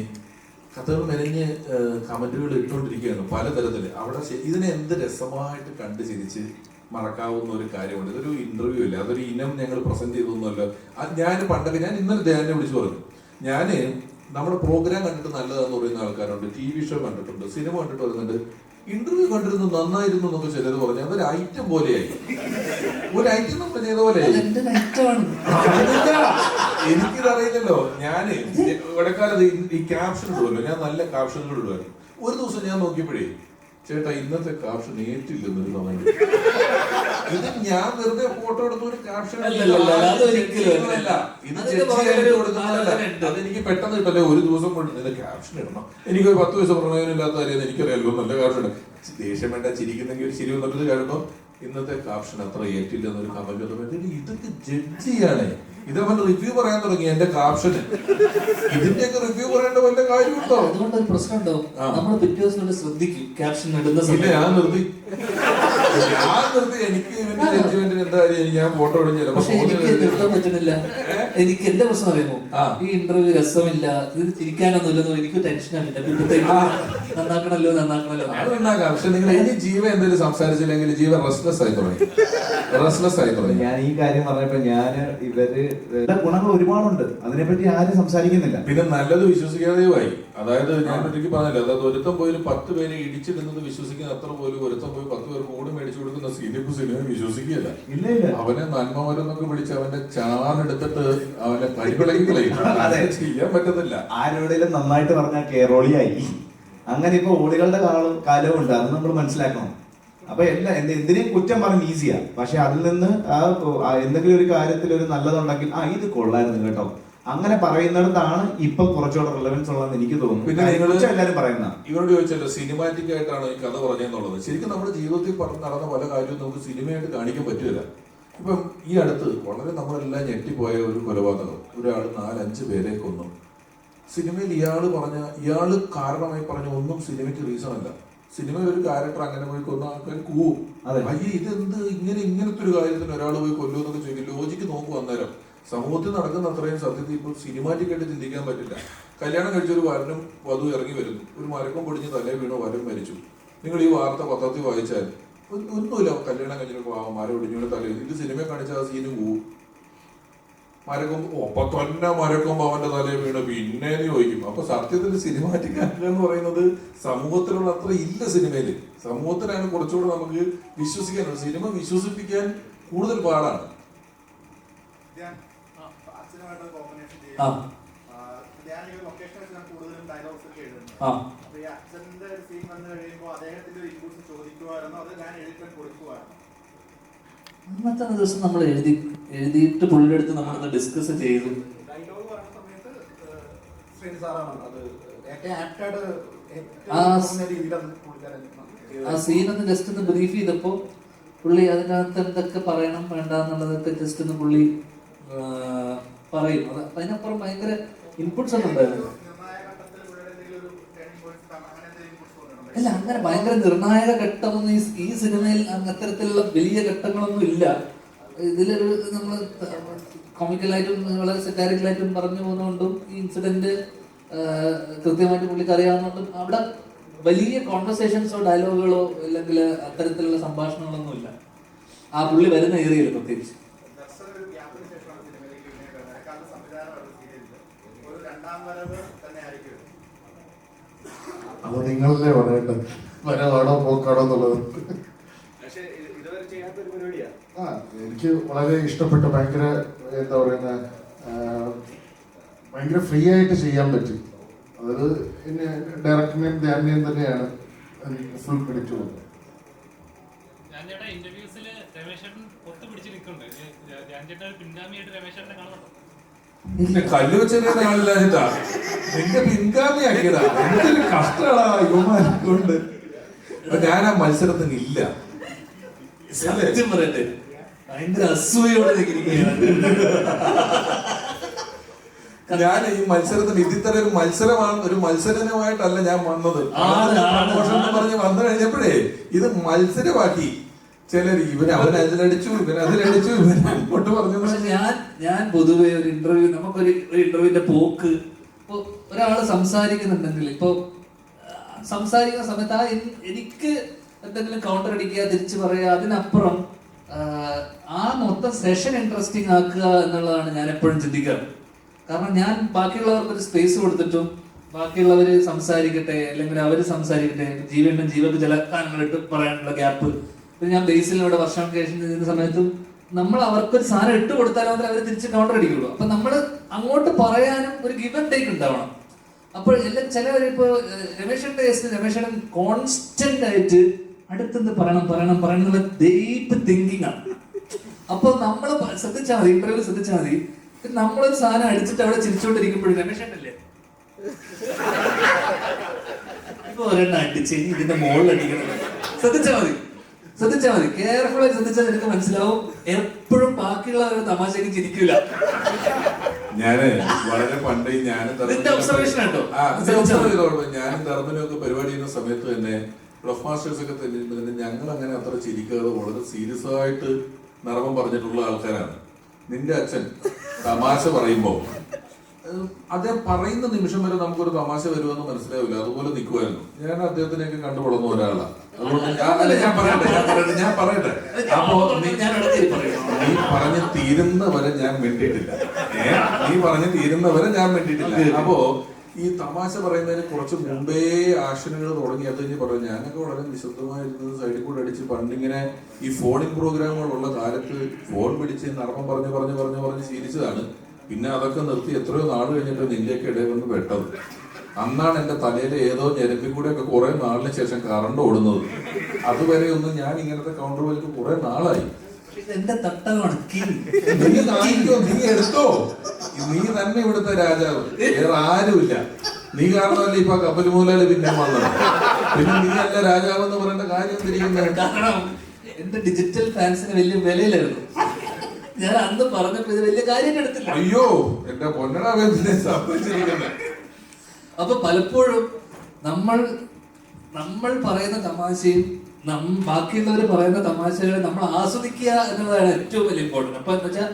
കമന്റുകൾ ഇട്ടുകൊണ്ടിരിക്കുകയാണ് പലതരത്തില്. അവിടെ ഇതിനെ എന്ത് രസമായിട്ട് കണ്ട് ചിരിച്ച് മറക്കാവുന്ന ഒരു കാര്യമുണ്ട്. ഇതൊരു ഇന്റർവ്യൂ അല്ല, അതൊരു ഇനം ഞങ്ങൾ പ്രസന്റ് ചെയ്തൊന്നുമല്ലോ. ഞാൻ പണ്ടൊക്കെ, ഞാൻ ഇന്നലെ ധ്യാനെ വിളിച്ചു പറഞ്ഞു, ഞാന് നമ്മുടെ പ്രോഗ്രാം കണ്ടിട്ട് നല്ലതാന്ന് പറയുന്ന ആൾക്കാരുണ്ട്, TV ഷോ കണ്ടിട്ടുണ്ട്, സിനിമ കണ്ടിട്ട് വരുന്നുണ്ട്, ഇന്റർവ്യൂ കണ്ടിരുന്നു നന്നായിരുന്നു എന്നൊക്കെ ചിലർ പറഞ്ഞു. അതൊരു ഐറ്റം പോലെയായി, ഒരു ഐറ്റം നമ്മൾ ചെയ്ത പോലെയായി. എനിക്കിതറിയില്ലല്ലോ. ഞാന് ഇടക്കാലത്ത് ഈ ക്യാപ്ഷൻ ഇടുമല്ലോ, ഞാൻ നല്ല ക്യാപ്ഷനുകൾ ഇടുമായിരുന്നു. ഒരു ദിവസം ഞാൻ നോക്കിയപ്പോഴേ, ചേട്ടാ ഇന്നത്തെ ക്യാപ്ഷൻ ഏറ്റില്ലെന്നൊരു കമന്റ്. ഇത് ഞാൻ വെറുതെ ഫോട്ടോ എടുത്ത ഒരു ക്യാപ്ഷൻ അല്ല, ഇത് അതെനിക്ക് പെട്ടെന്ന് കിട്ടല്ലേ. ഒരു ദിവസം കൊണ്ട് ഇത് ക്യാപ്ഷൻ ഇടണം, എനിക്ക് 10 വയസ്സ് പ്രമേയമില്ലാത്ത കാര്യം എനിക്കറിയാലോ. നല്ല ക്യാപ്ഷൻ, ദേഷ്യം വേണ്ട, ചിരിക്കുന്നെങ്കിൽ ഒരു ചിരി വന്നിട്ട് കേട്ടോ ഇന്നത്തെ ക്യാപ്ഷൻ അത്ര ഏറ്റില്ലെന്നൊരു കമന്റ്. ഇതൊക്കെ ജഡ്ജ് ചെയ്യാണ്. ഇതവൻ റിവ്യൂ പറയാൻ തുടങ്ങി എന്റെ ക്യാപ്ഷന്. ഇതിന്റെയൊക്കെ റിവ്യൂ പറയേണ്ട വല്ല കാര്യമുണ്ടോ? അതുകൊണ്ട് ഒരു പ്രശ്നം ഉണ്ടാവും. നമ്മൾ പിറ്റേ ദിവസം ശ്രദ്ധിക്കും ക്യാപ്ഷൻ ഇടുന്ന. ഞാൻ നിർത്തി. എനിക്ക് ജഡ്ജ്മെന്റിന് എന്താ കാര്യം? ഞാൻ ഫോട്ടോ ഇടുന്നില്ല. പക്ഷെ എനിക്ക് നിർത്താൻ പറ്റുന്നില്ല. എനിക്ക് എന്റെ പ്രശ്നം അറിയുമോ? ഈ ഇന്റർവ്യൂ രസമില്ല, ഇത് ചിരിക്കാനൊന്നുമില്ലെന്നോ എനിക്ക് ടെൻഷനാണ്. നന്നാക്കണല്ലോ. അതുണ്ടാക്കാം. പക്ഷെ നിങ്ങൾ ഇനി ജീവ എന്തെങ്കിലും സംസാരിച്ചില്ലെങ്കിൽ ജീവ റെസ്റ്റ്ലെസ് ആയി തുടങ്ങി. ഞാൻ ഈ കാര്യം പറഞ്ഞപ്പോ ഞാൻ ഇവര് ഗുണങ്ങൾ ഒരുപാടുണ്ട്, അതിനെപ്പറ്റി ആരും സംസാരിക്കുന്നില്ല. പിന്നെ നല്ലത് വിശ്വസിക്കാതെയുമായി. അതായത് ഞാൻ ഒരിക്കൽ പറഞ്ഞില്ല, അതായത് ഒരുത്തം പോലും 10 പേരെ ഇടിച്ചിടുന്നത് വിശ്വസിക്കുന്ന അത്ര പോലും ഒരുത്തം പോയി 10 പേർക്ക് കൂടി മേടിച്ചു കൊടുക്കുന്ന സിനിമ വിശ്വസിക്കുകയല്ല. അവനെ നന്മമരെന്നൊക്കെ വിളിച്ച് അവന്റെ ചാണെടുത്തിട്ട് അവന്റെ പരിപിളകളെയും ചെയ്യാൻ പറ്റത്തില്ല. ആരോടെങ്കിലും നന്നായിട്ട് പറഞ്ഞാൽ കേറോളിയായി. അങ്ങനെ ഇപ്പൊ ഓളികളുടെ കാലവും ഉണ്ട്, അത് നമ്മൾ മനസ്സിലാക്കണം. അപ്പൊ എന്തിനേയും കുറ്റം പറഞ്ഞ് ഈസിയാ, പക്ഷെ അതിൽ നിന്ന് എന്തെങ്കിലും ഒരു കാര്യത്തിൽ ഒരു നല്ലതുണ്ടെങ്കിൽ ഇത് കൊള്ളായിരുന്നു കേട്ടോ, അങ്ങനെ പറയുന്നിടത്താണ് ഇപ്പൊ കുറച്ചുകൂടെ റിലവൻസ് ഉള്ളതെന്ന് എനിക്ക് തോന്നുന്നു. പിന്നെ എല്ലാവരും പറയുന്ന ഇവരോട് ചോദിച്ചല്ലോ സിനിമാറ്റിക് ആയിട്ടാണ് ഈ കഥ പറഞ്ഞെന്നുള്ളത്. ശരിക്കും നമ്മുടെ ജീവിതത്തിൽ നടന്ന പല കാര്യവും നമുക്ക് സിനിമയായിട്ട് കാണിക്കാൻ പറ്റില്ല. ഇപ്പം ഈ അടുത്ത് വളരെ നമ്മളെല്ലാം ഞെട്ടിപ്പോയ ഒരു കൊലപാതകം, ഒരാൾ 4-5 പേരെ കൊന്നു. സിനിമയിൽ ഇയാള് കാരണമായി പറഞ്ഞ ഒന്നും സിനിമയ്ക്ക് റീസൺ അല്ല. സിനിമയിൽ ഒരു ക്യാരക്ടർ അങ്ങനെ പോയി കൊന്ന ആൾക്കാർ കൂവും, അയ്യേ ഇതെന്ത് ഇങ്ങനത്തെ ഒരു കാര്യത്തിന് ഒരാൾ പോയി കൊല്ലുമെന്നൊക്കെ ചോദിക്കും. ലോജിക്ക് നോക്കും. അന്നേരം സമൂഹത്തിൽ നടക്കുന്ന അത്രയും സത്യത്തിൽ ഇപ്പോൾ സിനിമാറ്റിക് ആയിട്ട് ചിന്തിക്കാൻ പറ്റില്ല. കല്യാണം കഴിച്ച ഒരു വരനും വധു ഇറങ്ങി വരുന്നു, ഒരു മരക്കം പൊടിഞ്ഞ് തലേ വീണു, വരൻ മരിച്ചു. നിങ്ങൾ ഈ വാർത്ത പത്രത്തിൽ വായിച്ചാൽ ഒന്നുമില്ല, കല്യാണം കഴിഞ്ഞപ്പോൾ മരം ഒടിഞ്ഞു തലേ. ഇത് സിനിമയെ കാണിച്ച ആ സീന് പോവും. മരക്കം ഒപ്പം തന്നെ മരക്കുമ്പോ അവന്റെ തലയിൽ വീണ് പിന്നെ ചോദിക്കും. അപ്പൊ സത്യത്തിൽ സിനിമാറ്റിക് ആക്കുക എന്ന് പറയുന്നത് സമൂഹത്തിലുള്ള അത്ര ഇല്ല. സിനിമയില് സമൂഹത്തിലാണ് കുറച്ചുകൂടെ നമുക്ക് വിശ്വസിക്കാനുള്ളത്. സിനിമ വിശ്വസിപ്പിക്കാൻ കൂടുതൽ പാടാണ്. അന്നത്തെ ദിവസം നമ്മൾ എഴുതിയിട്ട് പുള്ളിയുടെ അടുത്ത് നമ്മളൊന്ന് ഡിസ്കസ് ചെയ്തു. ആ സീനൊന്ന് ജസ്റ്റ് ഒന്ന് ബ്രീഫ് ചെയ്തപ്പോ പുള്ളി അതിനകത്ത് എന്തൊക്കെ പറയണം വേണ്ട എന്നുള്ളതൊക്കെ ജസ്റ്റ് ഒന്ന് പുള്ളി പറയും. അതിനപ്പുറം ഭയങ്കര ഇൻപുട്സ് ഒന്നും ഉണ്ടായിരുന്നു. അല്ല, അങ്ങനെ ഭയങ്കര നിർണായക ഘട്ടമൊന്നും ഈ സിനിമയിൽ അത്തരത്തിലുള്ള വലിയ ഘട്ടങ്ങളൊന്നും ഇല്ല. ഇതിലൊരു നമ്മൾ കോമിക്കലായിട്ടും വളരെ സെറ്റാരിക്കലായിട്ടും പറഞ്ഞു പോകുന്നതുകൊണ്ടും ഈ ഇൻസിഡന്റ് കൃത്യമായിട്ട് പുള്ളിക്ക് അറിയാവുന്നതുകൊണ്ടും അവിടെ വലിയ കോൺവെർസേഷൻസോ ഡയലോഗുകളോ അല്ലെങ്കിൽ അത്തരത്തിലുള്ള സംഭാഷണങ്ങളൊന്നുമില്ല ആ പുള്ളി വരുന്ന ഏരിയയിൽ പ്രത്യേകിച്ച്. അത് നിങ്ങളല്ലേ പറയേണ്ടത്, വരവാണോ പോക്കാണോ എന്നുള്ളത്. ആ എനിക്ക് വളരെ ഇഷ്ടപ്പെട്ട, ഭയങ്കര എന്താ പറയുന്ന, ഭയങ്കര ഫ്രീ ആയിട്ട് ചെയ്യാൻ പറ്റി. അതായത് ഡയറക്ടറിനെയും ധ്യാനിനെയും തന്നെയാണ് ഫുൾ ക്രെഡിറ്റ് കൊടുക്കുന്നത്. ഇന്റർവ്യൂസിൽ രമേശേട്ടൻ ഒത്തുപിടിച്ച് നിൽക്കുന്നുണ്ട്. ധ്യാൻചേട്ടൻ ഒരു പിൻഗാമിയായിട്ട് രമേശേട്ടനെ കാണുന്നുണ്ടോ? കല്ല് വെച്ചെറിയുന്ന ആളില്ലാഞ്ഞിട്ടാ നിന്റെ പിൻഗാമിയാക്കിയതാ. എന്തൊരു കഷ്ടമാടാ യുവമാരുണ്ട്. ഞാൻ ആ മത്സരത്തിന് ഇല്ല. സത്യം പറയട്ടെ, ഭയങ്കര അസൂയോടെ ഞാൻ ഈ മത്സരത്തിന് ഇതിത്തരം ഒരു മത്സരമാണ്, ഒരു മത്സരമായിട്ടല്ല ഞാൻ വന്നത്. പ്രമോഷൻ എന്ന് പറഞ്ഞ് വന്നു കഴിഞ്ഞപ്പോഴേ ഇത് മത്സരമാക്കി. ചിലർ അവൻ അതിലടിച്ചു, ഇവൻ അതിലടിച്ചു, ഇവൻ അങ്ങോട്ട് പറഞ്ഞു. പക്ഷെ ഞാൻ പൊതുവെ ഒരു ഇന്റർവ്യൂ, നമുക്കൊരു ഇന്റർവ്യൂവിന്റെ പോക്ക്, ഇപ്പൊ ഒരാള് സംസാരിക്കുന്നുണ്ടെങ്കിൽ, ഇപ്പൊ സംസാരിക്കുന്ന സമയത്ത് എനിക്ക് എന്തെങ്കിലും കൗണ്ടർ അടിക്കുക, തിരിച്ചു പറയുക, അതിനപ്പുറം ആ മൊത്തം സെഷൻ ഇൻട്രസ്റ്റിംഗ് ആക്കുക എന്നുള്ളതാണ് ഞാൻ എപ്പോഴും ചിന്തിക്കാറ്. കാരണം ഞാൻ ബാക്കിയുള്ളവർക്ക് ഒരു സ്പേസ് കൊടുത്തിട്ടും ബാക്കിയുള്ളവര് സംസാരിക്കട്ടെ, അല്ലെങ്കിൽ അവര് സംസാരിക്കട്ടെ, ജീവക്ക് ചില കാര്യങ്ങളിട്ട് പറയാനുള്ള ഗ്യാപ്പ്. ഞാൻ ബേസിലൂടെ വർഷം ശേഷം ചെയ്യുന്ന സമയത്തും നമ്മൾ അവർക്കൊരു സാധനം ഇട്ട് കൊടുത്താലും അവർ തിരിച്ച് കൗണ്ടർ അടിക്കുള്ളൂ. അപ്പൊ നമ്മൾ അങ്ങോട്ട് പറയാനും ഒരു ഗിവ് ആൻഡ് ടേക്ക് ഉണ്ടാവണം. അപ്പോൾ എല്ലാം ചിലവരിപ്പോ രമേശൻ കോൺസ്റ്റന്റ് ആയിട്ട് അടുത്തുനിന്ന് പറയണം എന്നുള്ള ഡീപ്പ് തിങ്കിങ് ആണ്. അപ്പൊ നമ്മൾ ശ്രദ്ധിച്ചാൽ മതി, ഇന്റർവ്യൂ ശ്രദ്ധിച്ചാൽ മതി, നമ്മളൊരു സാധനം അടിച്ചിട്ട് അവിടെ ചിരിച്ചോണ്ടിരിക്കുമ്പോഴും രമേശല്ലേ ഇപ്പൊ ഒരെണ്ണം അടിച്ച് ഇതിന്റെ മുകളിൽ അടിക്കണം. ശ്രദ്ധിച്ചാൽ മതി, കെയർഫുൾ ആയി ശ്രദ്ധിച്ചാൽ നിനക്ക് മനസ്സിലാവും. എപ്പോഴും ബാക്കിയുള്ളവരുടെ തമാശക്ക് ചിരിക്കില്ല. ഞാന് വളരെ പണ്ട് ഞാനും ധർമ്മനും ഒക്കെ പരിപാടി ചെയ്യുന്ന സമയത്ത് തന്നെ റഫ് മാസ്റ്റേഴ്സ് ഒക്കെ തന്നെ ഞങ്ങൾ അങ്ങനെ അത്ര ചിരിക്കാതെ വളരെ സീരിയസ് ആയിട്ട് നർമ്മം പറഞ്ഞിട്ടുള്ള ആൾക്കാരാണ്. നിന്റെ അച്ഛൻ തമാശ പറയുമ്പോ അദ്ദേഹം പറയുന്ന നിമിഷം വരെ നമുക്കൊരു തമാശ വരുമെന്ന് മനസ്സിലാവില്ല, അതുപോലെ നിൽക്കുമായിരുന്നു. ഞാൻ അദ്ദേഹത്തിനെയൊക്കെ കണ്ടു വളർന്ന ഒരാളാണ്. അതുകൊണ്ട് ഞാൻ പറയട്ടെ അപ്പോ നീ പറഞ്ഞ് തീരുന്നവരെ ഞാൻ മിണ്ടിയിട്ടില്ല. അപ്പോ ഈ തമാശ പറയുന്നതിന് കുറച്ച് മുമ്പേ ആക്ഷനുകൾ തുടങ്ങി. അത് കഴിഞ്ഞ് പറഞ്ഞു ഞാനൊക്കെ വളരെ നിശബ്ദമായിരുന്നത് സൈഡിൽ കൂടെ അടിച്ച് പണ്ടിങ്ങനെ ഈ ഫോണിംഗ് പ്രോഗ്രാമുകളുള്ള കാലത്ത് ഫോൺ പിടിച്ച് നർമ്മം പറഞ്ഞ് ശീലിച്ചതാണ്. പിന്നെ അതൊക്കെ നിർത്തി എത്രയോ നാൾ കഴിഞ്ഞിട്ട് നിന്റെയൊക്കെ ഇടയിൽ വന്ന് പെട്ടത്. അന്നാണ് എന്റെ തലയിലെ ഏതോ ഞെരമ്പിൽ കൂടെ ഒക്കെ കുറെ നാളിന് ശേഷം കറണ്ട് ഓടുന്നത്. അതുവരെ ഒന്നും ഞാൻ ഇങ്ങനത്തെ കൗണ്ടർ വലിക്ക് കുറെ നാളായി. എന്റെ തട്ടമാണ്. നീ എടുത്തോ, നീ തന്നെ ഇവിടുത്തെ രാജാവ്, വേറെ ആരുമില്ല. നീ കാരണമല്ലേ ഇപ്പൊ കപ്പൽ മൂലയില് പിന്നെ വന്നത്. പിന്നെ നീ അല്ല രാജാവ് എന്ന് പറയേണ്ട കാര്യം തിരിക്കുന്നത്. കാരണം എന്റെ ഡിജിറ്റൽ ഫാൻസിന് വലിയ വിലയിലായിരുന്നു. ഞാൻ അന്ന് പറഞ്ഞപ്പോ ഇത് വലിയ കാര്യം എടുത്തില്ല. അയ്യോ എന്റെ പൊന്നടാവേദിനെ സംഭവിച്ചിരിക്കുന്നത്. അപ്പൊ പലപ്പോഴും നമ്മൾ പറയുന്ന തമാശയും ബാക്കിയുള്ളവർ പറയുന്ന തമാശകളെ നമ്മൾ ആസ്വദിക്കുക എന്നുള്ളതാണ് ഏറ്റവും വലിയ ഇമ്പോർട്ടൻറ്റ്. അപ്പൊ എന്താ വെച്ചാൽ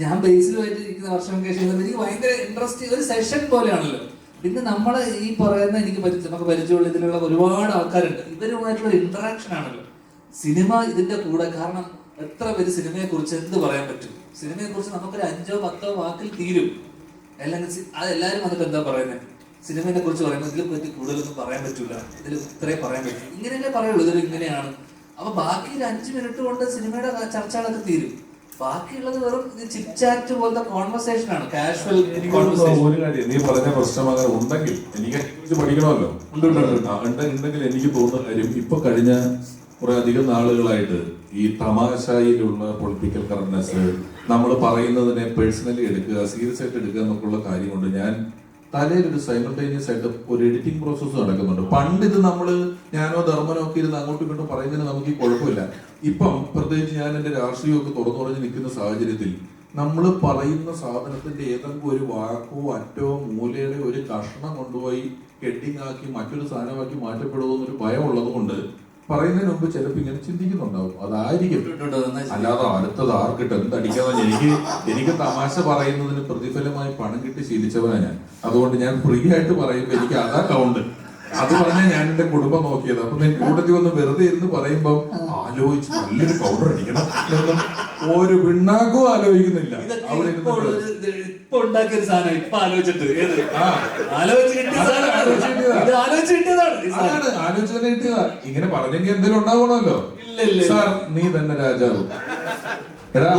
ഞാൻ ബേസിലുമായിട്ട് ഇരിക്കുന്ന വർഷം കേസ് എനിക്ക് ഭയങ്കര ഇൻട്രസ്റ്റ്, ഒരു സെഷൻ പോലെയാണല്ലോ. പിന്നെ നമ്മളെ ഈ പറയുന്ന നമുക്ക് പരിചയമുള്ള ഇതിലുള്ള ഒരുപാട് ആൾക്കാരുണ്ട്, ഇവരുമായിട്ടുള്ള ഇന്ററാക്ഷൻ ആണല്ലോ സിനിമ ഇതിന്റെ കൂടെ. കാരണം എത്ര പേര് സിനിമയെ കുറിച്ച് എന്ത് പറയാൻ പറ്റും? സിനിമയെ കുറിച്ച് നമുക്കൊരു 5-10 വാക്കിൽ തീരും. അല്ലെങ്കിൽ അതെല്ലാരും വന്നിട്ട് എന്താ പറയുന്നത്, സിനിമയെ കുറിച്ച് പറയുമ്പോൾ ഇതിനെ പറ്റി കൂടുതലൊന്നും പറയാൻ പറ്റൂല, ഇതിൽ ഇത്രയും പറയാൻ പറ്റും, ഇങ്ങനെയല്ലേ പറയുള്ളൂ, ഇതൊരു ഇങ്ങനെയാണ്. അപ്പൊ ബാക്കി 5 മിനിറ്റ് കൊണ്ട് സിനിമയുടെ ചർച്ചകളൊക്കെ തീരും. ബാക്കിയുള്ളത് വെറും ചിറ്റ് പോലത്തെ കോൺവെർസേഷൻ ആണ്, കാഷ്വൽ കോൺവെർസേഷൻ. ഒരു കാര്യം നീ പറഞ്ഞ പ്രശ്നം അങ്ങനെ ഉണ്ടെങ്കിൽ എനിക്ക് അതിനെക്കുറിച്ച് പഠിക്കണമല്ലോ. ഉണ്ടെങ്കിൽ എനിക്ക് തോന്നുന്ന കാര്യം ഇപ്പൊ കഴിഞ്ഞ കുറെ അധികം നാളുകളായിട്ട് ഈ തമാശയിലുള്ള പൊളിറ്റിക്കൽ കറക്റ്റ്നെസ്, നമ്മൾ പറയുന്നതിനെ പേഴ്സണലി എടുക്കുക, സീരിയസ് ആയിട്ട് എടുക്കുക എന്നൊക്കെയുള്ള കാര്യം കൊണ്ട് ഞാൻ തലയിലൊരു സൈമൾട്ടേനിയസ് ആയിട്ട് ഒരു എഡിറ്റിംഗ് പ്രോസസ്സ് നടക്കുന്നുണ്ട്. പണ്ട് ഇത് ഞാനോ ധർമ്മനോ ഒക്കെ ഇരുന്ന് അങ്ങോട്ടും ഇങ്ങോട്ടും പറയുന്നതിന് നമുക്ക് ഈ കുഴപ്പമില്ല. ഇപ്പം പ്രത്യേകിച്ച് ഞാൻ എന്റെ രാഷ്ട്രീയമൊക്കെ തുറന്നു നിൽക്കുന്ന സാഹചര്യത്തിൽ നമ്മൾ പറയുന്ന സാധനത്തിന്റെ ഏതെങ്കിലും ഒരു വാക്കോ അറ്റോ മൂലയുടെ ഒരു കഷ്ണം കൊണ്ടുപോയി ഹെഡിങ് ആക്കി മറ്റൊരു സാധനമാക്കി മാറ്റപ്പെടുമെന്നൊരു ഭയം ഉള്ളത് കൊണ്ട് പറയുന്നതിന് മുമ്പ് ചിലപ്പോൾ ഇങ്ങനെ ചിന്തിക്കുന്നുണ്ടാവും, അതായിരിക്കും. അല്ലാതെ അടുത്തത് ആർക്കിട്ട് എന്തടിക്കാതെ എനിക്ക് തമാശ പറയുന്നതിന് പ്രതിഫലമായി പണം കിട്ടി ശീലിച്ചവനാ ഞാൻ. അതുകൊണ്ട് ഞാൻ ഫ്രീ ആയിട്ട് പറയുമ്പോൾ എനിക്ക് അതാ കൗണ്ട്. അത് പറഞ്ഞാൽ ഞാൻ എന്റെ കുടുംബം നോക്കിയത്. അപ്പൊ ഞാൻ കൂട്ടത്തിൽ വന്ന് വെറുതെ ഇരുന്ന് പറയുമ്പോൾ ആലോചിച്ച് നല്ലൊരു പൗഡർ അടിക്കണം എന്നും ഒരു പിണ്ണാക്കും ആലോചിക്കുന്നില്ല. അവിടെ ഇപ്പൊ ഉണ്ടാക്കിയ ഒരു സാധനം ഇപ്പൊ ആലോചിച്ചിട്ട് ആലോചിച്ചു തന്നെ കിട്ടിയതാ. ഇങ്ങനെ പറഞ്ഞെങ്കിൽ എന്തെങ്കിലും ഉണ്ടാവണമല്ലോ. സാർ നീ തന്നെ രാജാവ്. എടാ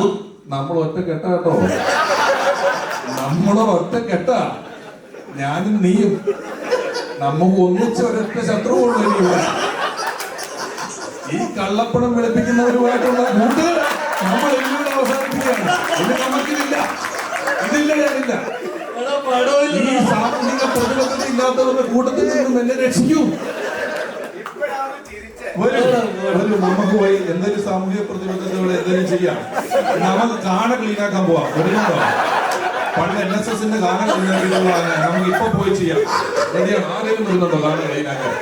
നമ്മൾ ഒറ്റ കെട്ട കേട്ടോ, നമ്മളെ ഒറ്റ കെട്ട, ഞാനും നീയും നമുക്ക് ഒന്നിച്ച ഒരൊറ്റ ശത്രുവുള്ളൂ ഇവിടെ. ഈ കള്ളപ്പണം വെളുപ്പിക്കുന്നവരുമായിട്ടുള്ള കൂട്ട് നമ്മൾ എല്ലാം അവസാനിപ്പിക്കുകയാണ്. ഇത് നമുക്കിതില്ല, ഇതില്ല, ഞാനില്ല. ഈ സാമൂഹിക പ്രതിബദ്ധത ഇല്ലാത്തവരുടെ കൂട്ടത്തിൽ നിന്നും എന്നെ രക്ഷിക്കൂ. നമുക്ക് പോയി എന്തെങ്കിലും സാമൂഹിക പ്രതിബദ്ധതയോടെ എന്തെങ്കിലും ചെയ്യാം. നമുക്ക് കാണ ക്ലീനാക്കാൻ പോവാം. വരുന്നുണ്ടോ? പണ്ട് NSSന്റെ ഗാനം ക്ലീനാക്കിയിട്ടുള്ളതാണ്. നമുക്ക് ഇപ്പൊ പോയി ചെയ്യാം. റെഡിയാണ്? ആരെങ്കിലും വരുന്നുണ്ടോ ഗാനം ക്ലീനാക്കാൻ?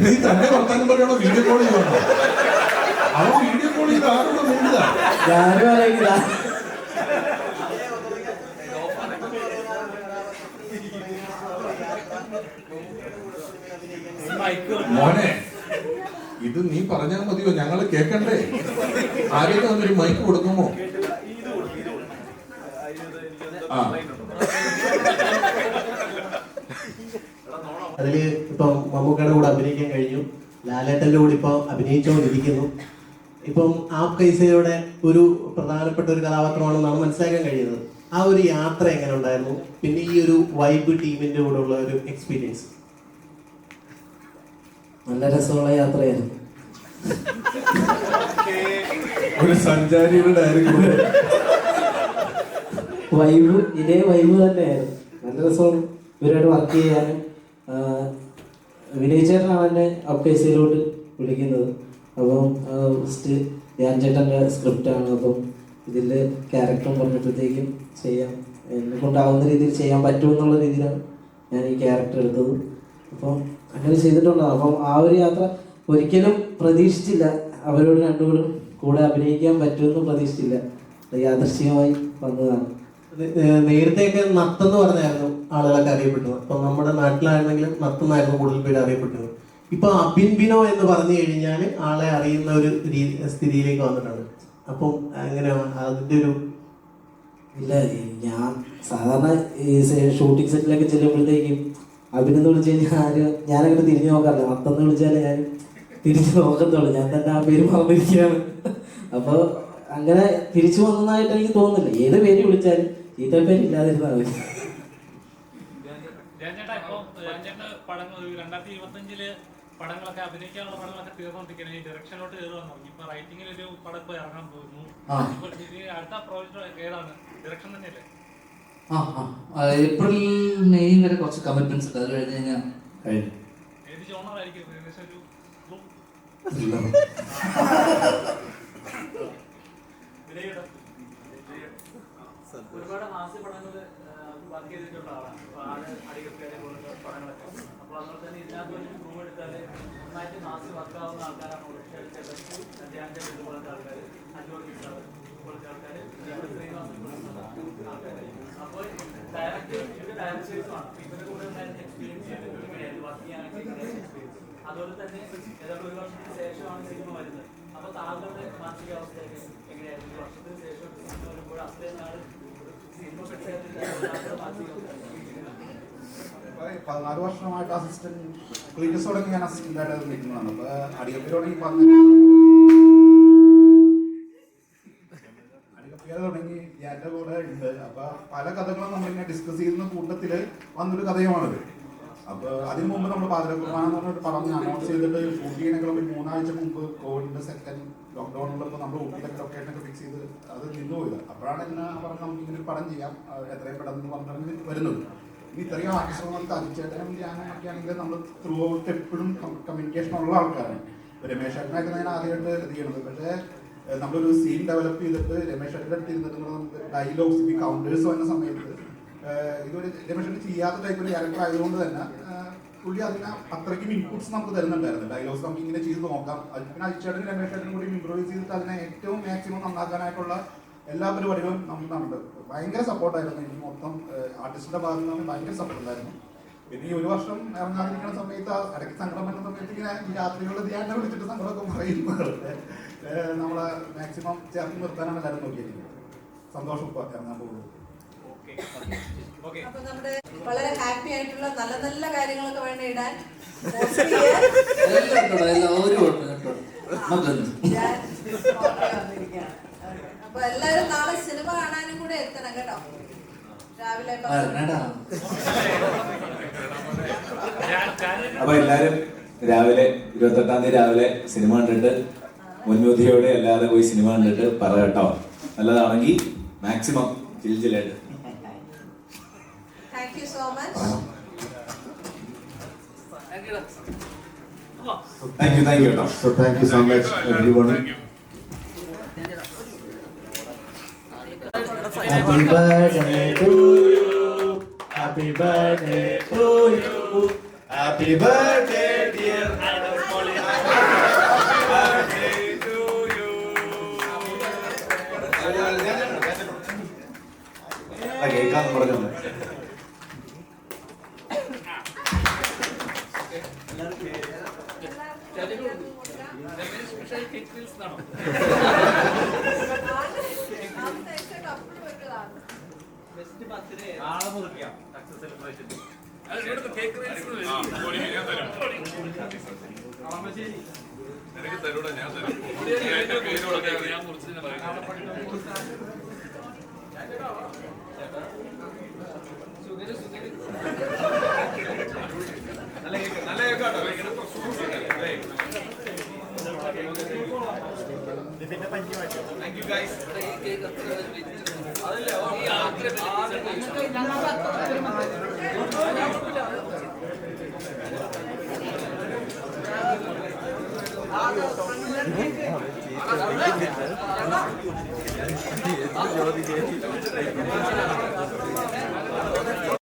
നീ തന്നെ വർത്താനം പറയണോ വീഡിയോ കോൾ ചെയ്യണോ? അവൻ വീഡിയോ കോൾ ചെയ്ത് ആരോടും മിണ്ടുക. മോനെ ഇത് നീ പറഞ്ഞാൽ മതിയോ? ഞങ്ങള് കേക്കണ്ടേ? ആരെങ്കിലും വന്നൊരു മൈക്ക് കൊടുക്കുമോ? അതില് ഇപ്പം മമ്മൂക്കയുടെ കൂടെ അഭിനയിക്കാൻ കഴിഞ്ഞു, ലാലേട്ടന്റെ കൂടെ ഇപ്പൊ അഭിനയിച്ചുകൊണ്ടിരിക്കുന്നു. ഇപ്പം ആപ് കൈസയുടെ ഒരു പ്രധാനപ്പെട്ട ഒരു കഥാപാത്രമാണെന്നാണ് മനസ്സിലാക്കാൻ കഴിയുന്നത്. ആ ഒരു യാത്ര എങ്ങനെ ഉണ്ടായിരുന്നു? പിന്നെ ഈ ഒരു വൈബ് ടീമിന്റെ കൂടെ ഉള്ള ഒരു എക്സ്പീരിയൻസ്? നല്ല രസമുള്ള യാത്രയായിരുന്നു. ഒരു സഞ്ചാരിയുടെ വൈബ്, ഇതേ വൈബ് തന്നെയായിരുന്നു. നല്ല രസമാണ് ഇവരായിട്ട് വർക്ക് ചെയ്യാനും. വിനയ് ചേട്ടനാണ് എന്നെ അപ്കൈസയിലോട്ട് വിളിക്കുന്നത്. അപ്പം ഫസ്റ്റ് ധ്യാൻ ചേട്ടൻ്റെ സ്ക്രിപ്റ്റാണ്. അപ്പം ഇതിൻ്റെ ക്യാരക്ടറും പറഞ്ഞപ്പോഴത്തേക്കും ചെയ്യാം, എന്നെ കൊണ്ടാവുന്ന രീതിയിൽ ചെയ്യാൻ പറ്റുമെന്നുള്ള രീതിയിലാണ് ഞാൻ ഈ ക്യാരക്ടർ എടുത്തത്. അപ്പം അങ്ങനെ ചെയ്തിട്ടുണ്ട്. അപ്പം ആ ഒരു യാത്ര ഒരിക്കലും പ്രതീക്ഷിച്ചില്ല, അവരോട് രണ്ടുപേരും കൂടെ അഭിനയിക്കാൻ പറ്റുമെന്ന് പ്രതീക്ഷിച്ചില്ല. യാദൃശ്ചികമായി വന്നതാണ്. നേരത്തെയൊക്കെ നത്തെന്ന് പറഞ്ഞായിരുന്നു ആളുകളൊക്കെ അറിയപ്പെട്ടത്. അപ്പൊ നമ്മുടെ നാട്ടിലാണെങ്കിലും നത്തെന്നായിരുന്നു കൂടുതൽ പേര് അറിയപ്പെട്ടത്. ഇപ്പൊ അബിൻ ബിനോ എന്ന് പറഞ്ഞു കഴിഞ്ഞാൽ ആളെ അറിയുന്ന ഒരു സ്ഥിതിയിലേക്ക് വന്നിട്ടുണ്ട്. അപ്പം എങ്ങനെയാണ് അതിന്റെ ഒരു? ഇല്ല, ഞാൻ സാധാരണ ഈ ഷൂട്ടിംഗ് സെറ്റിലൊക്കെ ചെല്ലുമ്പോഴത്തേക്കും അഭിനന്ദ വിളിച്ചു കഴിഞ്ഞാൽ ഞാനങ്ങനെ തിരിഞ്ഞു നോക്കാറില്ല. നത്തെന്ന് വിളിച്ചാൽ ഞാൻ തിരിച്ചു നോക്കത്തുള്ളൂ. ഞാൻ തന്നെ ആ പേര് മറന്നിരിക്കുകയാണ്. അപ്പോൾ അങ്ങനെ തിരിച്ചു വന്നതായിട്ട് എനിക്ക് തോന്നുന്നില്ല. ഏത് പേര് വിളിച്ചാലും ചീത്ത പേര് ഇല്ലാതിരുന്നാൽ മതി. പടങ്ങൾ 2025 പടങ്ങളൊക്കെ അഭിനയിക്കാനുള്ള പടങ്ങളൊക്കെ തീർന്നുകൊണ്ടിരിക്കുകയാണ്. ഈ ഡയറക്ഷനിലോട്ട് കയറുവാൻ തുടങ്ങി. ഇപ്പൊ റൈറ്റിംഗിൽ ഒരു പടം ഇപ്പൊ ഇറങ്ങാൻ പോകുന്നു. അടുത്ത പ്രോജക്ട് ഏതാണ്? ഡയറക്ഷൻ തന്നെയല്ലേ? ഏപ്രിൽ മെയ് വരെ കുറച്ച് കമ്മിറ്റ്മെന്റ്സ് ഉണ്ട്. അത് കഴിഞ്ഞ് കഴിഞ്ഞാൽ കഴിഞ്ഞു. ഏത് ജോണർ ആയിരിക്കും? ഏകദേശം ഒരു ഒരുപാട് ഹാസ്യ പടങ്ങൾ വർക്ക് ചെയ്തിട്ടുള്ള ആളാണ്. അടികപ്പേരെ പോലുള്ള പടങ്ങളൊക്കെ. അപ്പോൾ അതുപോലെ തന്നെ ഇതിനകത്ത് ഒരു പ്രൂവ് എടുത്താൽ നന്നായിട്ട് ഹാസ്യ വർക്കാവുന്ന ആൾക്കാരാണ് ധ്യാൻ്റെ പോലത്തെ ആൾക്കാർ, അജോർജി സാർ പോലത്തെ ആൾക്കാർ, അപ്പോൾ ഡയറക്ടേഴ്സുമാണ് ഇവരുടെ കൂടെ എക്സ്പീരിയൻസ് ചെയ്തിട്ട് വർക്ക് ചെയ്യാനൊക്കെ എക്സ്പീരിയൻസ്. അതുപോലെ തന്നെ ഏതാണ്ട് ഒരു വർഷത്തിന് ശേഷമാണ് സിനിമ വരുന്നത്. അപ്പോൾ താങ്കളുടെ മാനസികാവസ്ഥയൊക്കെ എങ്ങനെയായിരുന്നു? ഒരു വർഷത്തിന് ശേഷം സിനിമ വരുമ്പോൾ അത്രയും നാൾ സിനിമ 14 വർഷമായിട്ട് അസിസ്റ്റന്റ് ക്ലീനേഴ്സ് തുടങ്ങി ഞാൻ അസിസ്റ്റന്റ് ആയിട്ട് നിൽക്കുന്നതാണ്. അപ്പൊ അടികപ്പേര് തുടങ്ങി എൻ്റെ കൂടെ ഉണ്ട്. അപ്പൊ പല കഥകളും നമ്മളിങ്ങനെ ഡിസ്കസ് ചെയ്യുന്ന കൂട്ടത്തില് വന്നൊരു കഥയുമാണിത്. അപ്പൊ അതിനു മുമ്പ് നമ്മൾ പാതിരക്കുർബാന എന്ന് പറഞ്ഞിട്ട് പറഞ്ഞ് അനൗൺസ് ചെയ്തിട്ട് ഷൂട്ട് ചെയ്യണമെങ്കിൽ ഒരു 3 ആഴ്ച മുമ്പ് കോവിഡിന്റെ സെക്കൻഡ് ലോക്ക്ഡൌണിലപ്പോൾ നമ്മൾ ഊട്ടിയിലൊക്കെ ലൊക്കേഷനൊക്കെ ഫിക്സ് ചെയ്ത് അത് നിന്നുപോയത്. അപ്പോഴാണ് എന്നെ പറഞ്ഞ് നമുക്ക് ഇങ്ങനെ ഒരു പടം ചെയ്യാം എത്രയും പെട്ടെന്ന് പറഞ്ഞിട്ട് വരുന്നത്. ഇനി ഇത്രയും ആശ്രമങ്ങൾക്ക് അതിച്ചേട്ടനും ഞാനൊക്കെ ആണെങ്കിൽ നമ്മൾ ത്രൂ ഔട്ട് എപ്പോഴും കമ്മ്യൂണിക്കേഷൻ ഉള്ള ആൾക്കാരാണ്. രമേശ് ചേട്ടനായിട്ട് ഞാൻ ആദ്യമായിട്ട് ഇത് ചെയ്യണത്. പക്ഷേ നമ്മളൊരു സീൻ ഡെവലപ്പ് ചെയ്തിട്ട് രമേശ് ചേട്ടൻ്റെ അടുത്ത് ഇരുന്നിട്ട് നമുക്ക് ഡയലോഗ്സ് ഈ കൗണ്ടേഴ്സ് വന്ന സമയത്ത് ഇതൊരു രമേശ് ചേട്ടൻ ചെയ്യാത്ത ടൈപ്പ് ഒരു ക്യാരക്ടർ ആയതുകൊണ്ട് തന്നെ പുള്ളി അതിന് അത്രയ്ക്കും ഇൻപുട്സ് നമുക്ക് തരുന്നുണ്ടായിരുന്നു. ഡയലോഗ്സ് നമുക്ക് ഇങ്ങനെ ചെയ്ത് നോക്കാം. പിന്നെ അജിച്ചേട്ടനും രമേശ് ചേട്ടനും കൂടി ഇംപ്രൂവൈസ് ചെയ്തിട്ട് അതിനെ ഏറ്റവും മാക്സിമം നന്നാക്കാനായിട്ടുള്ള എല്ലാ പരിപാടികളും നമുക്ക് ഭയങ്കര സപ്പോർട്ടായിരുന്നു. എനിക്ക് മൊത്തം ആർട്ടിസ്റ്റിന്റെ ഭാഗത്ത് നിന്ന് ഭയങ്കര സപ്പോർട്ട് ഉണ്ടായിരുന്നു. പിന്നെ ഈ ഒരു വർഷം ഇറങ്ങാതിരിക്കുന്ന സമയത്ത് ഇടയ്ക്ക് സങ്കടം വരുന്ന സമയത്ത് ഇങ്ങനെ ഈ രാത്രികളിൽ ധ്യാനം വിളിച്ചിട്ട് സങ്കടമൊക്കെ പറയുന്നത് നമ്മളെ മാക്സിമം ചേർത്ത് നിർത്താനാണ് എല്ലാവരും നോക്കിയിരിക്കുന്നത്. സന്തോഷം ഇപ്പോൾ ഇറങ്ങാൻ പോകുന്നത്. അപ്പൊ നമ്മുടെ വളരെ ഹാപ്പി ആയിട്ടുള്ള നല്ല നല്ല കാര്യങ്ങളൊക്കെ വേണ്ട ഇടാൻ അപ്പൊ എല്ലാരും നാളെ സിനിമ കാണാനും കൂടെ എത്തണം കേട്ടോ. രാവിലെ അപ്പൊ എല്ലാരും രാവിലെ 28-ാം തീയതി രാവിലെ സിനിമ കണ്ടിട്ട് മുൻവിധിയോടെ അല്ലാതെ പോയി സിനിമ കണ്ടിട്ട് പറ കേട്ടോ. നല്ലതാണെങ്കിൽ മാക്സിമം ചിൽച്ചിലായിട്ട്. Thank you so much. Thank you കേട്ടോ. So thank you so much everyone. Happy birthday to you. Happy birthday to you. Happy birthday dear Anamoli. Happy birthday to you. കേൾക്കാന്ന് പറഞ്ഞത് Thank you guys.